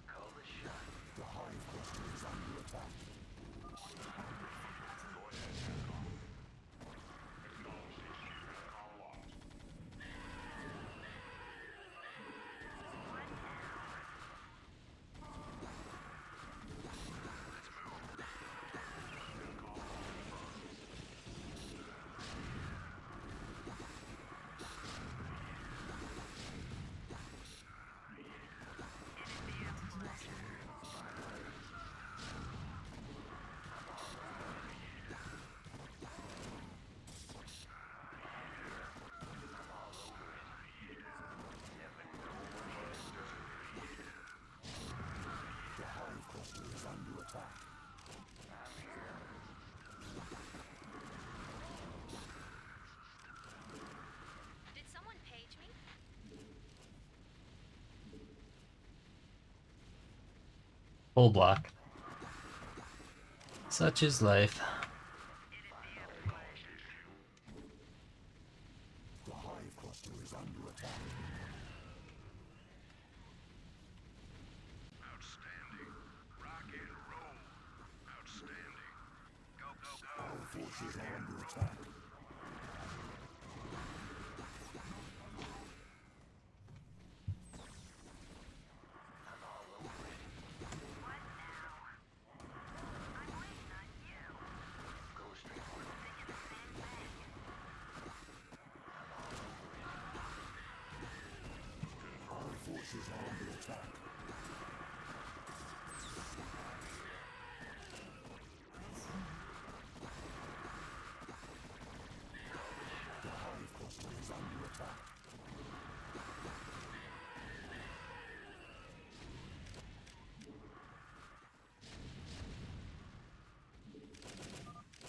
Call the shot. Did someone page me? Full block. Such is life.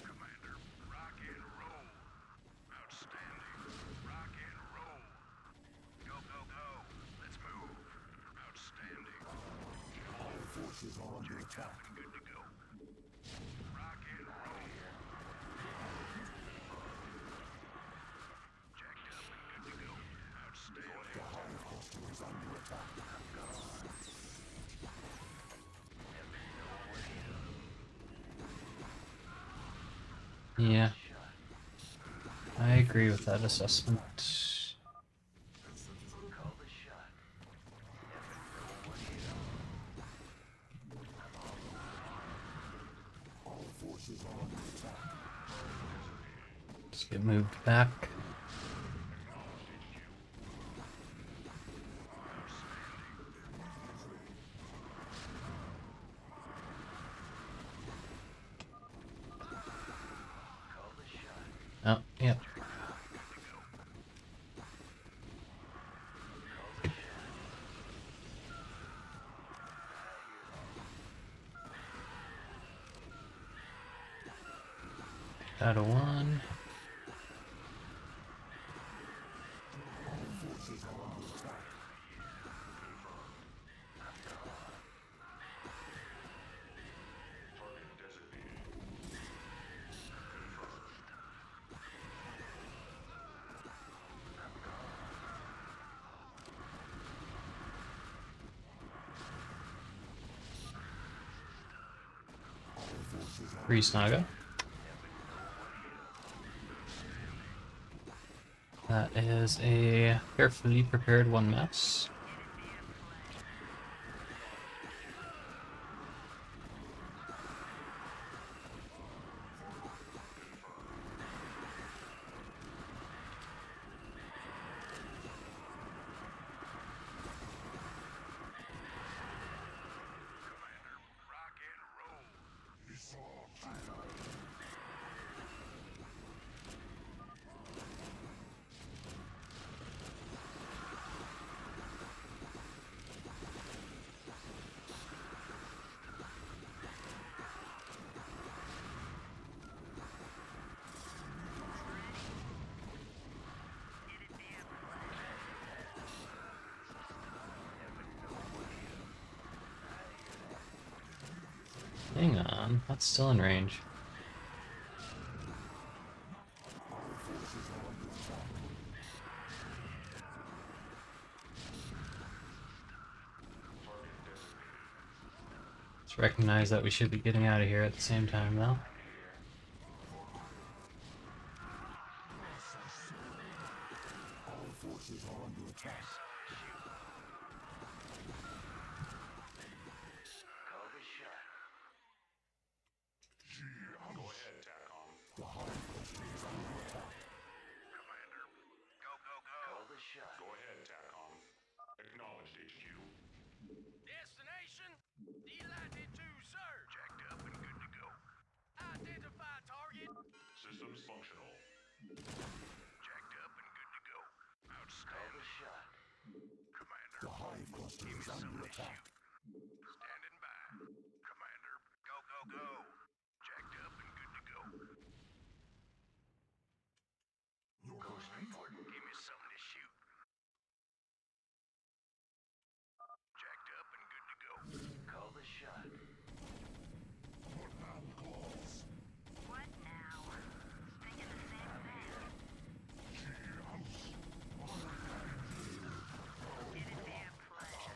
Commander, rock and roll. Outstanding. Rock and roll. Go, go, go. Let's move. Outstanding. All forces are under attack. And good to go. Rock and roll. Jacked up and good to go. Outstanding. Yeah. I agree with that assessment. Just get moved back. Oh, yep. Out of one. Reese-Naga. That is a carefully prepared one mouse. Rock and roll. Hang on, that's still in range. Let's recognize that we should be getting out of here at the same time, though. Call the shot. Go ahead, TACOM. Commander, go, go, go. Call the shot. Go ahead, TACOM. Acknowledged, HQ. Destination? Delighted to, sir. Jacked up and good to go. Identify target. Systems functional. Jacked up and good to go. Outstanding. Call the shot. Commander, give me something to shoot. Standing by. Commander, go, go, go. Jacked up and good to go. Ghost report. Give me something to shoot. Jacked up and good to go. Call the shot. What now? Thinking the same thing. It'd be a pleasure.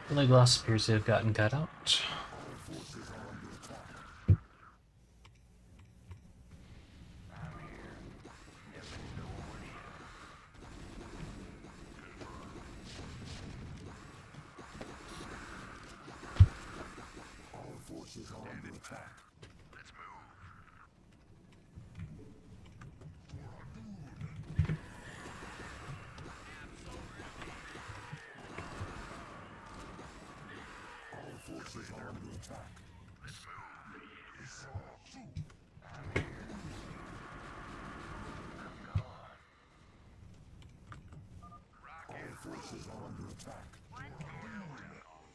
Polygloss appears to have gotten cut out. Let's move.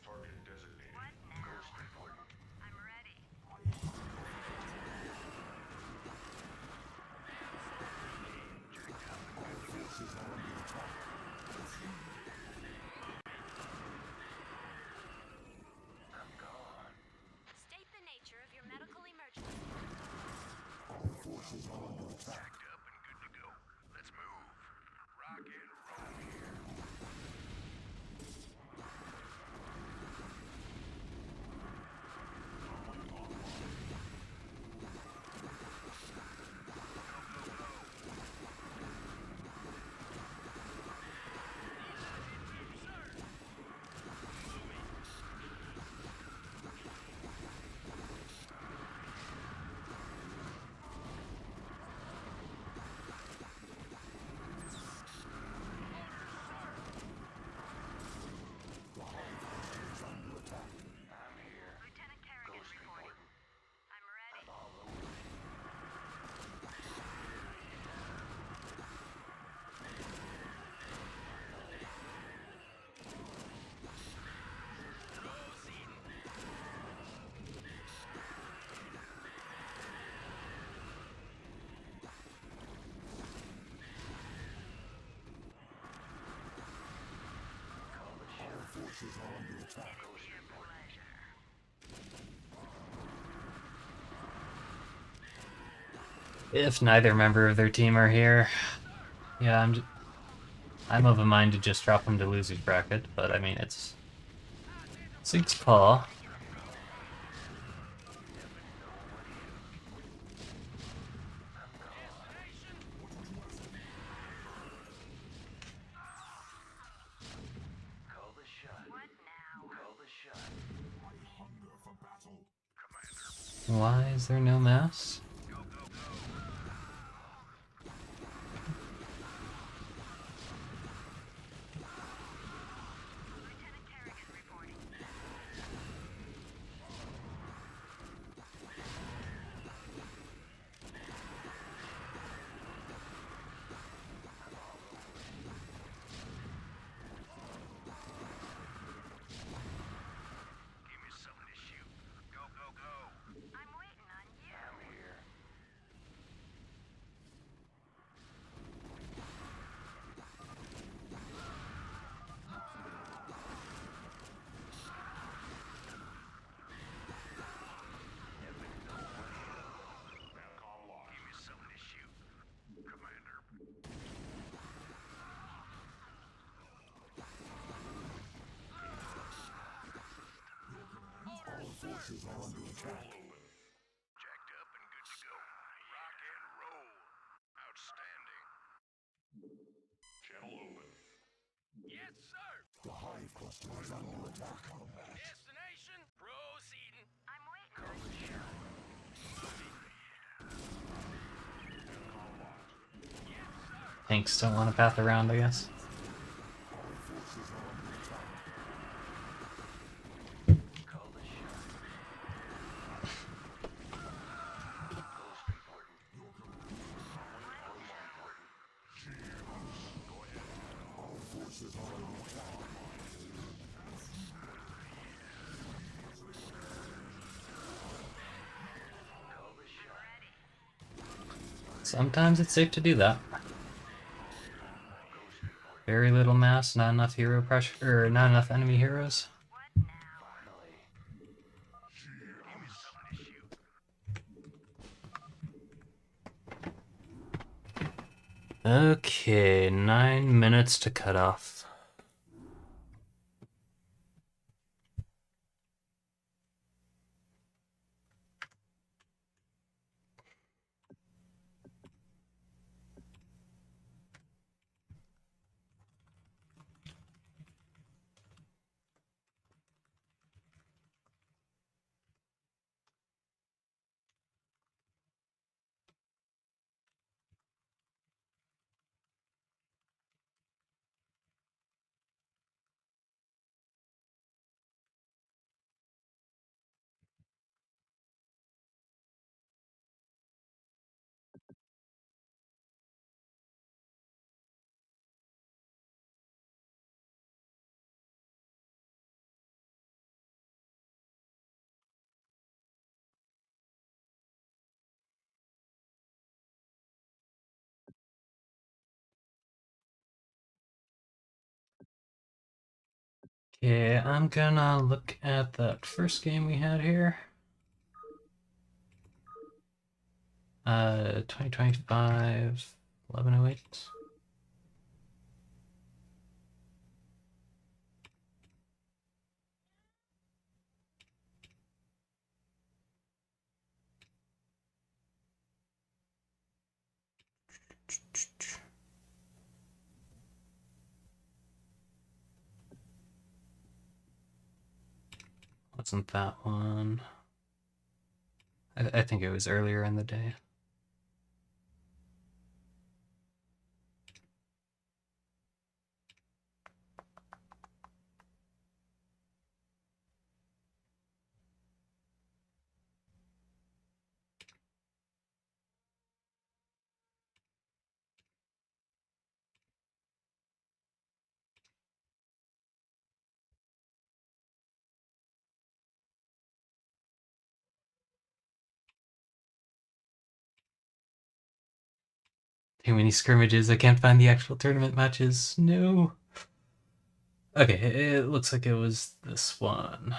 Target designated. Ghost reporting. I'm ready. State the nature of your medical emergency. Jacked up and good to go. Let's move. Rock and roll here. Lieutenant Kerrigan reporting. I'm ready. If neither member of their team are here, yeah, I'm of a mind to just drop him to losers bracket, but I mean, it's Sig's call. Call the shot. What now? Call the shot. Why is there no mass? Lieutenant Kerrigan reporting. Give me something to shoot. Go, go, go. I'm waiting on you. I'm here. Give me something to shoot. Commander. Jacked up and good to go. Rock and roll. Outstanding. Channel open. Yes, sir. The hive cluster is under attack. Destination proceeding. I'm waiting on you. Tanks don't want to path around, I guess. Call the shot. Ghost reporting. Call the shot. Sometimes it's safe to do that. Very little mass, not enough hero pressure, or not enough enemy heroes. What now? Finally. Give me something to shoot. Okay, 9 minutes to cut off. Okay, I'm gonna look at that first game we had here. 2025, 1108. Wasn't that one? I think it was earlier in the day. Too many scrimmages. I can't find the actual tournament matches. No. Okay, it looks like it was this one.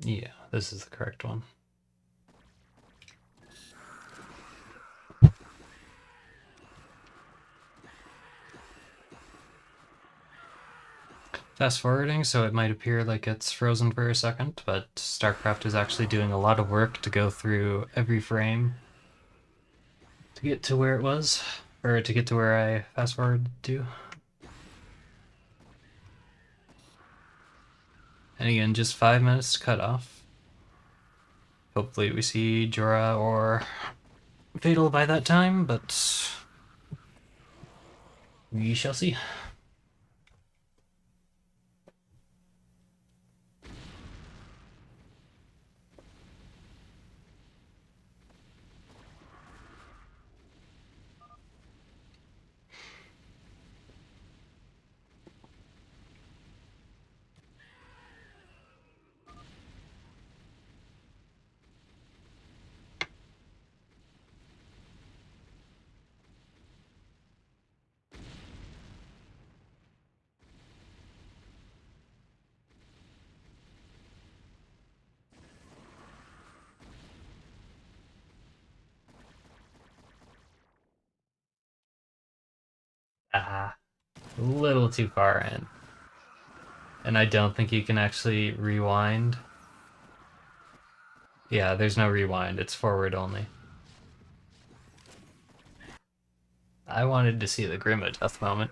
Yeah, this is the correct one. Fast forwarding, so it might appear like it's frozen for a second, but StarCraft is actually doing a lot of work to go through every frame to get to where it was, or to get to where I fast forwarded to. And again, just 5 minutes to cut off. Hopefully we see Jorah or Fatal by that time, but we shall see. Ah, a little too far in. And I don't think you can actually rewind. Yeah, there's no rewind, it's forward only. I wanted to see the Grima death moment.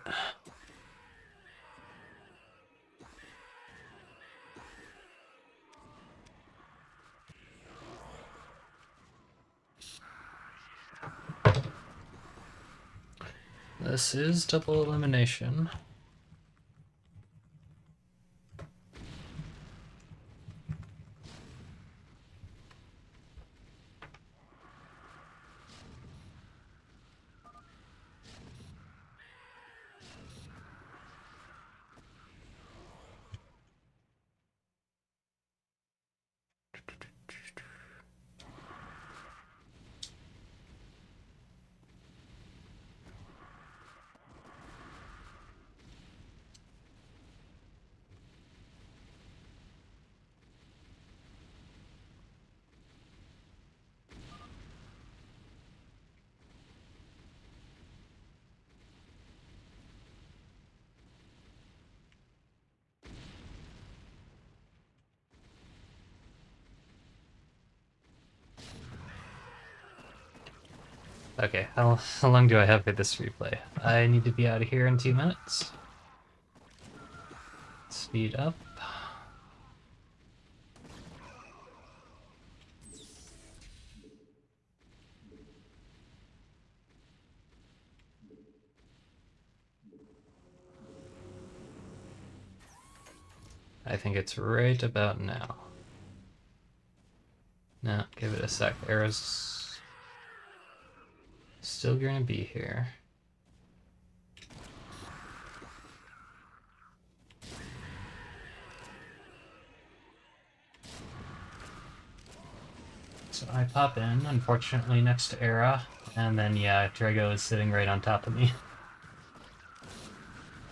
This is double elimination. Okay, how long do I have for this replay? I need to be out of here in 2 minutes. Speed up. I think it's right about now. No, give it a sec. Arrow's still gonna be here. So I pop in, unfortunately, next to Era, and then, yeah, Drago is sitting right on top of me.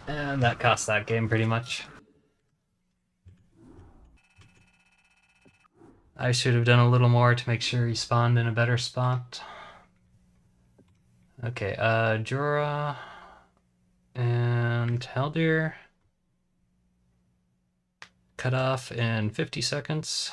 And that cost that game, pretty much. I should have done a little more to make sure he spawned in a better spot. Okay, Jorah and Haldir. Cut off in 50 seconds.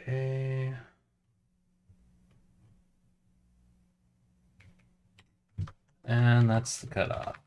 Okay. And that's the cutoff.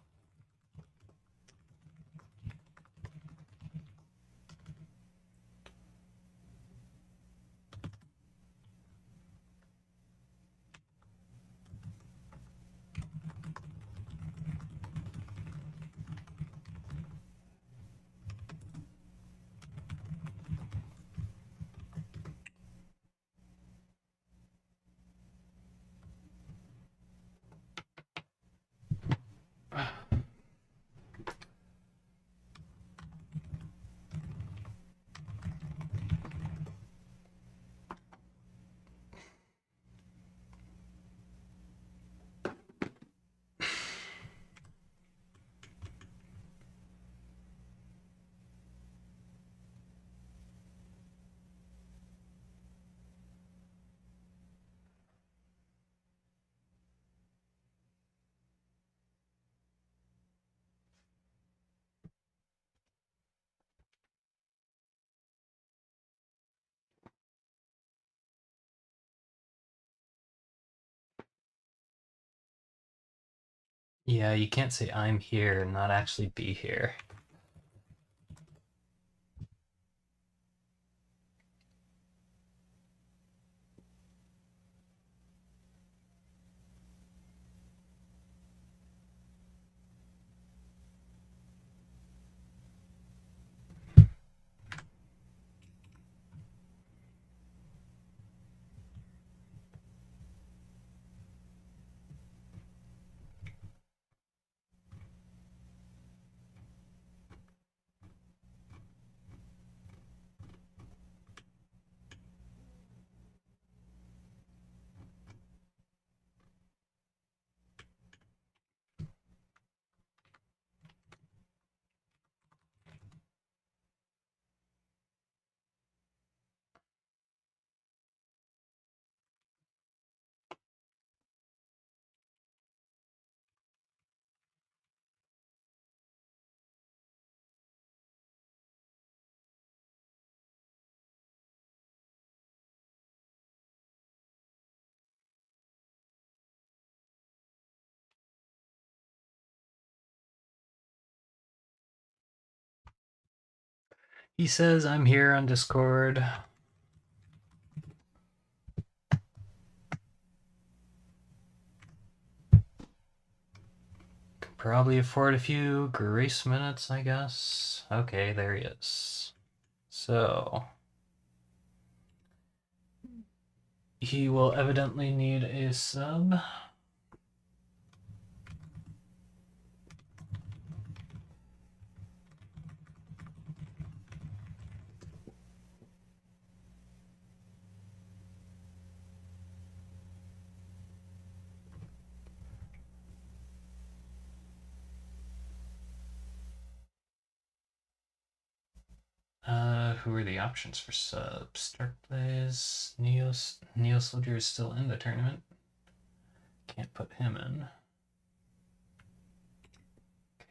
Yeah, you can't say I'm here and not actually be here. He says I'm here on Discord. Could probably afford a few grace minutes, I guess. Okay, there he is. So he will evidently need a sub. Who are the options for subs? Start plays. Neo Soldier is still in the tournament. Can't put him in.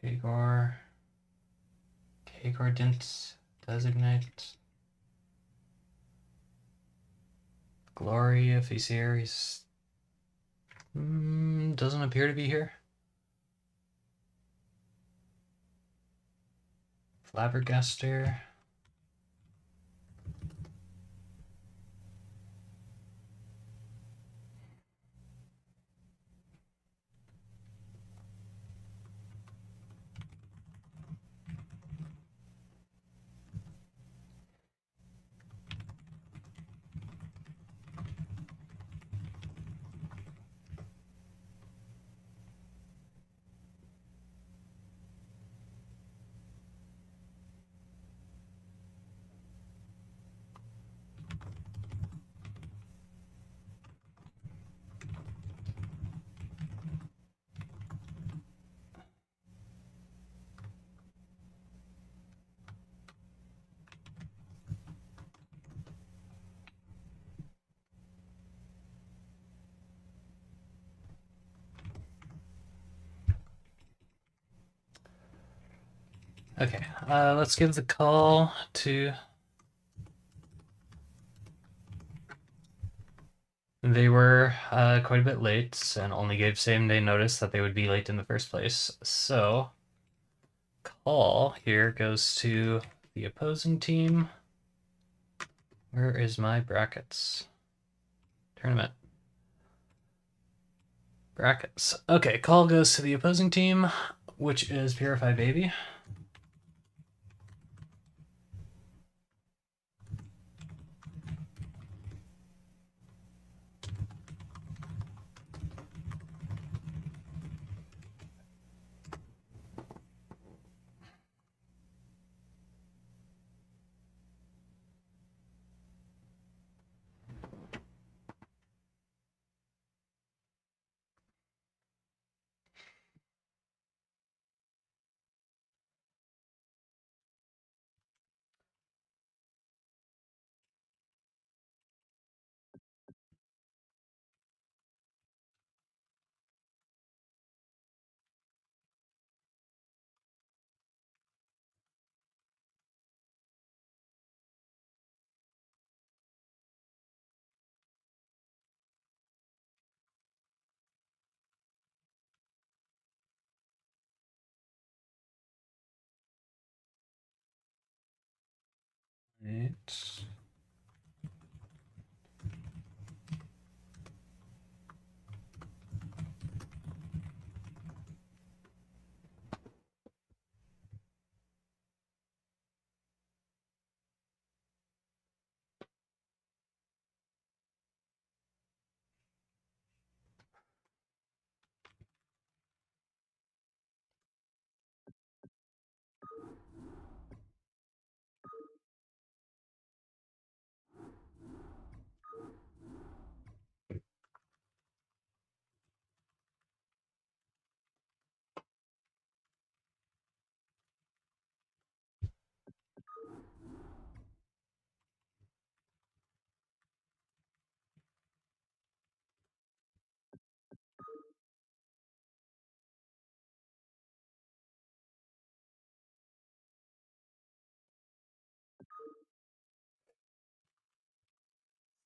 Kagor didn't designate. Glory, if he's here, he's doesn't appear to be here. Flabbergaster. Okay, let's give the call to... They were quite a bit late and only gave same-day notice that they would be late in the first place. So, call here goes to the opposing team. Where is my brackets? Tournament. Brackets. Okay, call goes to the opposing team, which is Purify Baby. Right.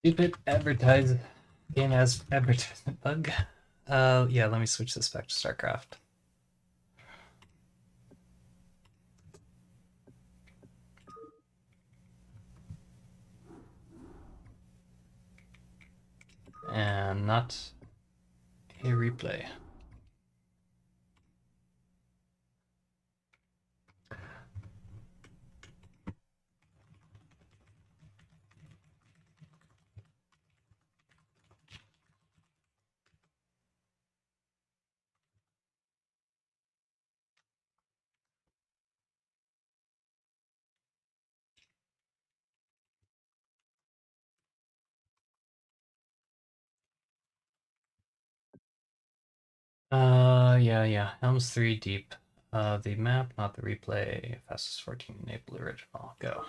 Stupid advertise game has advertisement bug. Yeah, let me switch this back to StarCraft. And not a replay. Yeah. Helms 3 deep. The map, not the replay. Fastest 14 enable original. Go.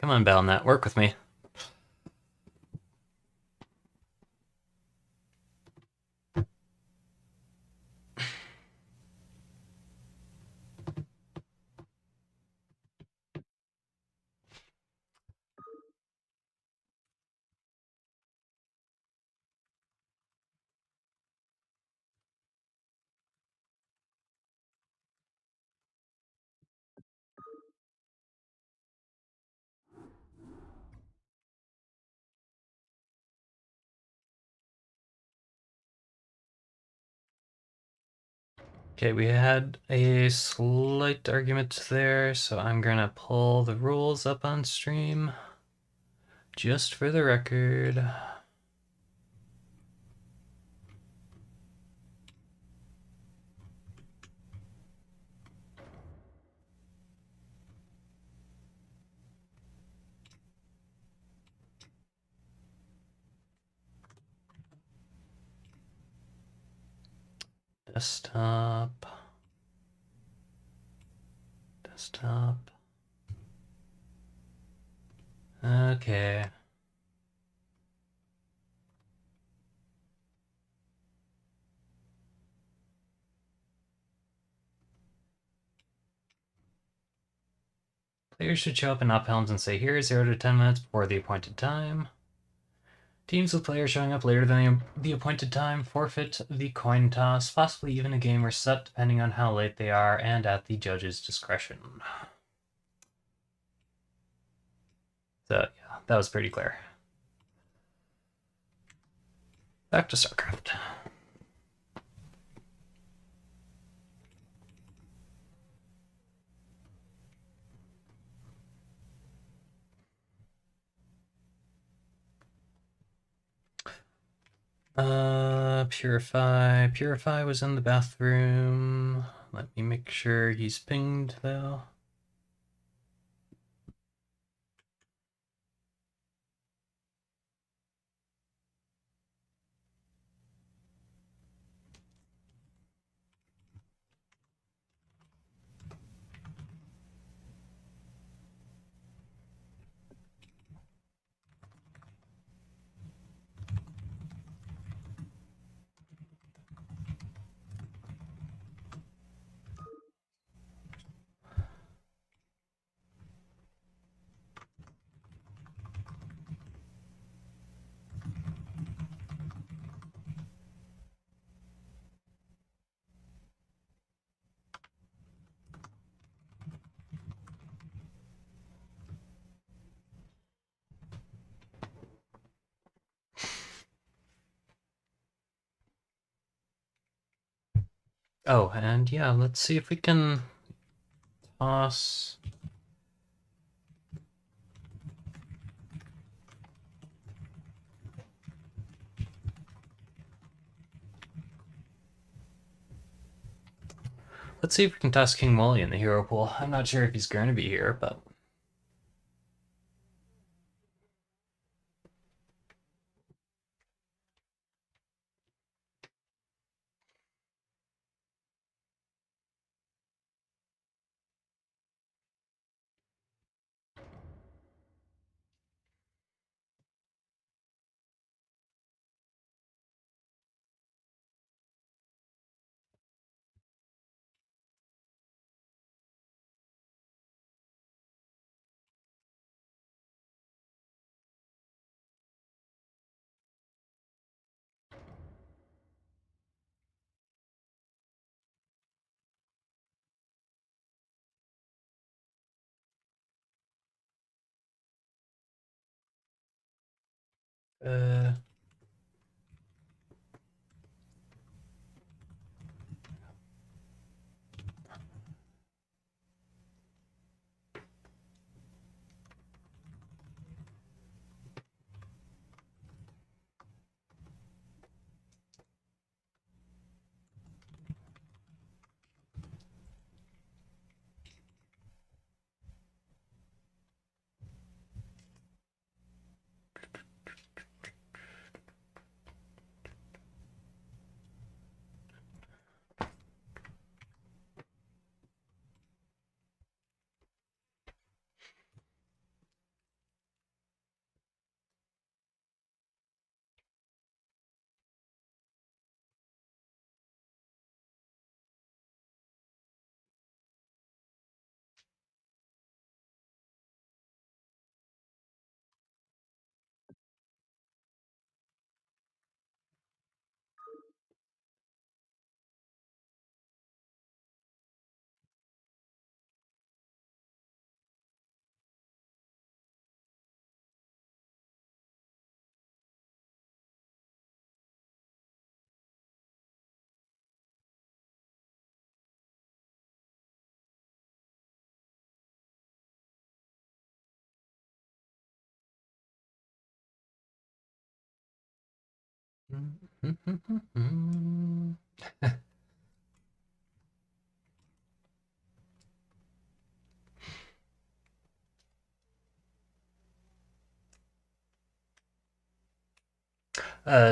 Come on, Balnet, work with me. Okay, we had a slight argument there, so I'm gonna pull the rules up on stream. Just for the record. Desktop. Desktop. Okay. Players should show up in op Helms and say here 0 to 10 minutes before the appointed time. Teams with players showing up later than the appointed time forfeit the coin toss, possibly even a game or set, depending on how late they are and at the judge's discretion. So, yeah, that was pretty clear. Back to StarCraft. Purify. Purify was in the bathroom. Let me make sure he's pinged, though. Oh, and yeah, let's see if we can toss. Let's see if we can toss King Wooly in the hero pool. I'm not sure if he's going to be here, but. Uh.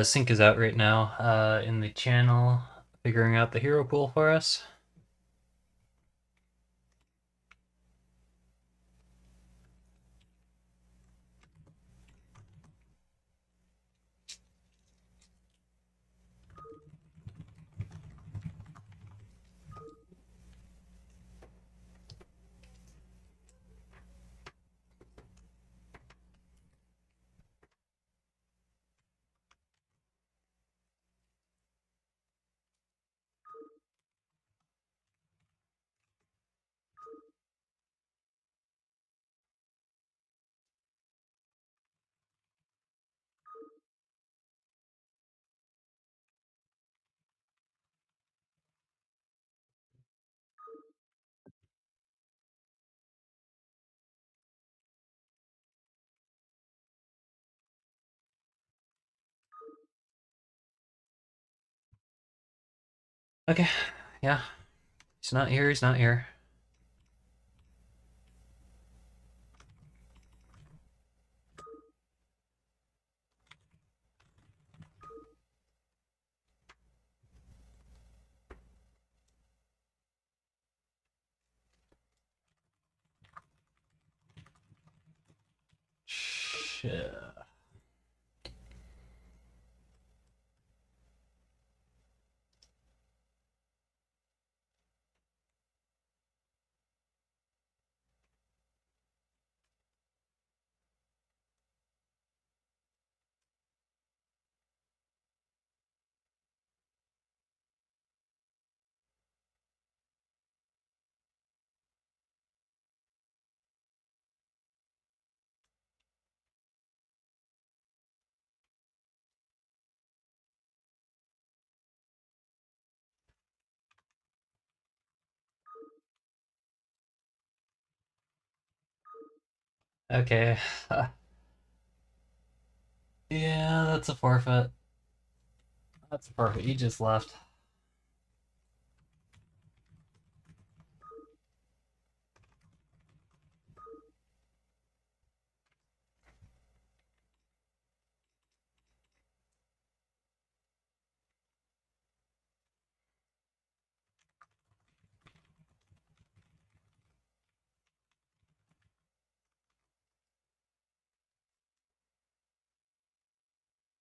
Sync is out right now in the channel, figuring out the hero pool for us. Okay, yeah. He's not here, he's not here. Shit. Okay. Yeah, that's a forfeit. That's a forfeit. He just left.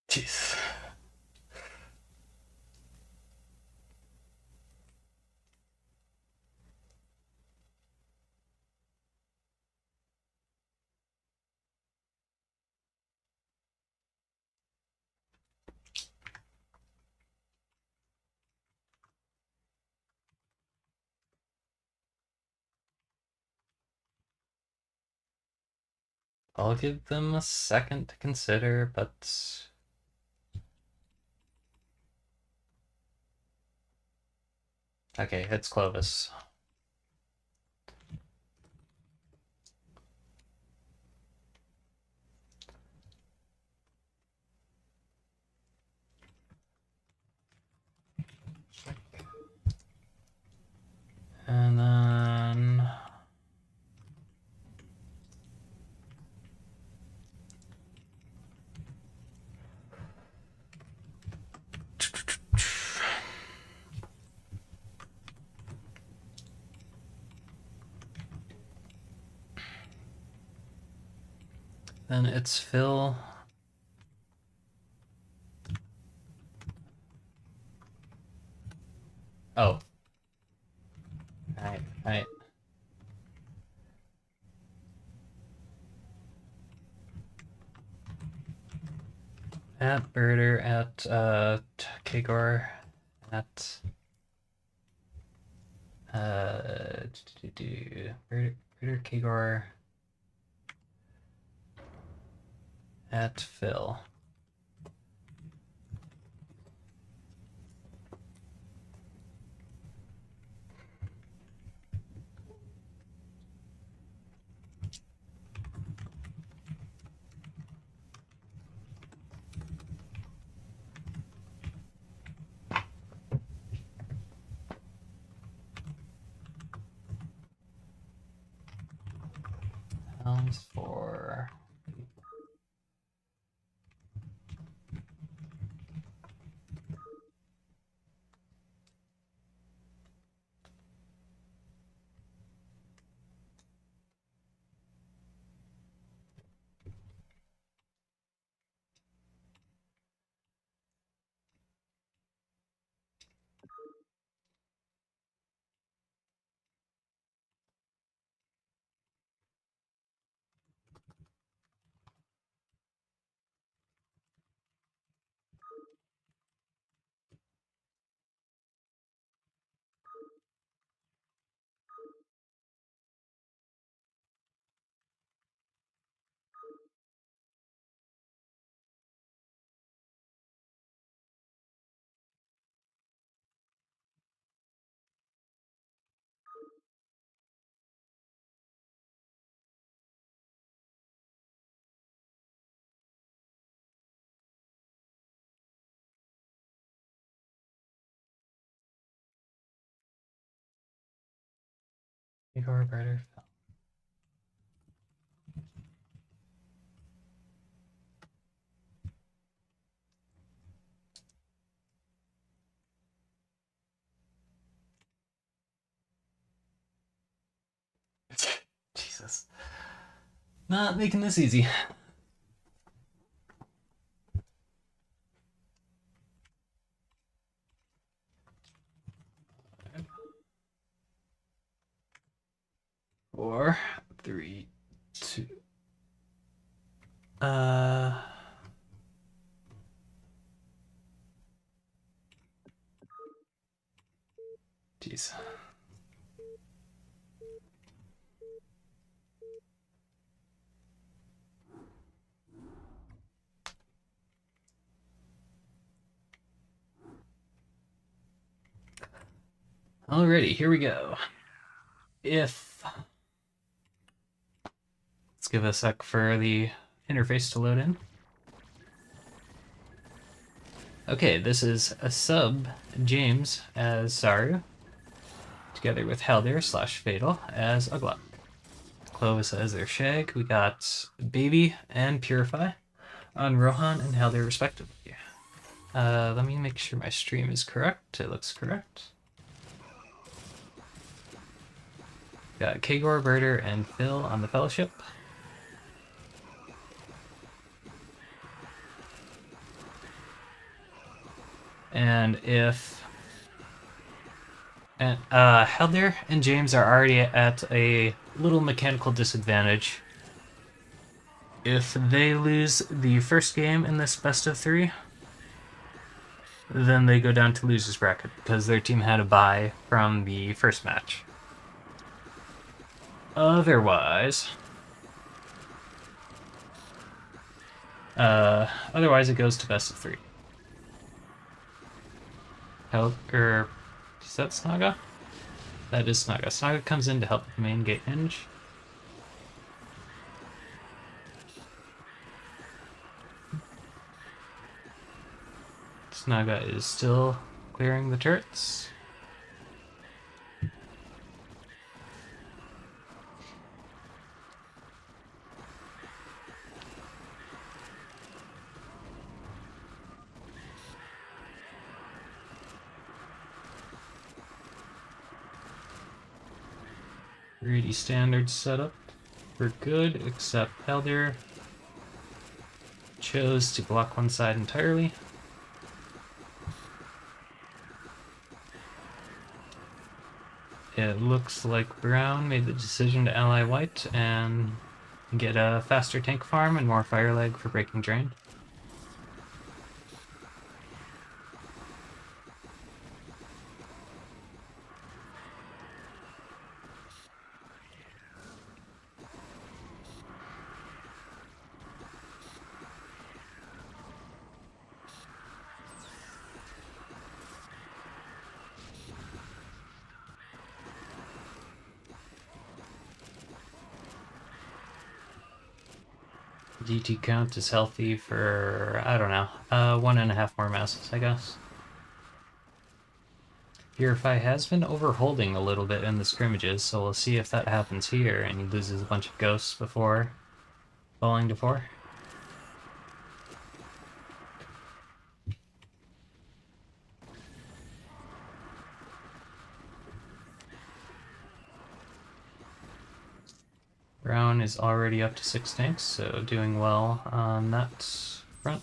Jeez. I'll give them a second to consider, but okay, it's Clovis. And then it's Phil. Oh. Alright. At Birder, at Kagor, at Birder, Kagor, at Phil. Helms for... Igor Brighter. Jesus. Not making this easy. Four, three, two. Jeez. Alrighty, here we go. Let's give a sec for the interface to load in. Okay, this is a sub James as Saru, together with Haldir / Fatal as Uglok. Clovis as their Shag. We got Baby and Purify on Rohan and Haldir respectively. Let me make sure my stream is correct. It looks correct. Got Kagor, Birder, and Phil on the Fellowship. And Haldir and James are already at a little mechanical disadvantage. If they lose the first game in this best of 3, then they go down to losers bracket because their team had a bye from the first match. Otherwise, it goes to best of 3. Is that Snaga? That is Snaga. Snaga comes in to help the main gate hinge. Snaga is still clearing the turrets. Greedy standard setup. We're good, except Haldir chose to block one side entirely. It looks like Brown made the decision to ally White and get a faster tank farm and more fire leg for breaking drain. DT count is healthy for, I don't know, 1.5 more masses, I guess. Purify has been overholding a little bit in the scrimmages, so we'll see if that happens here and he loses a bunch of ghosts before falling to 4. Brown is already up to 6 tanks, so doing well on that front.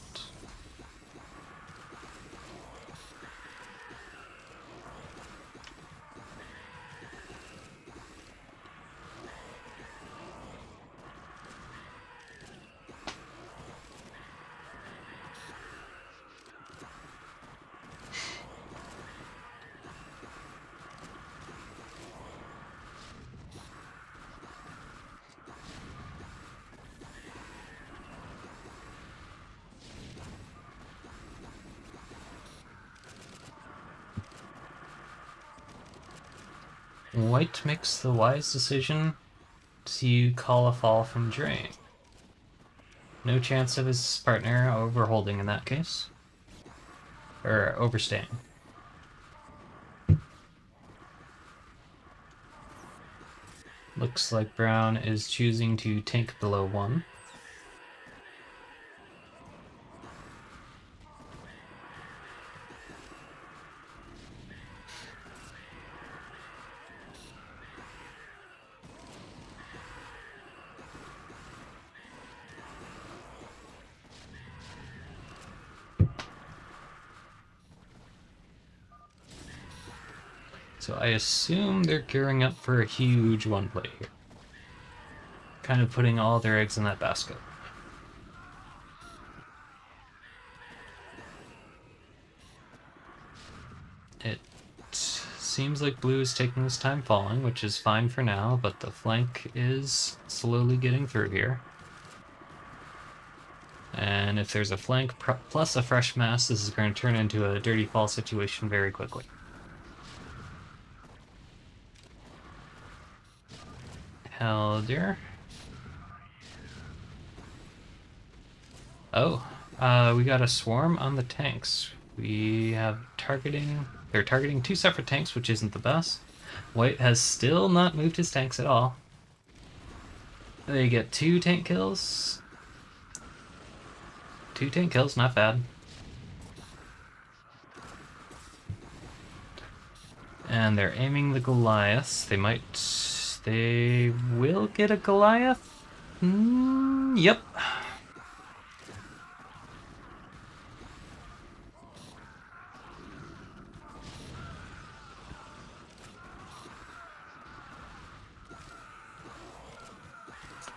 White makes the wise decision to call a fall from Drain. No chance of his partner overholding in that case. Or overstaying. Looks like Brown is choosing to tank below 1. So I assume they're gearing up for a huge one play here. Kind of putting all their eggs in that basket. It seems like blue is taking his time falling, which is fine for now, but the flank is slowly getting through here. And if there's a flank plus a fresh mass, this is going to turn into a dirty fall situation very quickly. Helder. Oh, we got a swarm on the tanks. We have they're targeting 2 separate tanks, which isn't the best. White has still not moved his tanks at all. They get 2 tank kills. 2 tank kills, not bad. And they're aiming the Goliaths. They will get a Goliath? Yep.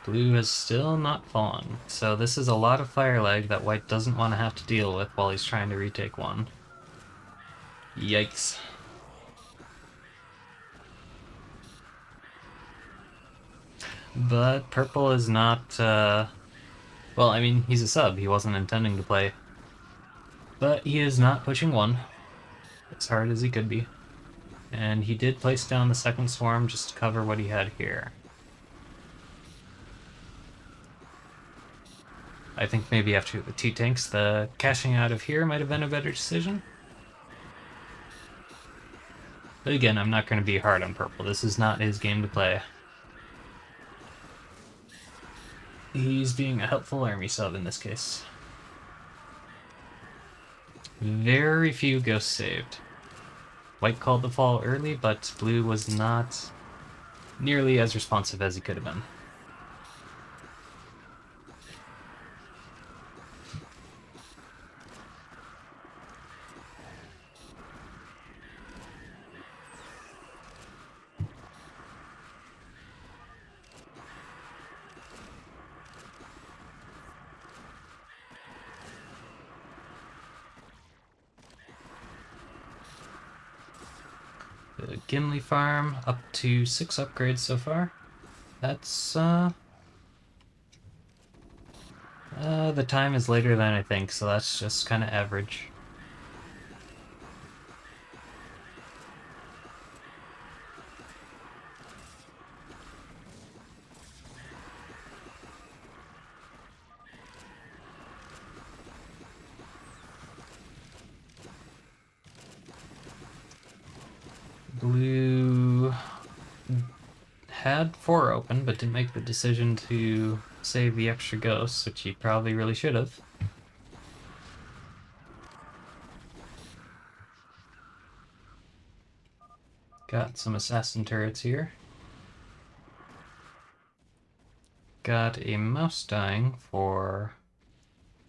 Blue has still not fallen, so this is a lot of fire lag that White doesn't want to have to deal with while he's trying to retake 1. Yikes. But purple is not, well, I mean, he's a sub, he wasn't intending to play. But he is not pushing 1 as hard as he could be. And he did place down the second swarm just to cover what he had here. I think maybe after the 2 tanks, the cashing out of here might have been a better decision. But again, I'm not going to be hard on purple. This is not his game to play. He's being a helpful army sub in this case. Very few ghosts saved. White called the fall early, but blue was not nearly as responsive as he could have been. The Gimli farm up to 6 upgrades so far. That's the time is later than I think, so that's just kind of average. Blue had 4 open, but didn't make the decision to save the extra ghosts, which he probably really should have. Got some assassin turrets here. Got a mouse dying for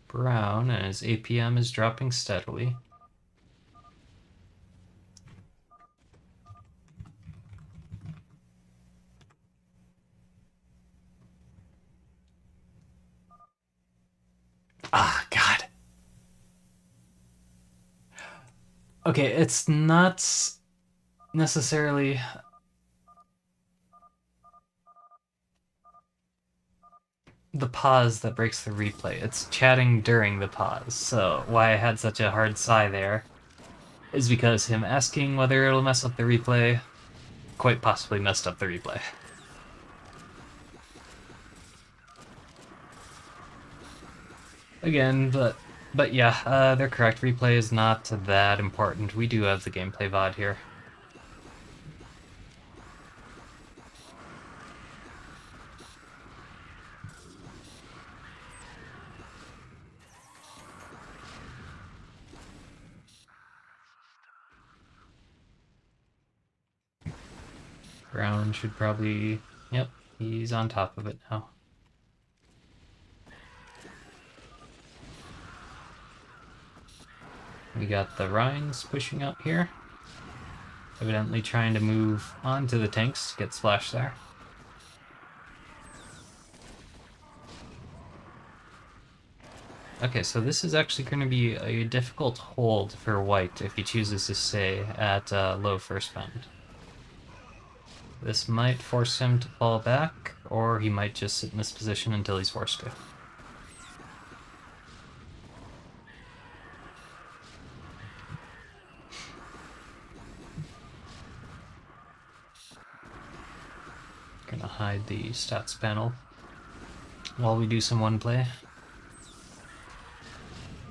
brown, and his APM is dropping steadily. Ah, God. Okay, it's not necessarily the pause that breaks the replay. It's chatting during the pause. So why I had such a hard sigh there is because him asking whether it'll mess up the replay quite possibly messed up the replay. Again, but yeah, they're correct. Replay is not that important. We do have the gameplay VOD here. Brown should probably... Yep, he's on top of it now. We got the Rhines pushing up here. Evidently trying to move onto the tanks to get splash there. Okay, so this is actually going to be a difficult hold for white if he chooses to stay at low first bend. This might force him to fall back, or he might just sit in this position until he's forced to. Gonna hide the stats panel while we do some one play.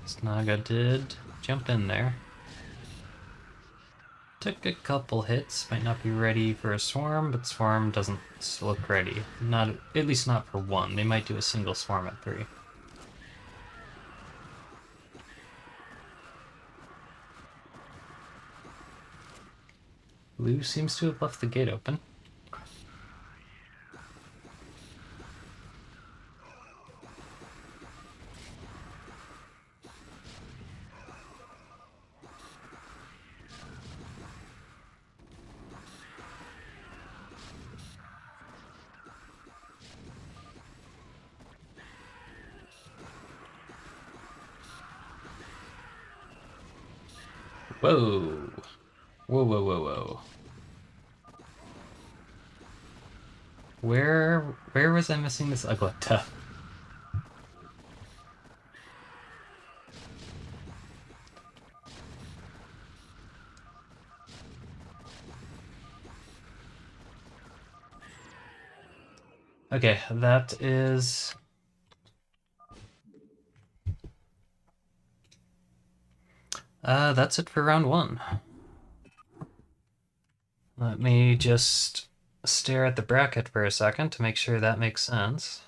Snaga did jump in there. Took a couple hits, might not be ready for a swarm, but swarm doesn't look ready. Not, at least not for one. They might do a single swarm at 3. Blue seems to have left the gate open. Whoa. Whoa, whoa, whoa, whoa. Where was I missing this Ugletta? Okay, that is... that's it for round 1. Let me just stare at the bracket for a second to make sure that makes sense.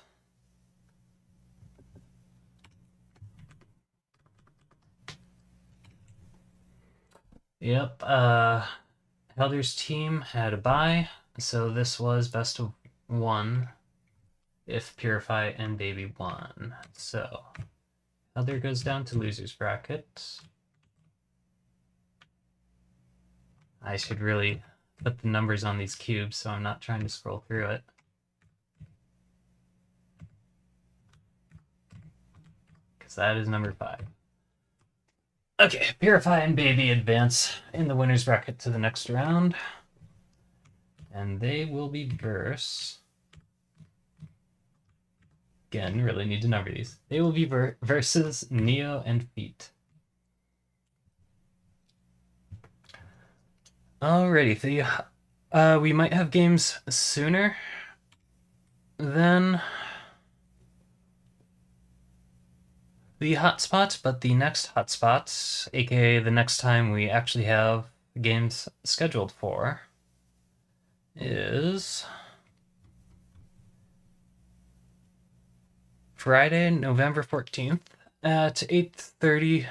Yep, Helder's team had a bye, so this was best of 1 if Purify and Baby won. So, Helder goes down to loser's bracket. I should really put the numbers on these cubes so I'm not trying to scroll through it. Because that is number 5. Okay, Purify and Baby advance in the winner's bracket to the next round. And they will be verse... Again, really need to number these. They will be versus Neo and Feet. Alrighty, we might have games sooner than the hotspot, but the next hotspot, aka the next time we actually have games scheduled for, is Friday, November 14th at 8:30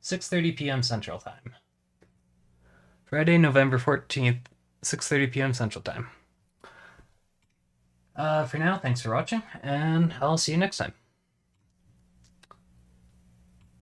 6:30 p.m. Central Time. Friday, November 14th, 6:30 p.m. Central Time. For now, thanks for watching, and I'll see you next time.